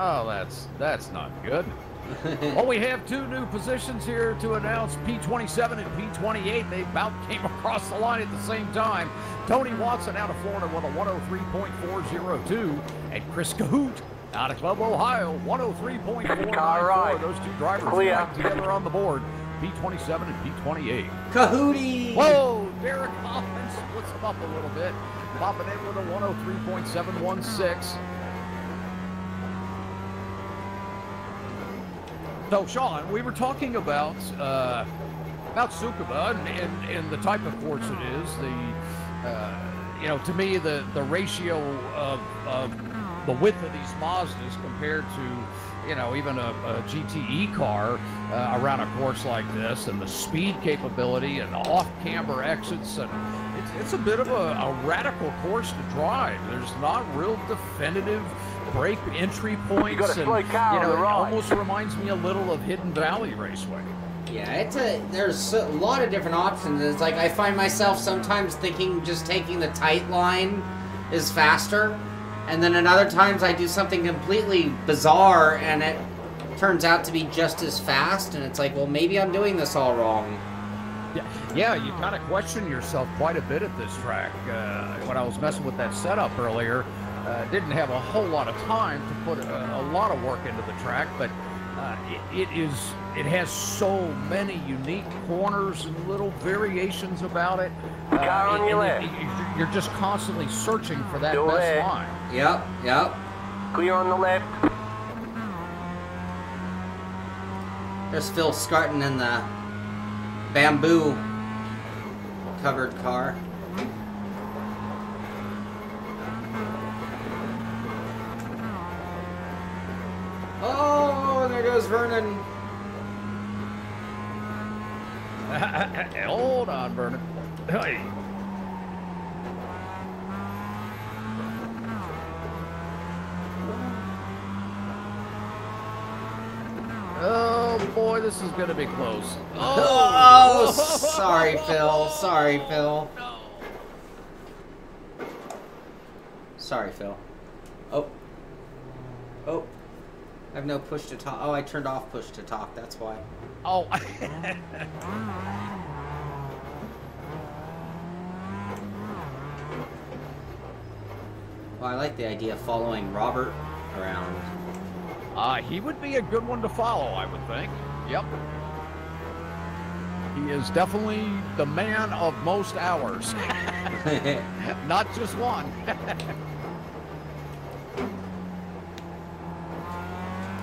Oh, that's not good. Well, we have two new positions here to announce, P27 and P28. They about came across the line at the same time. Tony Watson out of Florida with a 103.402, and Chris Cahoot out of Club, Ohio, 103.494. Those two drivers right together on the board, P27 and P28. Cahootie! Whoa, Derek Hoffman splits them up a little bit, popping in with a 103.716. So, Sean, we were talking about Tsukuba and the type of course it is. To me, the ratio of the width of these Mazdas compared to, even a GTE car around a course like this, and the speed capability and the off-camber exits, and it's a bit of a radical course to drive. There's not real definitive break entry points, and it almost reminds me a little of Hidden Valley Raceway. Yeah, there's a lot of different options. It's like I find myself sometimes thinking just taking the tight line is faster, and then at other times I do something completely bizarre and it turns out to be just as fast, and it's like, well, maybe I'm doing this all wrong. Yeah, you kind of question yourself quite a bit at this track. When I was messing with that setup earlier, didn't have a whole lot of time to put a lot of work into the track, but it has so many unique corners and little variations about it. You're just constantly searching for that best line. Yep. Clear on the left. There's Phil Scarton in the bamboo covered car. Oh, there goes Vernon. Hold on, Vernon. Hey. Oh boy, this is gonna be close. Oh, sorry, Phil. Sorry, Phil. No. Sorry, Phil. Oh. I have no push to talk. Oh, I turned off push to talk. That's why. Oh. Well, I like the idea of following Robert around. He would be a good one to follow, I would think. Yep. He is definitely the man of most hours. Not just one.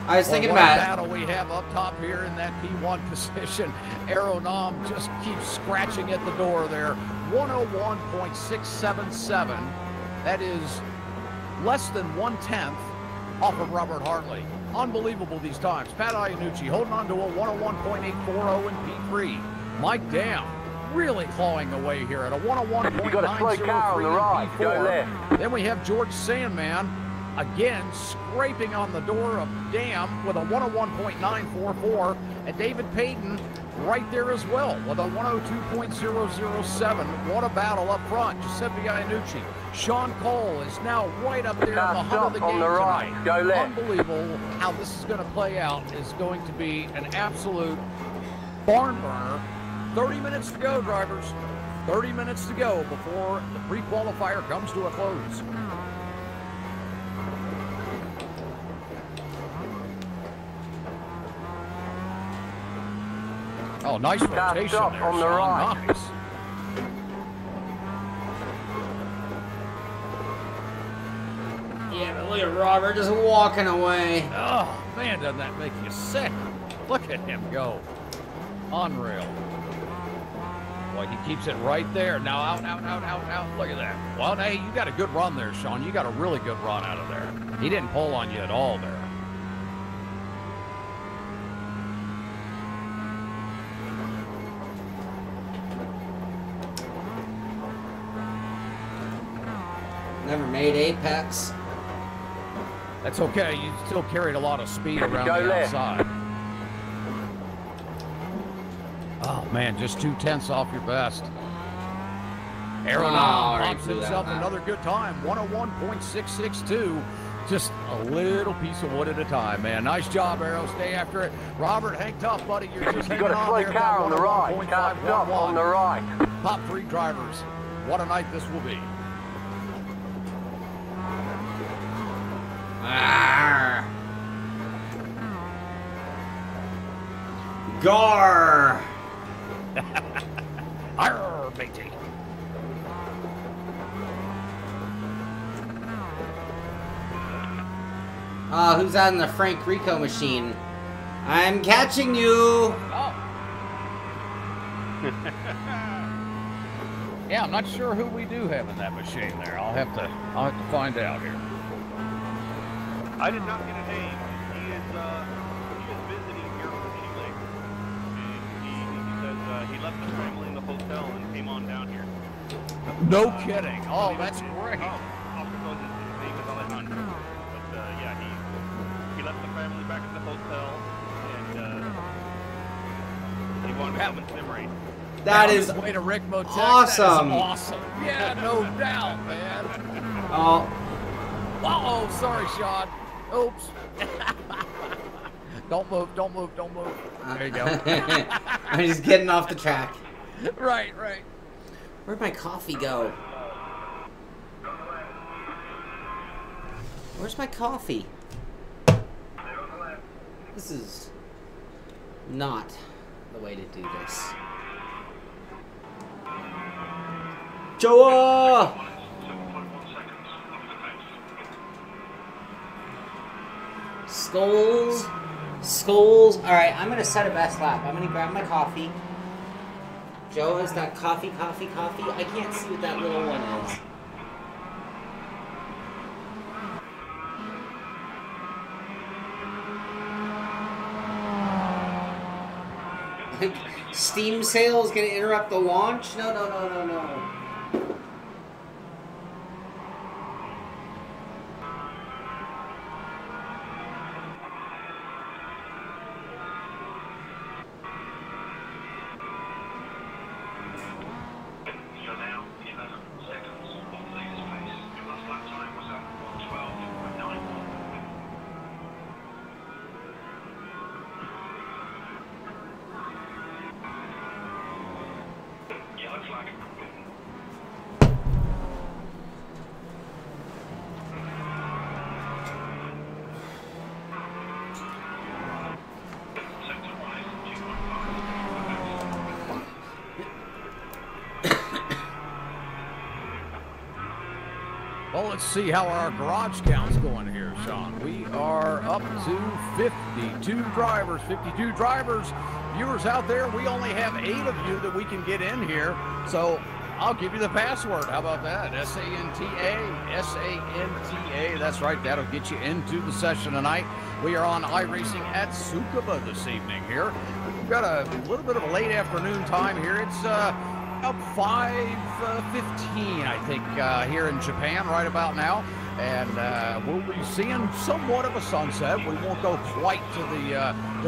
I was thinking about battle we have up top here in that P1 position. Aeronom just keeps scratching at the door there. 101.677. That is less than 1/10 off of Robert Hartley. Unbelievable these times. Pat Iannucci holding on to a 101.840 in P3. Mike Dam really clawing away here at a 101.903 in P4. Then we have George Sandman again scraping on the door of Dam with a 101.944, and David Payton right there as well with a 102.007. What a battle up front. Giuseppe Iannucci. Sean Cole is now right up there in the heart of the game tonight. Unbelievable how this is going to play out. Is going to be an absolute barn burner. 30 minutes to go, drivers. 30 minutes to go before the pre-qualifier comes to a close. Oh, nice rotation there, on the right. Nice. Yeah, but look at Robert just walking away. Oh, man, doesn't that make you sick? Look at him go. Unreal. Boy, he keeps it right there. Now out. Look at that. Well, hey, you got a good run there, Sean. You got a really good run out of there. He didn't pull on you at all there. Never made Apex. That's okay. You still carried a lot of speed around the outside. Oh, man, just 2/10 off your best. Aeronom pops himself another good time. 101.662. Just a little piece of wood at a time, man. Nice job, Arrow. Stay after it. Robert, hang tough, buddy. You're just You got a slow car on the right. Can't stop on the right. Top 3 drivers. What a night this will be. Arr. Gar. Arr, matey. Who's out in the Frank Rico machine? I'm catching you. Oh. Yeah, I'm not sure who we do have in that machine there. I'll have to find out here. I did not get a name. He is visiting here from Chile, and he says he left the family in the hotel and came on down here. No kidding. Oh, that's great. His name is Alejandro. But yeah, he left the family back at the hotel, and he wanted to come and sim race. That is way to Ricmotech. awesome. That is awesome. Yeah, no doubt, man. Oh. Uh-oh, sorry, Sean. Oops. Don't move, don't move, don't move. There you go. I'm just getting off the track. Right. Where'd my coffee go? Where's my coffee? This is not the way to do this. Joa! Skulls. Alright, I'm gonna set a best lap. I'm gonna grab my coffee. Joe, is that coffee? I can't see what that little one is. Steam sales gonna interrupt the launch? No. Well, let's see how our garage count's going here, Sean. We are up to 52 drivers. Viewers out there, we only have 8 of you that we can get in here. So I'll give you the password. How about that? S-A-N-T-A. That's right. That'll get you into the session tonight. We are on iRacing at Tsukuba this evening here. We've got a little bit of a late afternoon time here. It's about 5:15, I think, here in Japan right about now. And we'll be seeing somewhat of a sunset. We won't go quite to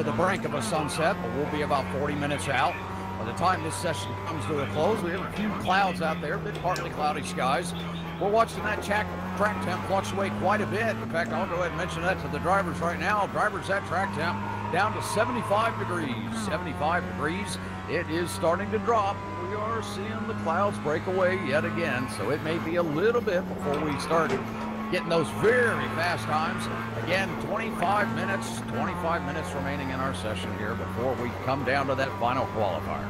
the brink of a sunset, but we'll be about 40 minutes out. By the time this session comes to a close, we have a few clouds out there, a bit partly cloudy skies. We're watching that track temp fluctuate quite a bit. In fact, I'll go ahead and mention that to the drivers right now. Drivers at track temp down to 75 degrees. 75 degrees. It is starting to drop. We are seeing the clouds break away yet again, so it may be a little bit before we start getting those very fast times. Again, 25 minutes remaining in our session here before we come down to that final qualifier.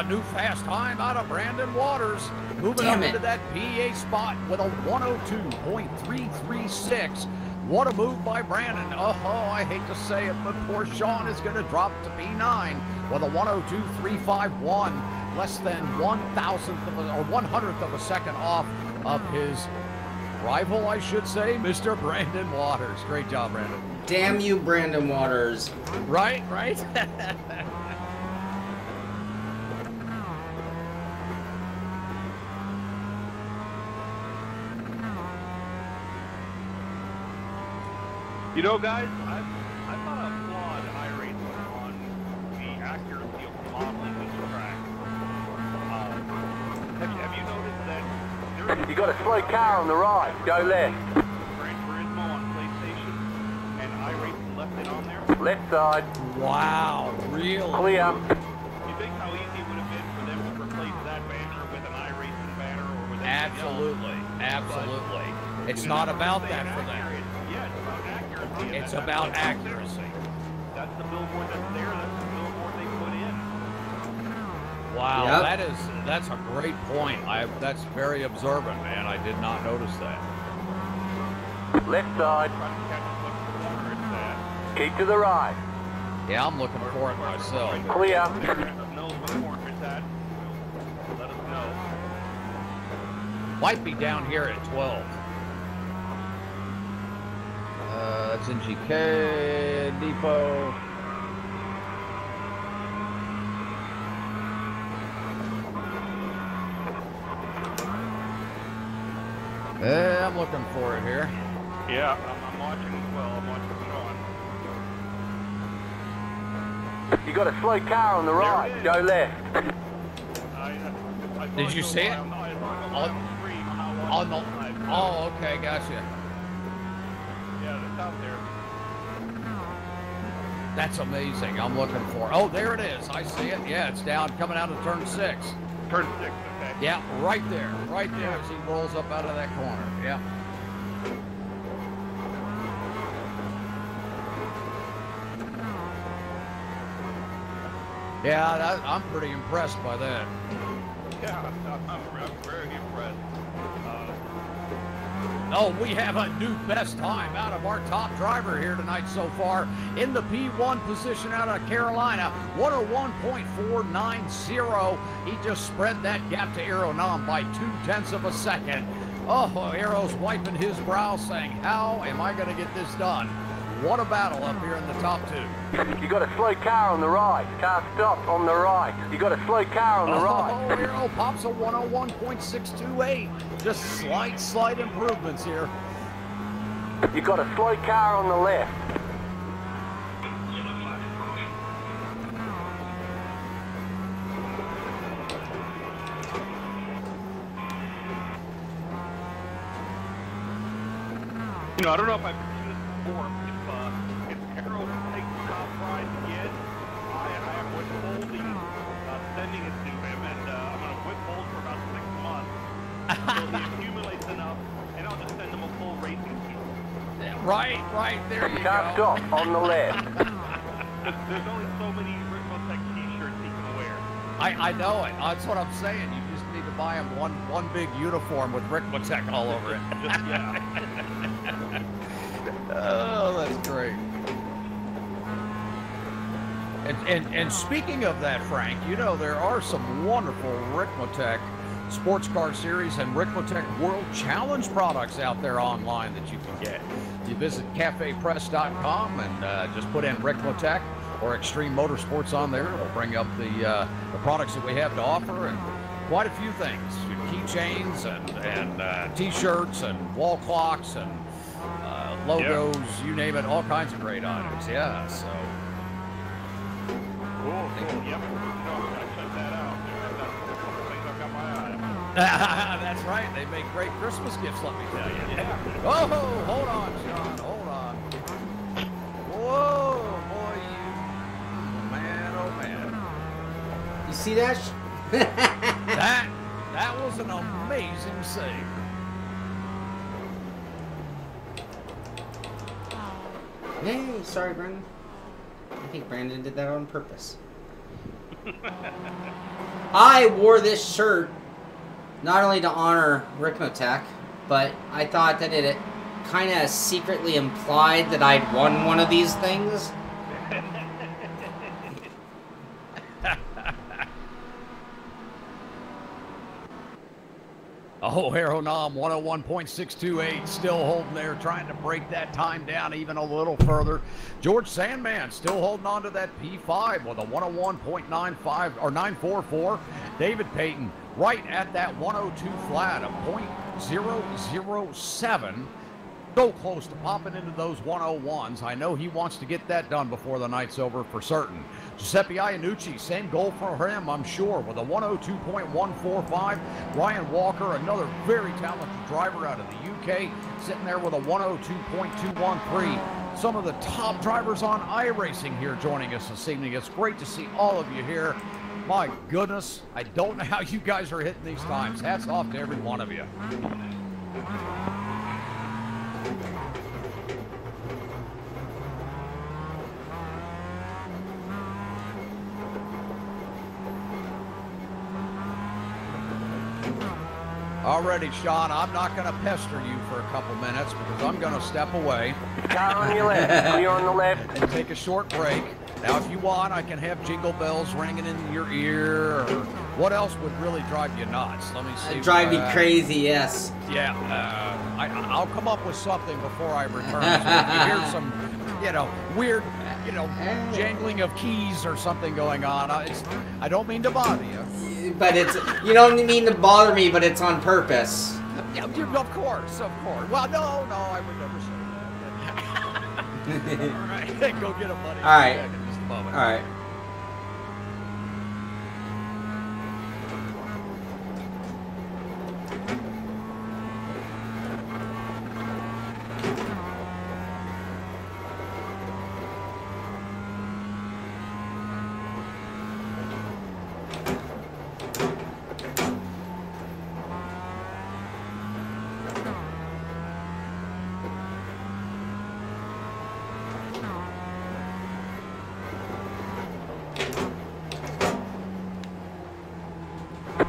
New fast time out of Brandon Waters. Moving up into that PA spot with a 102.336. What a move by Brandon. Oh, I hate to say it, but poor Sean is going to drop to P9 with a 102.351. Less than 100th of a second off of his rival, I should say, Mr. Brandon Waters. Great job, Brandon. Damn you, Brandon Waters. Right? You know, guys, I thought a flaw in iRacing on You got a slow car on the right. Go left. Gran Turismo on PlayStation and iRacing left it on there. Left side. Wow, really? Clear. You think how easy it would have been for them to replace that banner with an iRacing banner or with anything Absolutely, absolutely. It's not about that for them. Yeah, it's about accuracy. and It's that's about the- accuracy. That's the billboard that's there. That's the billboard they put in. Wow, Yep. that's a great point. That's very observant, man. I did not notice that. Left side. Try to catch what corner it's at. Keep to the right. Yeah, I'm looking for it myself. Clear. Let us know what corner it's at. Let us know. Might be down here at 12. That's NGK Depot. Yeah, I'm looking for it here. Yeah, I'm watching as well. I'm watching Sean. You got a slow car on the right. it is. Go left. I Did you see it? On the. Oh, okay, gotcha. Yeah, it's out there. That's amazing. I'm looking for it. Oh, there it is. I see it. Yeah, it's down coming out of turn 6. Turn 6, okay. Yeah, right there as he rolls up out of that corner. Yeah. Yeah, I'm pretty impressed by that. Yeah, I'm very impressed. Oh, we have a new best time out of our top driver here tonight so far in the P1 position out of Carolina, 101.490. He just spread that gap to Aeronom by 0.2 of a second. Oh, Aero's wiping his brow saying, how am I going to get this done? What a battle up here in the top 2. You got a slow car on the right. Car stopped on the right. You got a slow car on the right. Oh, Aero pops a 101.628. Just slight improvements here. You got a slow car on the left. You know, I don't know if I've seen this before. If Arrow takes the top prize again, I am withholding sending it to him, and I'm going to withhold for about 6 months until he accumulates enough, and I'll just send him a full racing team. Right, there you Car go. stopped on the left. There's only so many Ricmotech t-shirts he can wear. I know it. That's what I'm saying. You just need to buy him one big uniform with Ricmotech all over it. Just, yeah. Oh, that's great. And speaking of that, Frank, you know, there are some wonderful Ricmotech sports car series and Ricmotech World Challenge products out there online that you can get. You visit cafepress.com and just put in Ricmotech or Extreme Motorsports on there. It'll bring up the products that we have to offer and quite a few things. Keychains and t-shirts and wall clocks and logos, you name it, all kinds of great items. Yeah, so. Cool. Yep. I'm going to check that out. That's a couple things I've got my eye on. That's right. They make great Christmas gifts, let me tell you. Yeah. Oh, hold on, Sean. Hold on. Whoa, boy, you. Man, oh, man. You see that? That was an amazing save. Hey, sorry, Brandon. I think Brandon did that on purpose. I wore this shirt not only to honor Ricmotech, but I thought that it kind of secretly implied that I'd won one of these things. Oh, Aeronom 101.628 still holding there, trying to break that time down even a little further. George Sandman still holding on to that P5 with a 101.95 or 944. David Payton right at that 102 flat, a .007. so close to popping into those 101s. I know he wants to get that done before the night's over for certain. Giuseppe Iannucci, same goal for him, I'm sure, with a 102.145. Ryan Walker, another very talented driver out of the UK, sitting there with a 102.213. Some of the top drivers on iRacing here joining us this evening. It's great to see all of you here. My goodness, I don't know how you guys are hitting these times. Hats off to every one of you. Alrighty, Sean, I'm not going to pester you for a couple minutes because I'm going to step away. Car on your left, clear on the left. And take a short break. Now, if you want, I can have jingle bells ringing in your ear, or what else would really drive you nuts? Let me see. Drive me crazy, yes. Yeah, I'll come up with something before I return. So if you hear some, weird, jangling of keys or something going on, I don't mean to bother you. But you don't mean to bother me, but it's on purpose. Yeah, of course. Well, no, I would never say that. All right, go get him, buddy. All right. In just a moment. All right.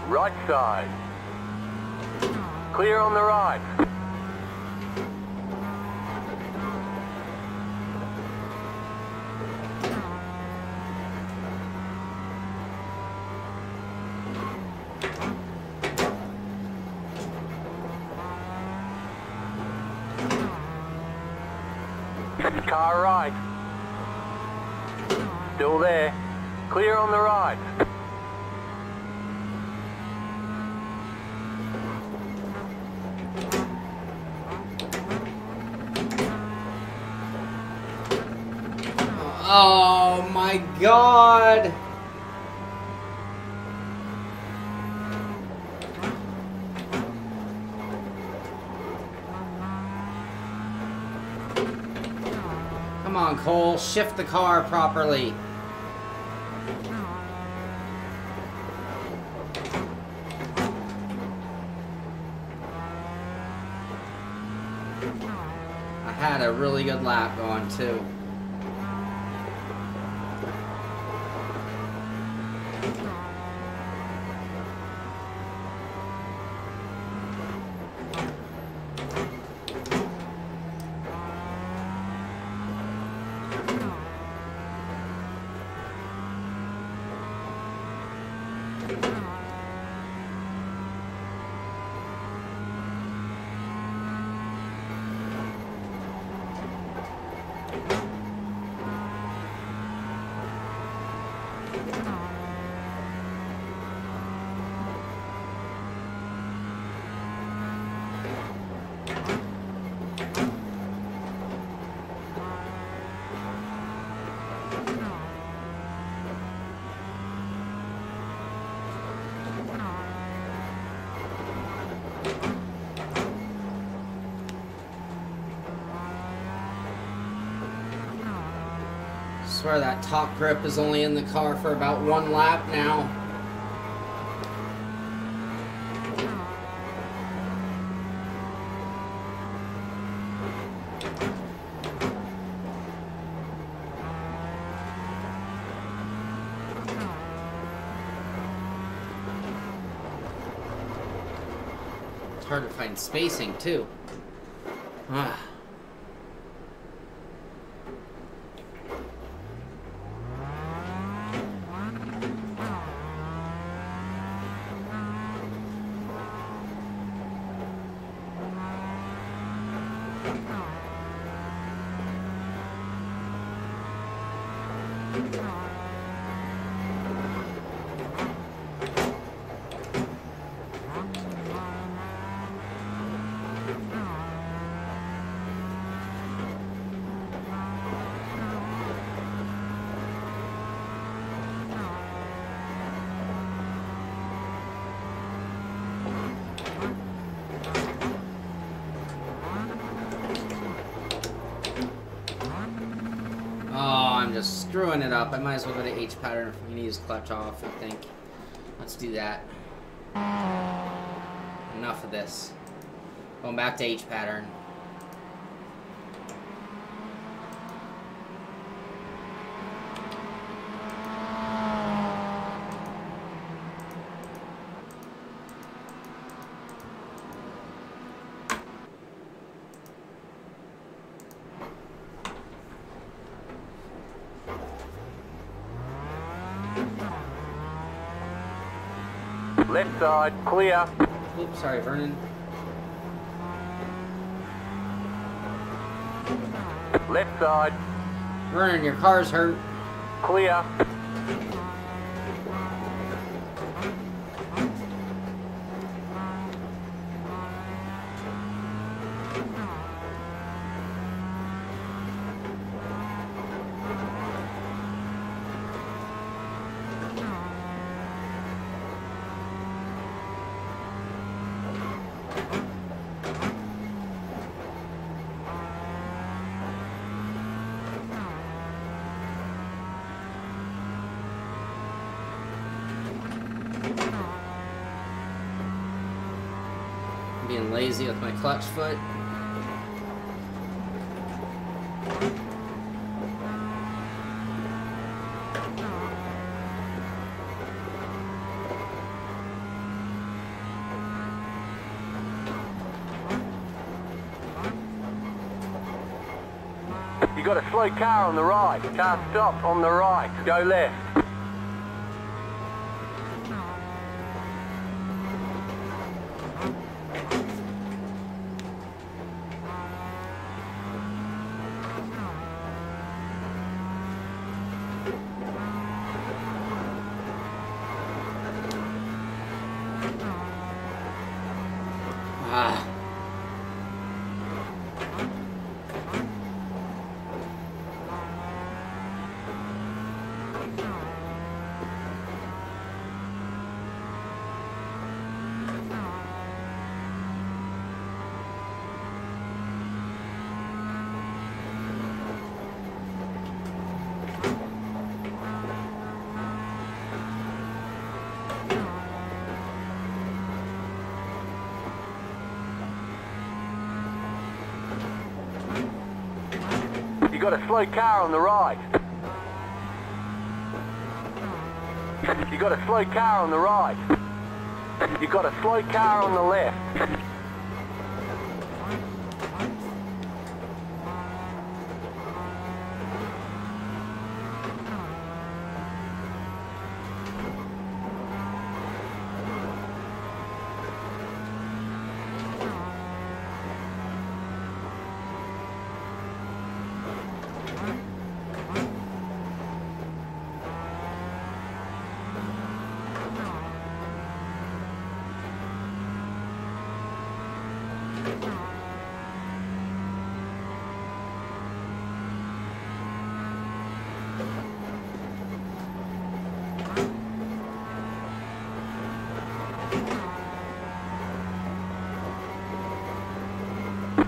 Right side. Clear on the right. Car right. Still there. Clear on the right. Oh my God. Come on, Cole, shift the car properly. I had a really good lap going too. I swear that top grip is only in the car for about one lap now. It's hard to find spacing too. Ah. screwing it up. I might as well go to H pattern if we need his clutch off, I think. Let's do that. Enough of this. Going back to H pattern. Left side, clear. Oops, sorry, Vernon. Left side, Vernon, your car's hurt. clear. Being lazy with my clutch foot. You got a slow car on the right. Car stopped on the right. Go left. Ah. You got a slow car on the right. You got a slow car on the right. You got a slow car on the left.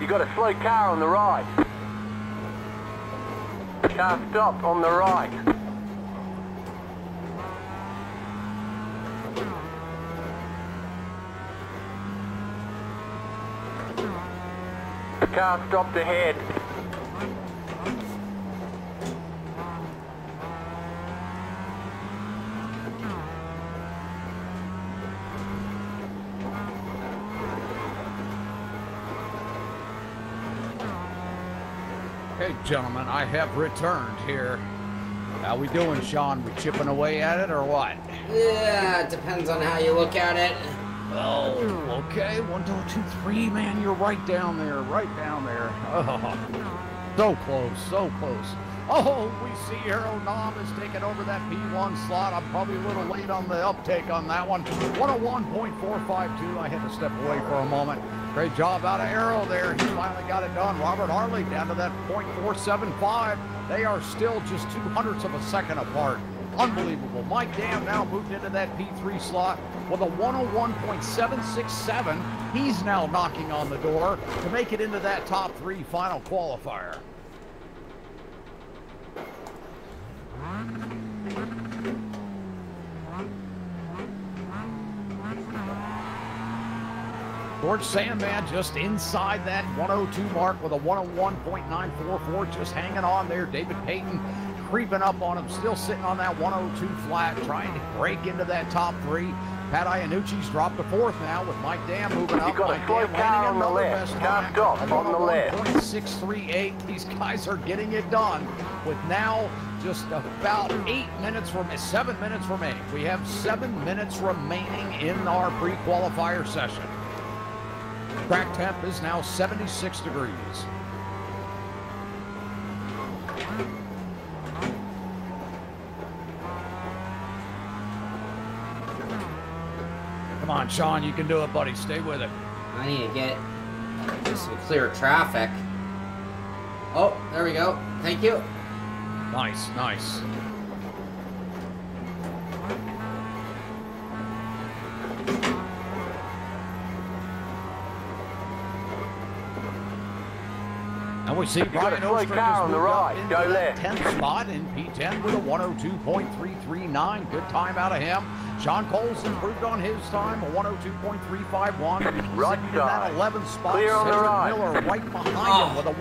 You got a slow car on the right. Car stopped on the right. Car stopped ahead. Okay, gentlemen, I have returned here. How we doing, Sean? We chipping away at it or what? Yeah, it depends on how you look at it. Oh, okay. 1, 2, 3, man. You're right down there, right down there. Oh, so close, so close. Oh, we see Aero Nom is taking over that P1 slot. I'm probably a little late on the uptake on that one. 101.452. I had to step away for a moment. Great job out of Aero there. He finally got it done. Robert Harley down to that .475. They are still just 0.02 of a second apart. Unbelievable. Mike Dam now moved into that P3 slot with a 101.767. He's now knocking on the door to make it into that top 3 final qualifier. George Sandman just inside that 102 mark with a 101.944, just hanging on there. David Payton creeping up on him, still sitting on that 102 flat, trying to break into that top three. Pat Iannucci's dropped to fourth now with Mike Dam moving up. You've got a slow car on the left. Car stop on the left. 101.638. These guys are getting it done with now just about 7 minutes remaining. We have 7 minutes remaining in our pre-qualifier session. Track temp is now 76 degrees. Come on, Sean, you can do it, buddy. Stay with it. I need to get just some clear traffic. Oh, there we go. Thank you. Nice, nice. And we see Brian Ostrich has moved up into the 10th spot in P10 with a 102.339. Good time out of him. Sean Cole's improved on his time, a 102.351. Right sitting in that 11th spot. Clear on the Cedric right. Miller right behind him with a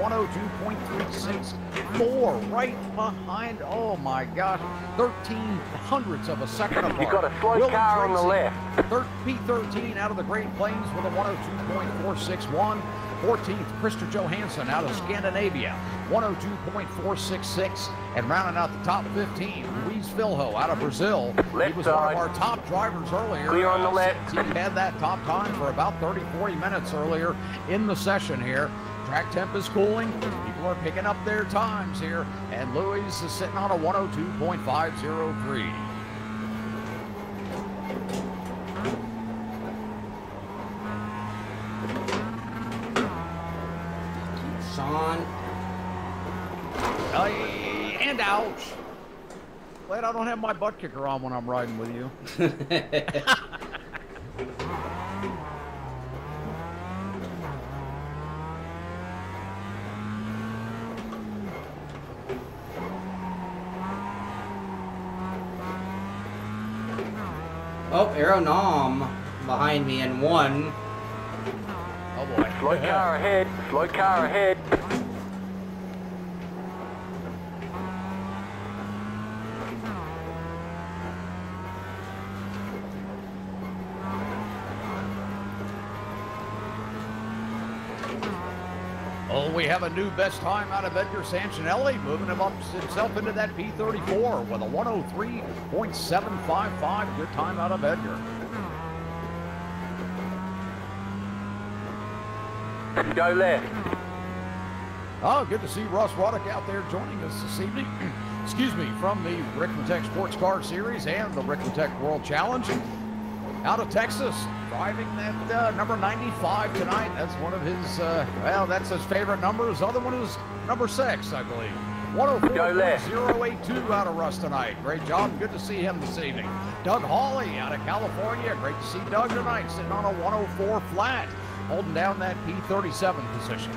102.364. Right behind, oh my gosh, 13 hundredths of a second apart. You've got a slow Will car on the Tracy, left. P13 out of the Great Plains with a 102.461. 14th, Christer Johansson out of Scandinavia, 102.466. And rounding out the top 15, Luis Filho out of Brazil. Left he was side. one of our top drivers earlier. Clear on the left. He had that top time for about 30-40 minutes earlier in the session here. Track temp is cooling. People are picking up their times here. And Luis is sitting on a 102.503. Sean. And ouch. Glad I don't have my butt kicker on when I'm riding with you. Oh, Aeronom behind me in one. Oh boy. Slow car ahead. Slow car ahead. Oh, we have a new best time out of Edgar Sancinelli, moving him up himself into that P34 with a 103.755. Good time out of Edgar. Go left. Oh, good to see Russ Ruddock out there joining us this evening. Excuse me, from the Ricmotech Sports Car Series and the Ricmotech World Challenge. Out of Texas, driving that number 95 tonight. That's one of his, well, that's his favorite number. His other one is number 6, I believe. 104.082 out of Russ tonight. Great job. Good to see him this evening. Doug Hawley out of California. Great to see Doug tonight, sitting on a 104 flat, holding down that P37 position.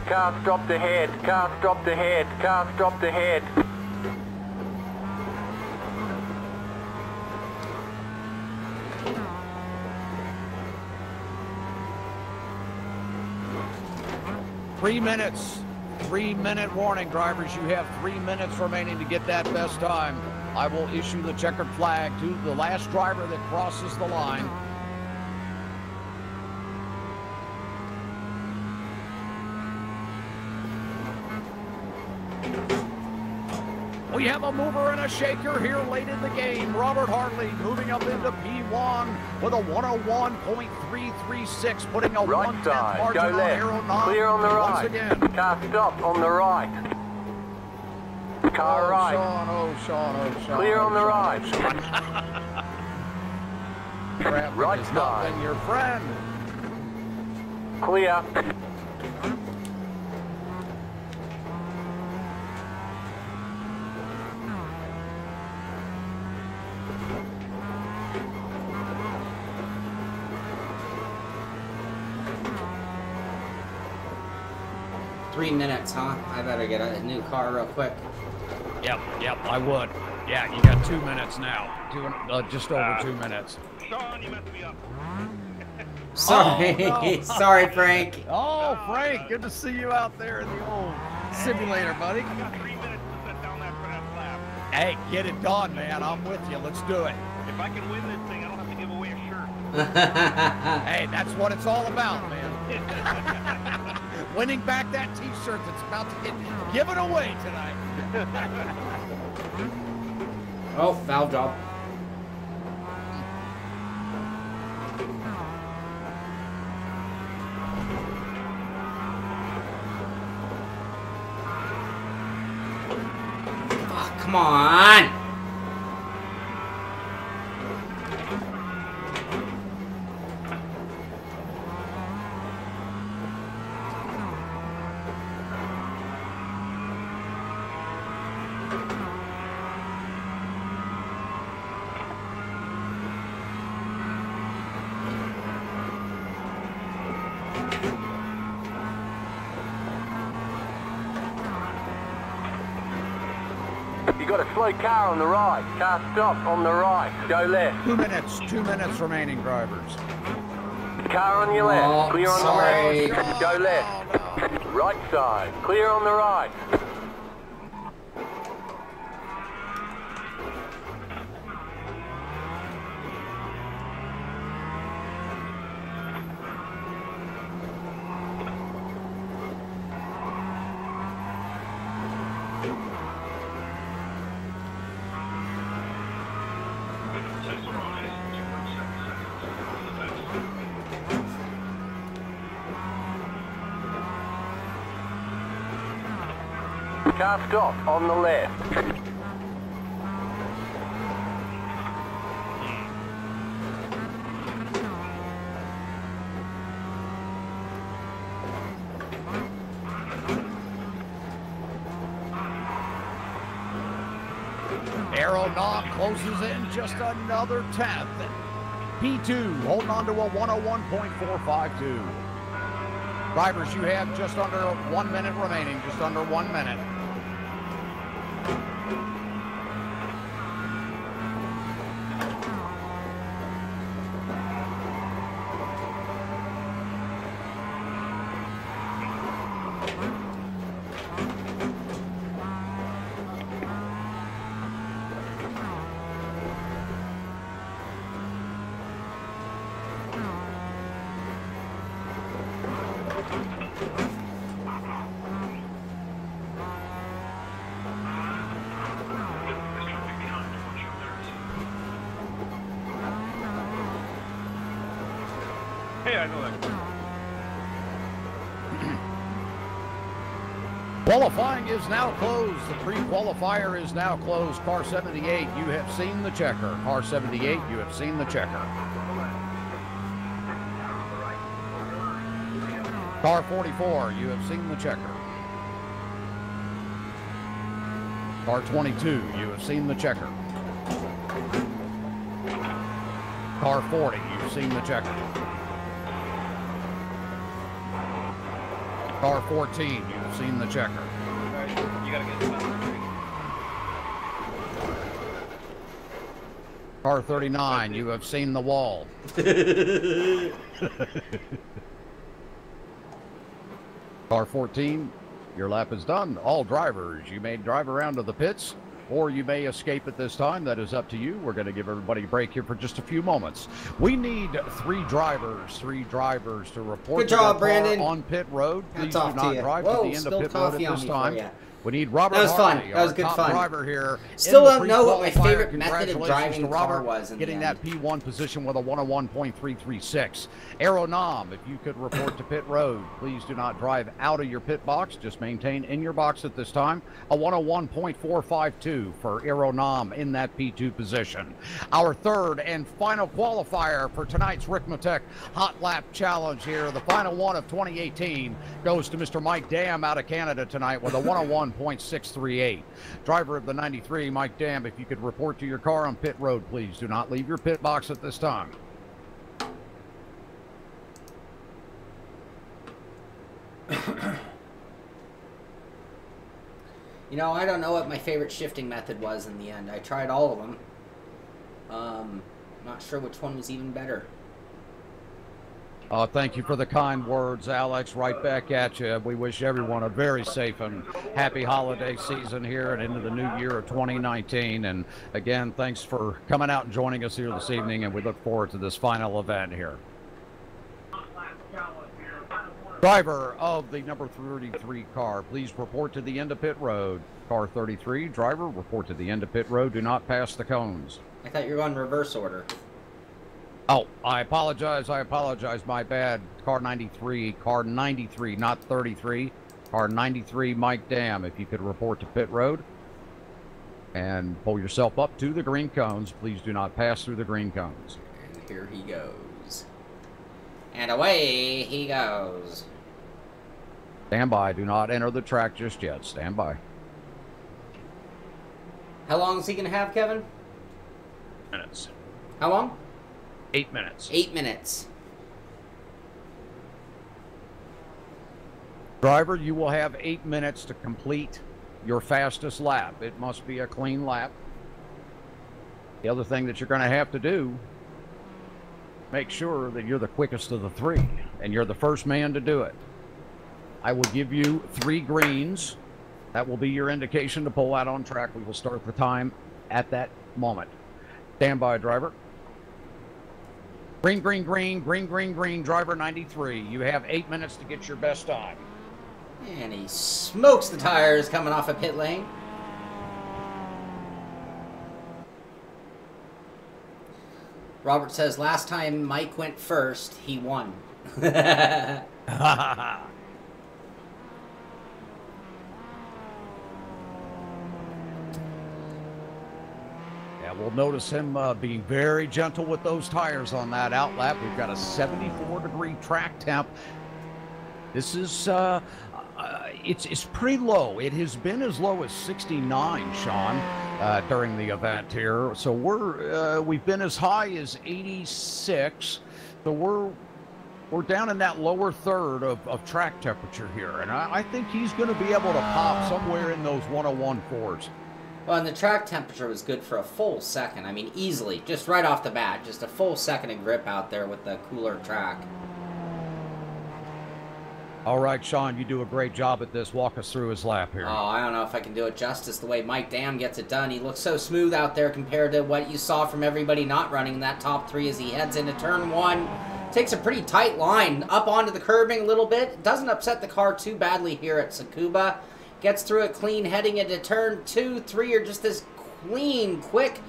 Car stopped ahead. Car stopped ahead. Car stopped ahead. Three minutes. 3-minute warning, drivers. You have 3 minutes remaining to get that best time. I will issue the checkered flag to the last driver that crosses the line. We have a mover and a shaker here late in the game. Robert Hartley moving up into P1 with a 101.336, putting a Right 1/10 side. margin Go on left. Aeronaut. Clear on the Once right. again. Car stopped on the right. Car Oh, right. Sean, oh, Sean, oh, Sean. Clear oh, on the Sean, right. oh, Sean. Traffic Right has not side. been your friend. Clear. 3 minutes, huh? I better get a new car real quick. Yep, I would. Yeah, you got 2 minutes now. Just over 2 minutes. Shaun, you messed me up. Sorry. Oh, no. Sorry, Frank. Oh, Frank, good to see you out there in the old simulator, buddy. I got 3 minutes to set down that lap. Hey, get it done, man. I'm with you. Let's do it. If I can win this thing, I don't have to give away a shirt. Hey, that's what it's all about, man. Winning back that T-shirt that's about to get given away tonight. Oh, valve job. Oh, come on. You got a slow car on the right. Car stop on the right. Go left. 2 minutes. 2 minutes remaining, drivers. Car on your left. Oh, Clear on sorry. the left. Go left. Right side. Clear on the right. Car stop on the left. Arrow knob closes in just another 10th. P2 holding on to a 101.452. Drivers, you have just under 1 minute remaining, just under 1 minute. Hey, I know that. Qualifying is now closed. The pre-qualifier is now closed. Car 78, you have seen the checker. Car 78, you have seen the checker. Car 44, you have seen the checker. Car 22, you have seen the checker. Car 40, you've seen the checker. Car 14, you've seen the checker. You gotta get Car 39, you have seen the wall. Car 14, your lap is done. All drivers, you may drive around to the pits, or you may escape at this time. That is up to you. We're going to give everybody a break here for just a few moments. We need three drivers to report Good job, to their car Brandon. on pit road. Please Hats do off to not you. drive Whoa, to the end of spilled pit road coffee at on this me for time. ya. We need Robert That was fun. Hardy, That was our good top fun. driver here. Still in the don't know what my pre-qualifier. favorite method of Congratulations driving to car Robert was in the getting end. that P1 position with a 101.336. Arrow Nom, if you could report to pit road, please do not drive out of your pit box. Just maintain in your box at this time. A 101.452 for Arrow Nom in that P2 position. Our third and final qualifier for tonight's Ricmotech Hot Lap Challenge here. The final one of 2018 goes to Mr. Mike Dam out of Canada tonight with a 101.638. Driver of the 93, Mike Dam, if you could report to your car on pit road, please. Do not leave your pit box at this time. You know, I don't know what my favorite shifting method was in the end. I tried all of them. Not sure which one was even better. Thank you for the kind words, Alex. Right back at you. We wish everyone a very safe and happy holiday season here and into the new year of 2019. And again, thanks for coming out and joining us here this evening, and we look forward to this final event here. Driver of the number 33 car, please report to the end of pit road. Car 33, driver, report to the end of pit road. Do not pass the cones. I thought you were on reverse order. Oh, I apologize, my bad. Car 93, not 33. Car 93, Mike Dam, if you could report to pit road. And pull yourself up to the green cones. Please do not pass through the green cones. And here he goes. And away he goes. Stand by, do not enter the track just yet. Stand by. How long is he going to have, Kevin? Minutes. How long? 8 minutes. 8 minutes. Driver, you will have 8 minutes to complete your fastest lap. It must be a clean lap. The other thing that you're going to have to do, make sure that you're the quickest of the three, and you're the first man to do it. I will give you 3 greens. That will be your indication to pull out on track. We will start the time at that moment. Stand by, driver. Green, green, green, green, green, green, driver 93. You have 8 minutes to get your best time. And he smokes the tires coming off a pit lane. Robert says, last time Mike went first, he won. We'll notice him being very gentle with those tires on that outlap. We've got a 74-degree track temp. This is, it's pretty low. It has been as low as 69, Sean, during the event here. So we've been as high as 86. So we're down in that lower third of track temperature here. And I think he's going to be able to pop somewhere in those 101.4s. Well, and the track temperature was good for a full second. I mean, easily, just right off the bat, just a full second of grip out there with the cooler track. All right, Sean, you do a great job at this. Walk us through his lap here. Oh, I don't know if I can do it justice the way Mike Dam gets it done. He looks so smooth out there compared to what you saw from everybody not running in that top 3 as he heads into turn 1. Takes a pretty tight line up onto the curbing a little bit. Doesn't upset the car too badly here at Tsukuba. Gets through it clean, heading into turn 2, 3 are just this clean, quick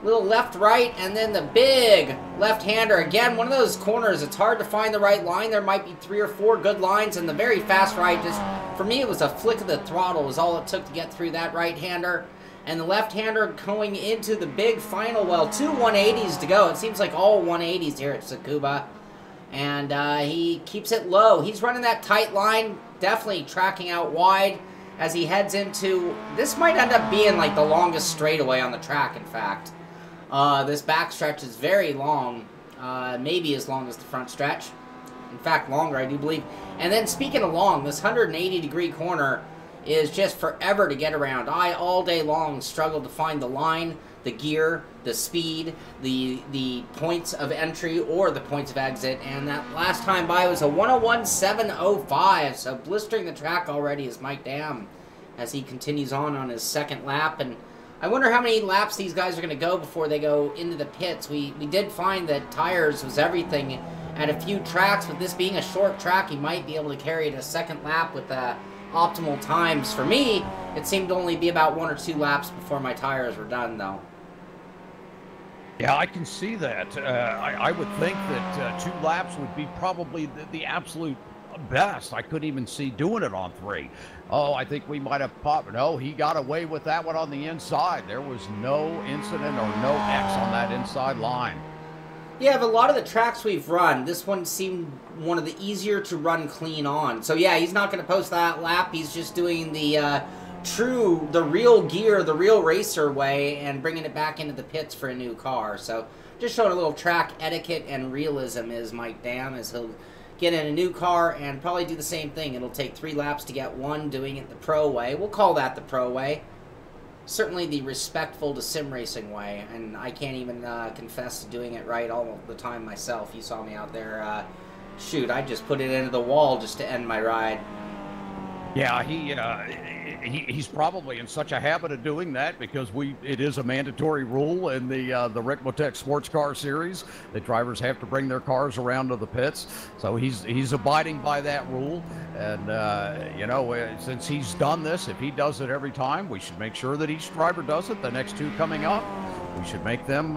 little left-right, and then the big left-hander. Again, one of those corners, it's hard to find the right line. There might be 3 or 4 good lines, and the very fast right, just, for me, it was a flick of the throttle was all it took to get through that right-hander. And the left-hander going into the big final, well, 2 180s to go. It seems like all 180s here at Tsukuba. And he keeps it low. He's running that tight line, definitely tracking out wide. As he heads into, this might end up being like the longest straightaway on the track, in fact. This back stretch is very long, maybe as long as the front stretch. In fact, longer, I do believe. And then speaking of long, this 180-degree corner is just forever to get around. I, all day long, struggled to find the line, the gear, the speed, the points of entry or the points of exit, and that last time by was a 101.705, so blistering the track already is Mike Dam as he continues on his second lap. And I wonder how many laps these guys are going to go before they go into the pits. We did find that tires was everything at a few tracks. With this being a short track, he might be able to carry it a second lap with optimal times. For me, it seemed to only be about 1 or 2 laps before my tires were done, though. Yeah, I can see that. I would think that 2 laps would be probably the absolute best. I couldn't even see doing it on 3. Oh, I think we might have popped. No, he got away with that one on the inside. There was no incident or no X on that inside line. Yeah, but a lot of the tracks we've run, this one seemed one of the easier to run clean on. So yeah, he's not going to post that lap. He's just doing the the RealGear, the real racer way, and bringing it back into the pits for a new car. So just showing a little track etiquette and realism is Mike Dam, as he'll get in a new car, and probably do the same thing. It'll take 3 laps to get 1, doing it the pro way. We'll call that the pro way. Certainly the respectful to sim racing way, and I can't even confess to doing it right all the time myself. You saw me out there. Shoot, I just put it into the wall just to end my ride. Yeah, he's probably in such a habit of doing that because it is a mandatory rule in the Ricmotech sports car series that drivers have to bring their cars around to the pits. So he's abiding by that rule, and you know, since he's done this, if he does it every time, we should make sure that each driver does it. The next 2 coming up, we should make them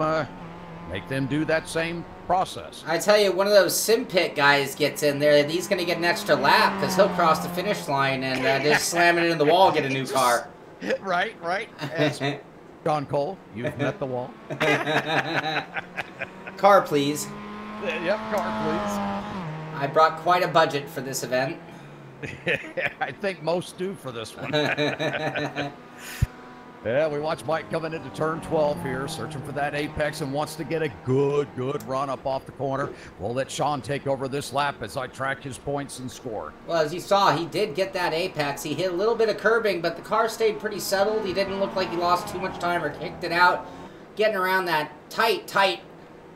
do that same process. I tell you, one of those sim pit guys gets in there, and he's going to get an extra lap because he'll cross the finish line and just slam it into the wall, get a new car. Right. As John Cole, you've met the wall. Car, please. Yep, car, please. I brought quite a budget for this event. I think most do for this one. Yeah, we watch Mike coming into turn 12 here, searching for that apex and wants to get a good run up off the corner. We'll let Shaun take over this lap as I track his points and score. Well, as you saw, he did get that apex. He hit a little bit of curbing, but the car stayed pretty settled. He didn't look like he lost too much time or kicked it out. Getting around that tight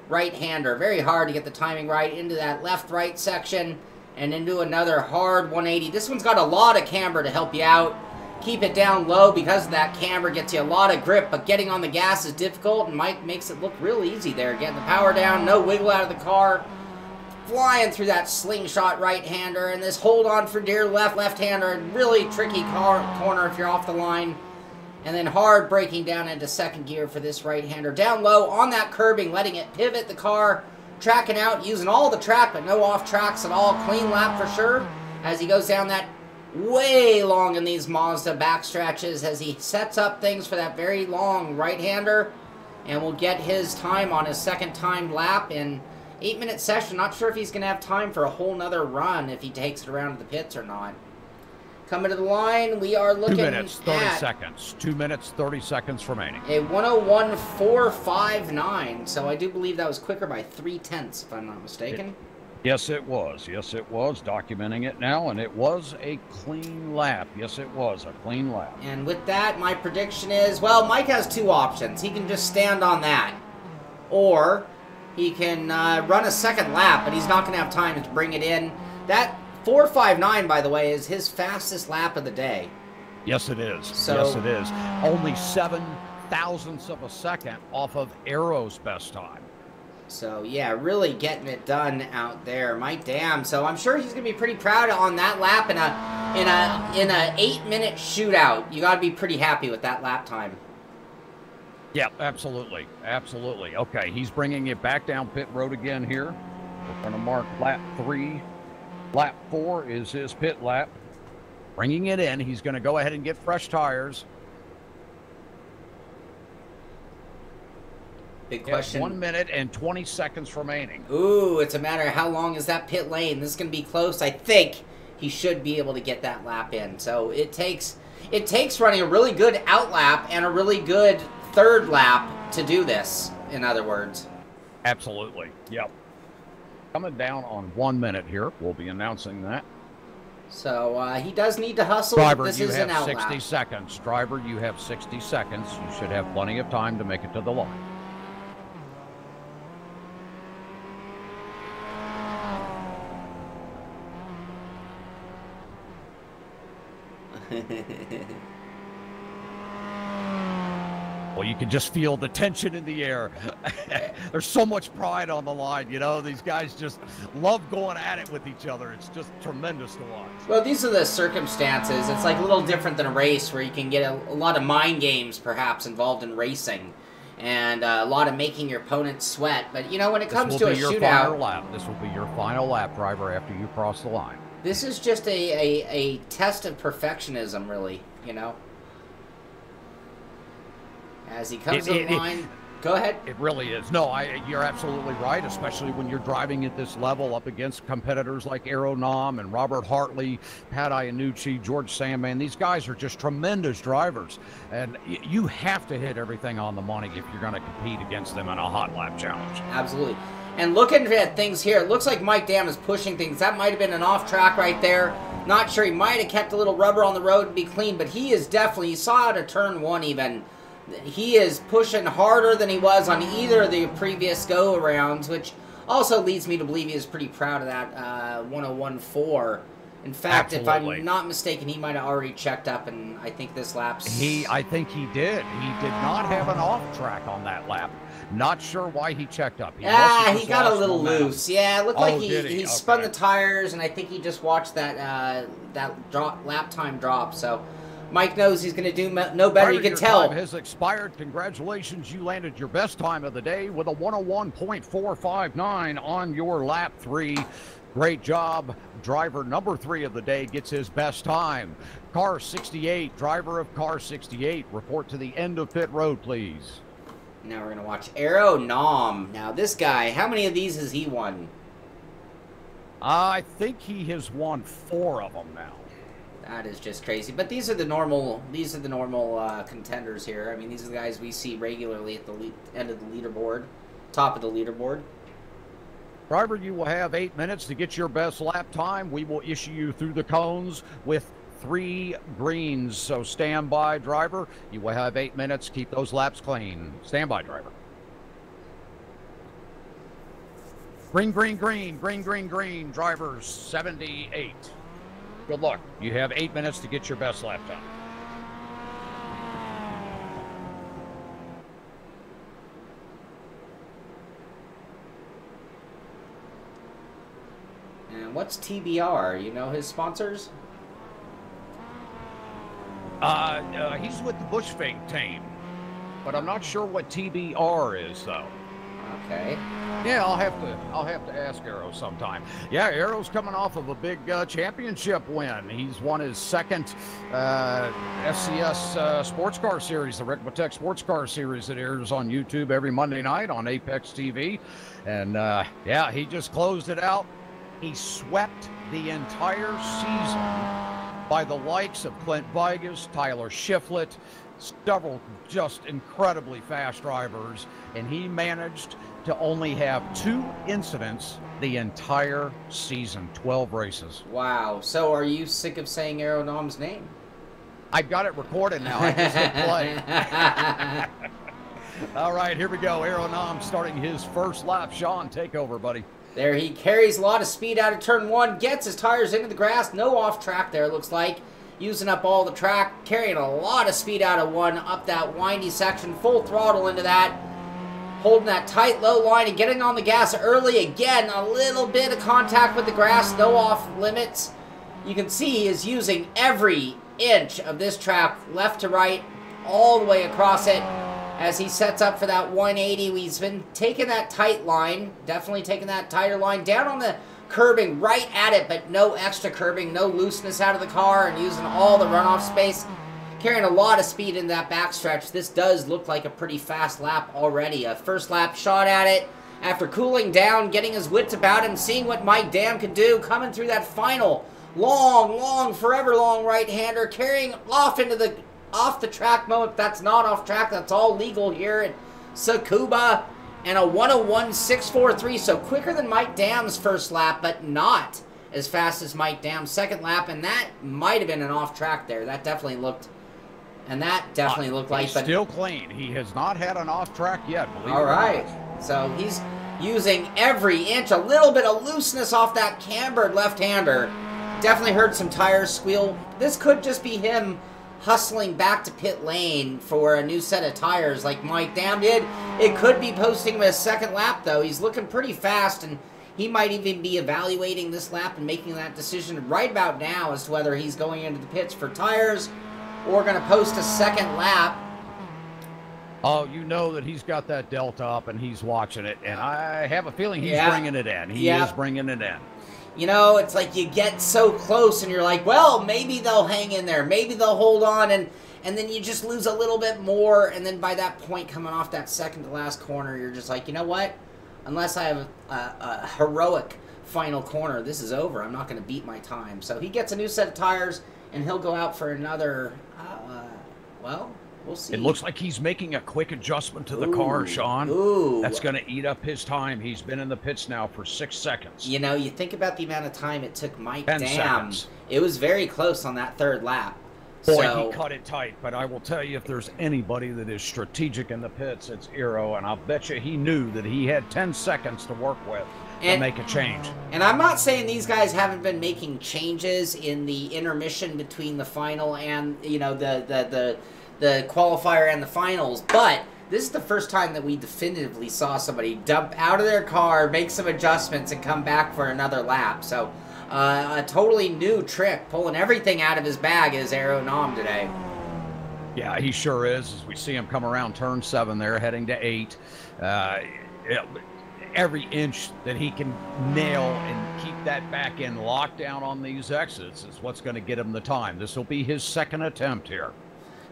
right-hander. Very hard to get the timing right into that left-right section and into another hard 180. This one's got a lot of camber to help you out. Keep it down low because of that camber, gets you a lot of grip, but getting on the gas is difficult, and Mike makes it look real easy there. Getting the power down, no wiggle out of the car, flying through that slingshot right-hander, and this hold on for dear left-hander, really tricky corner if you're off the line, and then hard braking down into second gear for this right-hander. Down low on that curbing, letting it pivot the car, tracking out, using all the track, but no off tracks at all. Clean lap for sure as he goes down that way long in these Mazda back stretches as he sets up things for that very long right-hander, and will get his time on his second timed lap in 8-minute session. Not sure if he's going to have time for a whole nother run if he takes it around to the pits or not. Coming to the line, we are looking 2 minutes, 30 at seconds. 2 minutes, 30 seconds remaining. a 101.459, so I do believe that was quicker by 0.3, if I'm not mistaken. Yes, it was. Yes, it was. Documenting it now, and it was a clean lap. Yes, it was a clean lap. And with that, my prediction is, well, Mike has 2 options. He can just stand on that, or he can run a second lap, but he's not going to have time to bring it in. That 4.59, by the way, is his fastest lap of the day. Yes, it is. So, yes, it is. Only 7 thousandths of a second off of Aero's best time. So, yeah, really getting it done out there. My damn. So, I'm sure he's going to be pretty proud on that lap in a 8-minute shootout. You got to be pretty happy with that lap time. Yeah, absolutely. Absolutely. Okay, he's bringing it back down pit road again here. We're going to mark lap 3. Lap 4 is his pit lap. Bringing it in. He's going to go ahead and get fresh tires. Big question. 1 minute and 20 seconds remaining. Ooh, it's a matter of how long is that pit lane. This is going to be close. I think he should be able to get that lap in. So it takes running a really good out lap and a really good third lap to do this, in other words. Absolutely. Yep. Coming down on 1 minute here. We'll be announcing that. So he does need to hustle. Driver, this you is have an out 60 lap. seconds. Driver, you have 60 seconds. You should have plenty of time to make it to the line. Well, you can just feel the tension in the air. There's so much pride on the line, you know. These guys just love going at it with each other. It's just tremendous to watch. Well, these are the circumstances. It's like a little different than a race where you can get a lot of mind games, perhaps, involved in racing. And a lot of making your opponent sweat. But, you know, when it comes to a shootout... This will be your final lap, driver, after you cross the line. This is just a test of perfectionism, really, you know? As he comes to the line... Go ahead. It really is. No, you're absolutely right, especially when you're driving at this level up against competitors like Aero Nom and Robert Hartley, Pat Iannucci, George Sandman. These guys are just tremendous drivers, and you have to hit everything on the money if you're going to compete against them in a hot lap challenge. Absolutely. And looking at things here, it looks like Mike Dam is pushing things. That might have been an off track right there. Not sure. He might have kept a little rubber on the road to be clean, but he is definitely, you saw out of turn 1 even, he is pushing harder than he was on either of the previous go-arounds, which also leads me to believe he is pretty proud of that 101.4. In fact, If I'm not mistaken, he might have already checked up, and I think this lap's... I think he did. He did not have an off track on that lap. Not sure why he checked up. He got a little loose. Yeah, it looked like he spun the tires, and I think he just watched that lap time drop. So Mike knows he's going to do no better. You can tell. Time has expired. Congratulations, you landed your best time of the day with a 101.459 on your lap 3. Great job. Driver number 3 of the day gets his best time. Car 68, driver of car 68, report to the end of pit road, please. Now we're going to watch Aero Nom. Now this guy, how many of these has he won? I think he has won 4 of them now. That is just crazy. But these are the normal contenders here. I mean, these are the guys we see regularly at the end of the leaderboard, top of the leaderboard. Driver, you will have 8 minutes to get your best lap time. We will issue you through the cones with 3 greens. So stand by, driver. You will have 8 minutes. Keep those laps clean. Stand by, driver. Green, green, green, green, green, green. Driver 78. Good luck. You have 8 minutes to get your best lap time. And what's TBR? You know his sponsors? He's with the Bushfink team, but I'm not sure what TBR is though. Okay. Yeah, I'll have to ask Aero sometime. Yeah, Aero's coming off of a big championship win. He's won his second SCS sports car series, the Ricmotech sports car series that airs on YouTube every Monday night on Apex TV. And yeah, he just closed it out. He swept the entire season by the likes of Clint Vigas, Tyler Shiflett, several just incredibly fast drivers, and he managed to only have 2 incidents the entire season, 12 races. Wow. So are you sick of saying Aero Nom's name? I've got it recorded now. I just hit play. All right, here we go. Aero Nom starting his first lap. Shaun, take over, buddy. There he carries a lot of speed out of turn 1, gets his tires into the grass, no off track there, it looks like. Using up all the track, carrying a lot of speed out of 1, up that windy section, full throttle into that. Holding that tight low line and getting on the gas early again. A little bit of contact with the grass, no off limits. You can see he is using every inch of this track, left to right, all the way across it. As he sets up for that 180, he's been taking that tight line, definitely taking that tighter line, down on the curbing, right at it, but no extra curbing, no looseness out of the car, and using all the runoff space, carrying a lot of speed in that backstretch. This does look like a pretty fast lap already. A first lap shot at it, after cooling down, getting his wits about him, seeing what Mike Dam could do, coming through that final long, forever long right-hander, carrying off into the off the track moment. That's not off track, that's all legal here at Tsukuba, and a 101.643, so quicker than Mike Dam's first lap, but not as fast as Mike Dam's second lap, and that might have been an off track there. That definitely looked, like, he's still clean. He has not had an off track yet, believe it or not. All right, so he's using every inch, a little bit of looseness off that cambered left-hander. Definitely heard some tires squeal. This could just be him hustling back to pit lane for a new set of tires like Mike Dam did. It could be posting him a second lap, though. He's looking pretty fast, and he might even be evaluating this lap and making that decision right about now as to whether he's going into the pits for tires or going to post a second lap. Oh, you know that he's got that delta up and he's watching it, and I have a feeling he's bringing it in. He is bringing it in. You know, it's like you get so close and you're like, well, maybe they'll hang in there. Maybe they'll hold on. And and then you just lose a little bit more, and then by that point, coming off that second to last corner, you're just like, you know what? Unless I have a heroic final corner, this is over. I'm not going to beat my time. So he gets a new set of tires, and he'll go out for another, well, we'll see. It looks like he's making a quick adjustment to the car, Sean. Ooh. That's going to eat up his time. He's been in the pits now for 6 seconds. You know, you think about the amount of time it took Mike 10 Dam. seconds. It was very close on that third lap. Boy, So, he cut it tight, but I will tell you, if there's anybody that is strategic in the pits, it's Aero, and I'll bet you he knew that he had 10 seconds to work with to make a change. And I'm not saying these guys haven't been making changes in the intermission between the final and, you know, the qualifier and the finals, but this is the first time that we definitively saw somebody dump out of their car, make some adjustments, and come back for another lap. So, a totally new trick, pulling everything out of his bag is Aero Nom today. Yeah, he sure is. As we see him come around turn 7 there, heading to 8. Every inch that he can nail and keep that back end locked down on these exits is what's going to get him the time. This will be his second attempt here.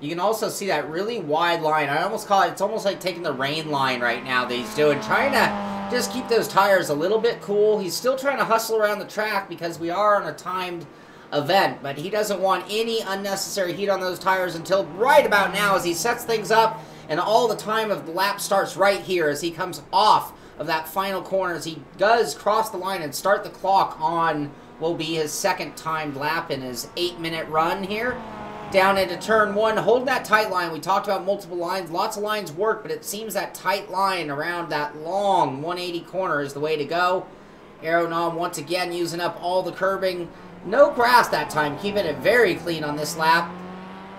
You can also see that really wide line. I almost call it, it's almost like taking the rain line right now that he's doing, trying to just keep those tires a little bit cool. He's still trying to hustle around the track because we are on a timed event, but he doesn't want any unnecessary heat on those tires until right about now as he sets things up, and all the time of the lap starts right here as he comes off of that final corner, as he does cross the line and start the clock on will be his second timed lap in his 8-minute run here. Down into turn 1, holding that tight line. We talked about multiple lines. Lots of lines work, but it seems that tight line around that long 180 corner is the way to go. Aero Nom once again using up all the curbing. No grass that time, keeping it very clean on this lap.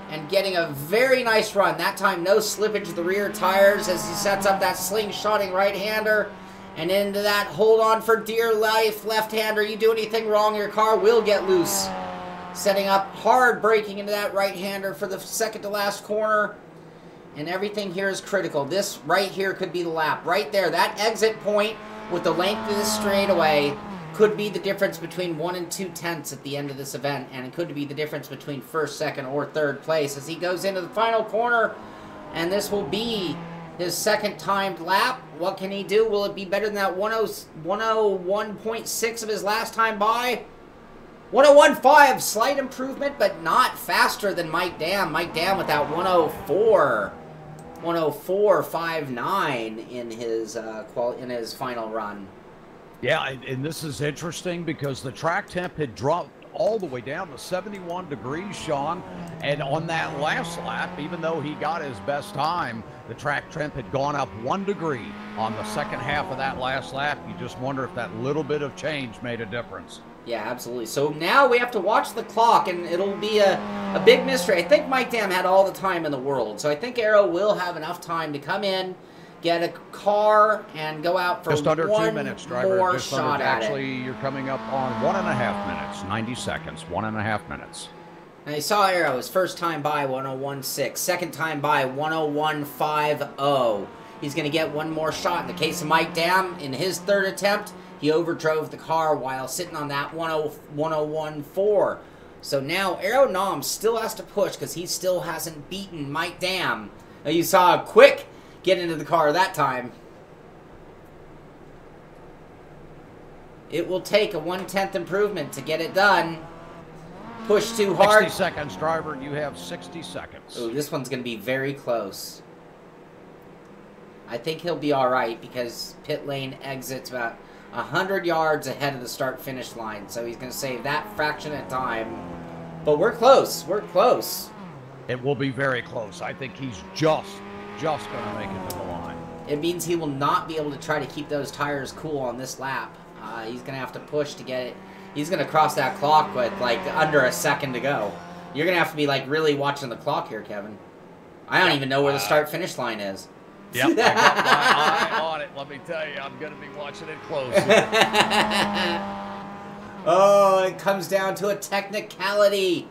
And getting a very nice run. That time, no slippage of the rear tires as he sets up that slingshotting right-hander. And into that hold on for dear life left-hander. You do anything wrong, your car will get loose. Setting up hard braking into that right-hander for the second to last corner. And everything here is critical. This right here could be the lap. Right there, that exit point with the length of this straightaway could be the difference between 1 and 2 tenths at the end of this event. And it could be the difference between first, second, or third place as he goes into the final corner. And this will be his second timed lap. What can he do? Will it be better than that 101.6 of his last time by? 101.5, slight improvement, but not faster than Mike Dam. Mike Dam with that 104.59 in his final run. Yeah, and this is interesting because the track temp had dropped all the way down to 71 degrees, Sean. And on that last lap, even though he got his best time, the track temp had gone up 1 degree on the second half of that last lap. You just wonder if that little bit of change made a difference. Yeah, absolutely. So now we have to watch the clock, and it'll be a big mystery. I think Mike Dam had all the time in the world, so I think Aero will have enough time to come in, get a car, and go out for just under 2 one minutes, driver. more just shot under, at actually, it. You're coming up on 1.5 minutes, 90 seconds, 1.5 minutes. And I saw Aero his first time by 101.6, second time by 101.50. He's going to get one more shot. In the case of Mike Dam, in his third attempt, he overdrove the car while sitting on that 101.4. So now Aero Nom still has to push because he still hasn't beaten Mike Dam. Now you saw a quick get into the car that time. It will take a 1/10 improvement to get it done. Push too hard. 60 seconds, driver. You have 60 seconds. Oh, this one's going to be very close. I think he'll be all right because pit lane exits about 100 yards ahead of the start-finish line. So he's going to save that fraction of time. But we're close. We're close. It will be very close. I think he's just going to make it to the line. It means he will not be able to try to keep those tires cool on this lap. He's going to have to push to get it. He's going to cross that clock with, like, under a second to go. You're going to have to be, like, really watching the clock here, Kevin. I don't even know where the start-finish line is. Yep, I got my eye on it. Let me tell you, I'm going to be watching it closely. Oh, it comes down to a technicality.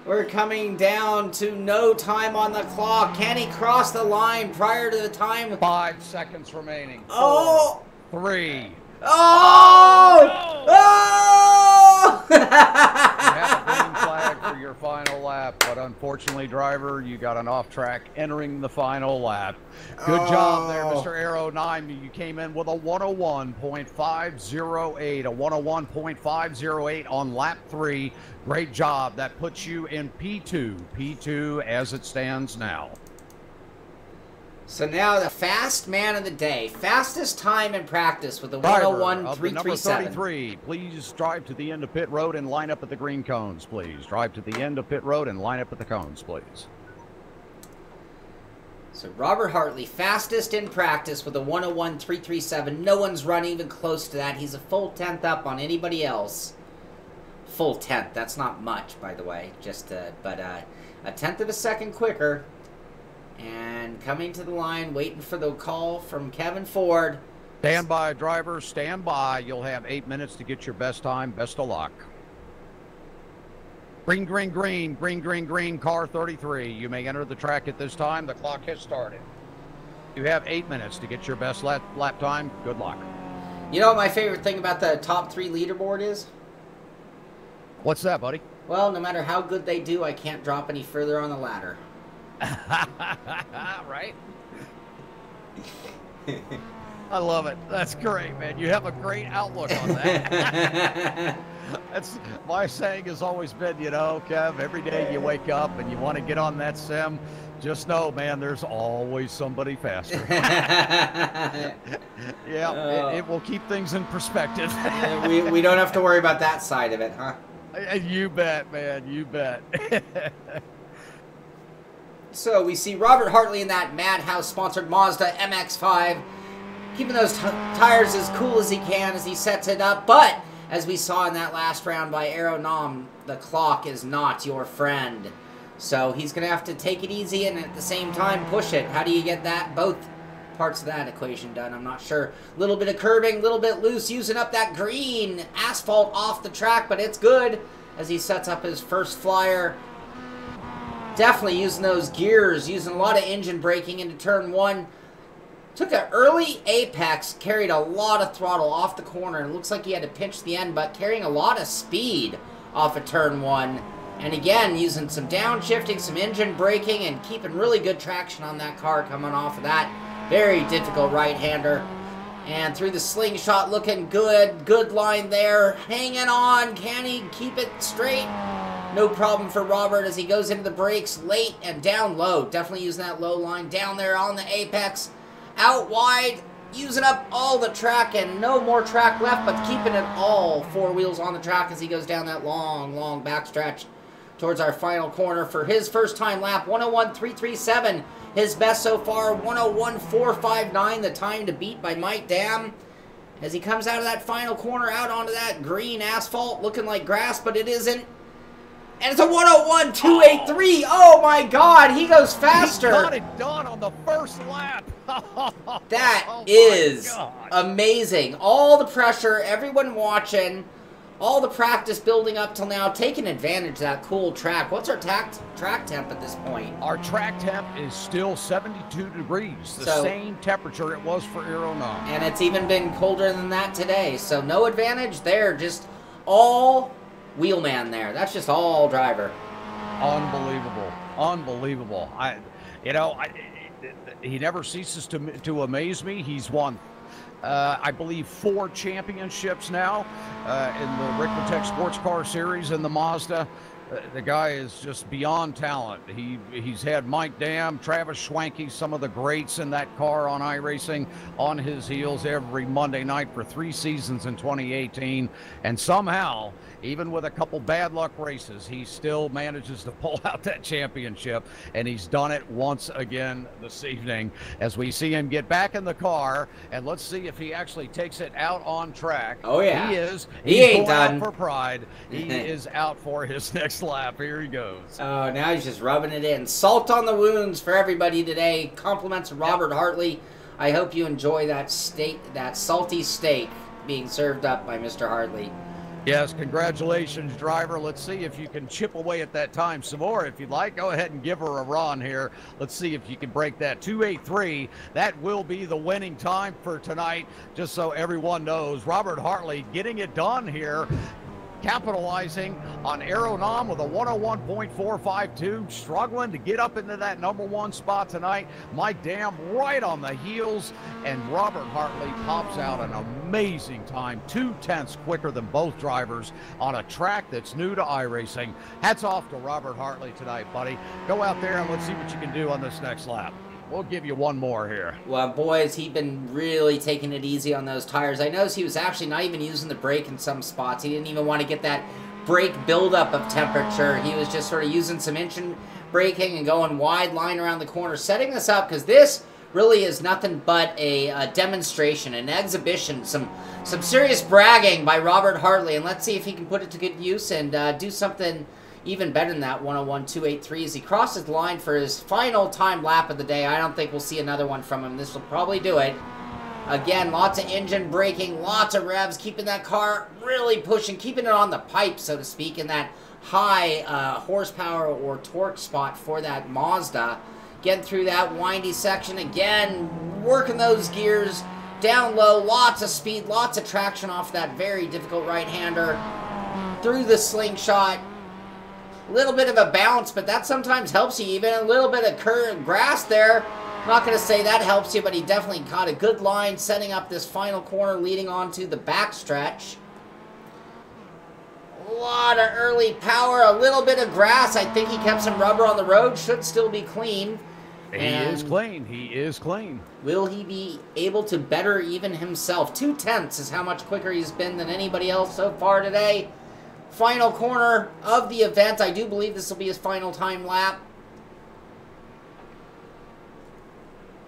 We're coming down to no time on the clock. Can he cross the line prior to the time? 5 seconds remaining. 4, Oh! 3. Oh! No! Oh! You have a green flag for your final lap, but unfortunately, driver, you got an off track entering the final lap. Good job there, Mr. Aero 9. You came in with a 101.508, a 101.508 on lap 3. Great job. That puts you in P2 as it stands now. So now the fast man of the day, fastest time in practice with the 101.337. Number 33, please drive to the end of pit road and line up at the green cones, please. Drive to the end of pit road and line up at the cones, please. So Robert Hartley, fastest in practice with a 101.337. No one's run even close to that. He's a full 10th up on anybody else. Full 10th. That's not much, by the way. Just, but a 10th of a second quicker. And coming to the line, waiting for the call from Kevin Ford. Stand by, driver. Stand by. You'll have 8 minutes to get your best time. Best of luck. Green, green, green, green, green, green, car 33. You may enter the track at this time. The clock has started. You have 8 minutes to get your best lap time. Good luck. You know what my favorite thing about the top 3 leaderboard is? What's that, buddy? Well, no matter how good they do, I can't drop any further on the ladder. Right? I love it. That's great, man. You have a great outlook on that. That's my saying has always been, you know, Kev, every day you wake up and you want to get on that sim, just know, man, there's always somebody faster. Yeah, it will keep things in perspective. we don't have to worry about that side of it, huh? You bet, man. You bet. So we see Robert Hartley in that Madhouse-sponsored Mazda MX5, keeping those tires as cool as he can as he sets it up. But, as we saw in that last round by Aero Nom, the clock is not your friend. So he's going to have to take it easy and at the same time push it. How do you get that? Both parts of that equation done, I'm not sure. A little bit of curbing, a little bit loose, using up that green asphalt off the track, but it's good as he sets up his first flyer. Definitely using those gears, using a lot of engine braking into turn 1. Took an early apex, carried a lot of throttle off the corner, and it looks like he had to pinch the end, but carrying a lot of speed off of turn 1. And again, using some downshifting, some engine braking, and keeping really good traction on that car coming off of that. Very difficult right-hander. And through the slingshot, looking good. Good line there. Hanging on. Can he keep it straight? No problem for Robert as he goes into the brakes late and down low. Definitely using that low line down there on the apex. Out wide, using up all the track and no more track left, but keeping it all 4 wheels on the track as he goes down that long, long backstretch towards our final corner for his first time lap. 101.337, his best so far. 101.459, the time to beat by Mike Dam. As he comes out of that final corner, out onto that green asphalt, looking like grass, but it isn't. And it's a 101.283. Oh my God, he goes faster. He got it done on the first lap. That is amazing. All the pressure, everyone watching, all the practice building up till now, taking advantage of that cool track. What's our track temp at this point? Our track temp is still 72 degrees, the same temperature it was for Aero Nom. And it's even been colder than that today. So no advantage there, just all wheelman there. That's just all driver. Unbelievable. Unbelievable. He never ceases to amaze me. He's won, I believe, 4 championships now in the Ricmotech Sports Car Series in the Mazda. The guy is just beyond talent. He's had Mike Dam, Travis Schwanke, some of the greats in that car on iRacing on his heels every Monday night for 3 seasons in 2018. And somehow, even with a couple bad luck races, he still manages to pull out that championship. And he's done it once again this evening as we see him get back in the car. And let's see if he actually takes it out on track. Oh, yeah. He is. He He's ain't going out done. for pride. He is out for his next lap. Here he goes. Oh, now he's just rubbing it in. Salt on the wounds for everybody today. Compliments of Robert Hartley. I hope you enjoy that salty steak being served up by Mr. Hartley. Yes, congratulations, driver. Let's see if you can chip away at that time some more. If you'd like, go ahead and give her a run here. Let's see if you can break that 2:83. That will be the winning time for tonight, just so everyone knows. Robert Hartley getting it done here. capitalizing on Aeronom with a 101.452, struggling to get up into that #1 spot tonight. Mike Dam right on the heels, and Robert Hartley pops out an amazing time, 2/10 quicker than both drivers on a track that's new to iRacing. Hats off to Robert Hartley tonight, buddy. Go out there and let's see what you can do on this next lap. We'll give you one more here. Well, boys, he's been really taking it easy on those tires. I noticed he was actually not even using the brake in some spots. He didn't even want to get that brake buildup of temperature. He was just sort of using some engine braking and going wide line around the corner, setting this up, because this really is nothing but a demonstration, an exhibition, some serious bragging by Robert Hartley. And let's see if he can put it to good use and do something even better than that 101.283 as he crosses the line for his final time lap of the day. I don't think we'll see another one from him. This will probably do it. Again, lots of engine braking, lots of revs, keeping that car really pushing, keeping it on the pipe, so to speak, in that high horsepower or torque spot for that Mazda. Getting through that windy section again, working those gears down low, lots of speed, lots of traction off that very difficult right-hander. Through the slingshot. A little bit of a bounce, but that sometimes helps you. Even a little bit of current grass there. I'm not going to say that helps you, but he definitely caught a good line setting up this final corner leading on to the backstretch. A lot of early power, a little bit of grass. I think he kept some rubber on the road. Should still be clean. He is clean. He is clean. Will he be able to better even himself? 2/10 is how much quicker he's been than anybody else so far today. Final corner of the event. I do believe this will be his final time lap.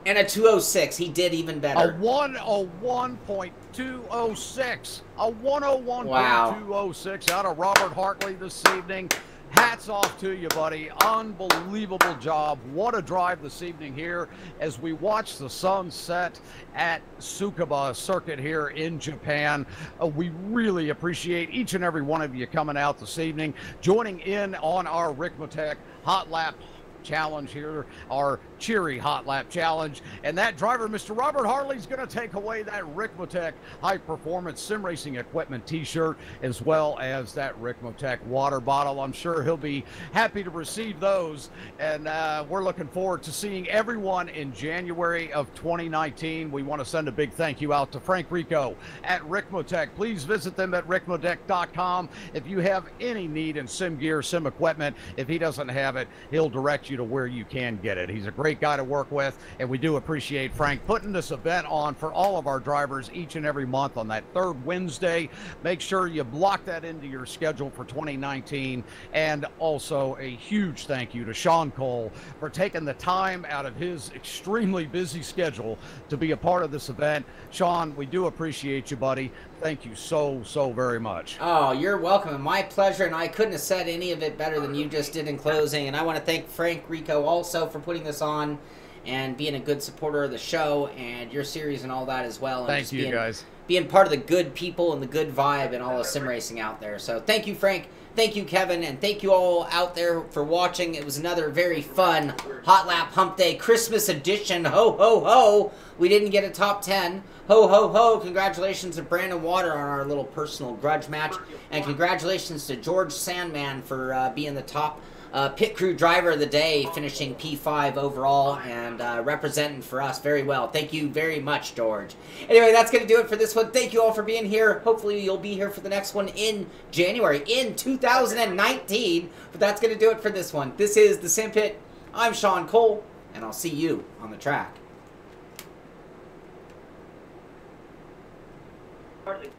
And a 2:06. He did even better. A 101.206. A 101.206 out of Robert Hartley this evening. Hats off to you, buddy. Unbelievable job. What a drive this evening here as we watch the sun set at Tsukuba circuit here in Japan. We really appreciate each and every one of you coming out this evening, joining in on our Ricmotech Hot Lap Challenge here, our cheery Hot Lap Challenge. And that driver, Mr. Robert Hartley, is going to take away that Ricmotech High Performance Sim Racing Equipment t-shirt, as well as that Ricmotech water bottle. I'm sure he'll be happy to receive those. And we're looking forward to seeing everyone in January of 2019. We want to send a big thank you out to Frank Rico at Ricmotech. Please visit them at ricmotech.com. If you have any need in sim gear, sim equipment, if he doesn't have it, he'll direct you to where you can get it. He's a great guy to work with, and we do appreciate Frank putting this event on for all of our drivers each and every month on that third Wednesday. Make sure you block that into your schedule for 2019. And also a huge thank you to Sean Cole for taking the time out of his extremely busy schedule to be a part of this event. Sean, we do appreciate you, buddy. Thank you so very much. Oh, you're welcome. My pleasure, and I couldn't have said any of it better than you just did in closing. And I want to thank Frank Rico also for putting this on and being a good supporter of the show and your series and all that as well. And thank you, guys. Being part of the good people and the good vibe and all the sim racing out there. So thank you, Frank. Thank you, Kevin, and thank you all out there for watching. It was another very fun Hot Lap Hump Day Christmas edition. Ho, ho, ho. We didn't get a top 10. Ho, ho, ho. Congratulations to Brandon Water on our little personal grudge match. And congratulations to George Sandman for being the top pit crew driver of the day, finishing P5 overall and representing for us very well. Thank you very much, George. Anyway, that's going to do it for this one. Thank you all for being here. Hopefully you'll be here for the next one in January, in 2019. But that's going to do it for this one. This is The Simpit. I'm Sean Cole, and I'll see you on the track. Hardly good.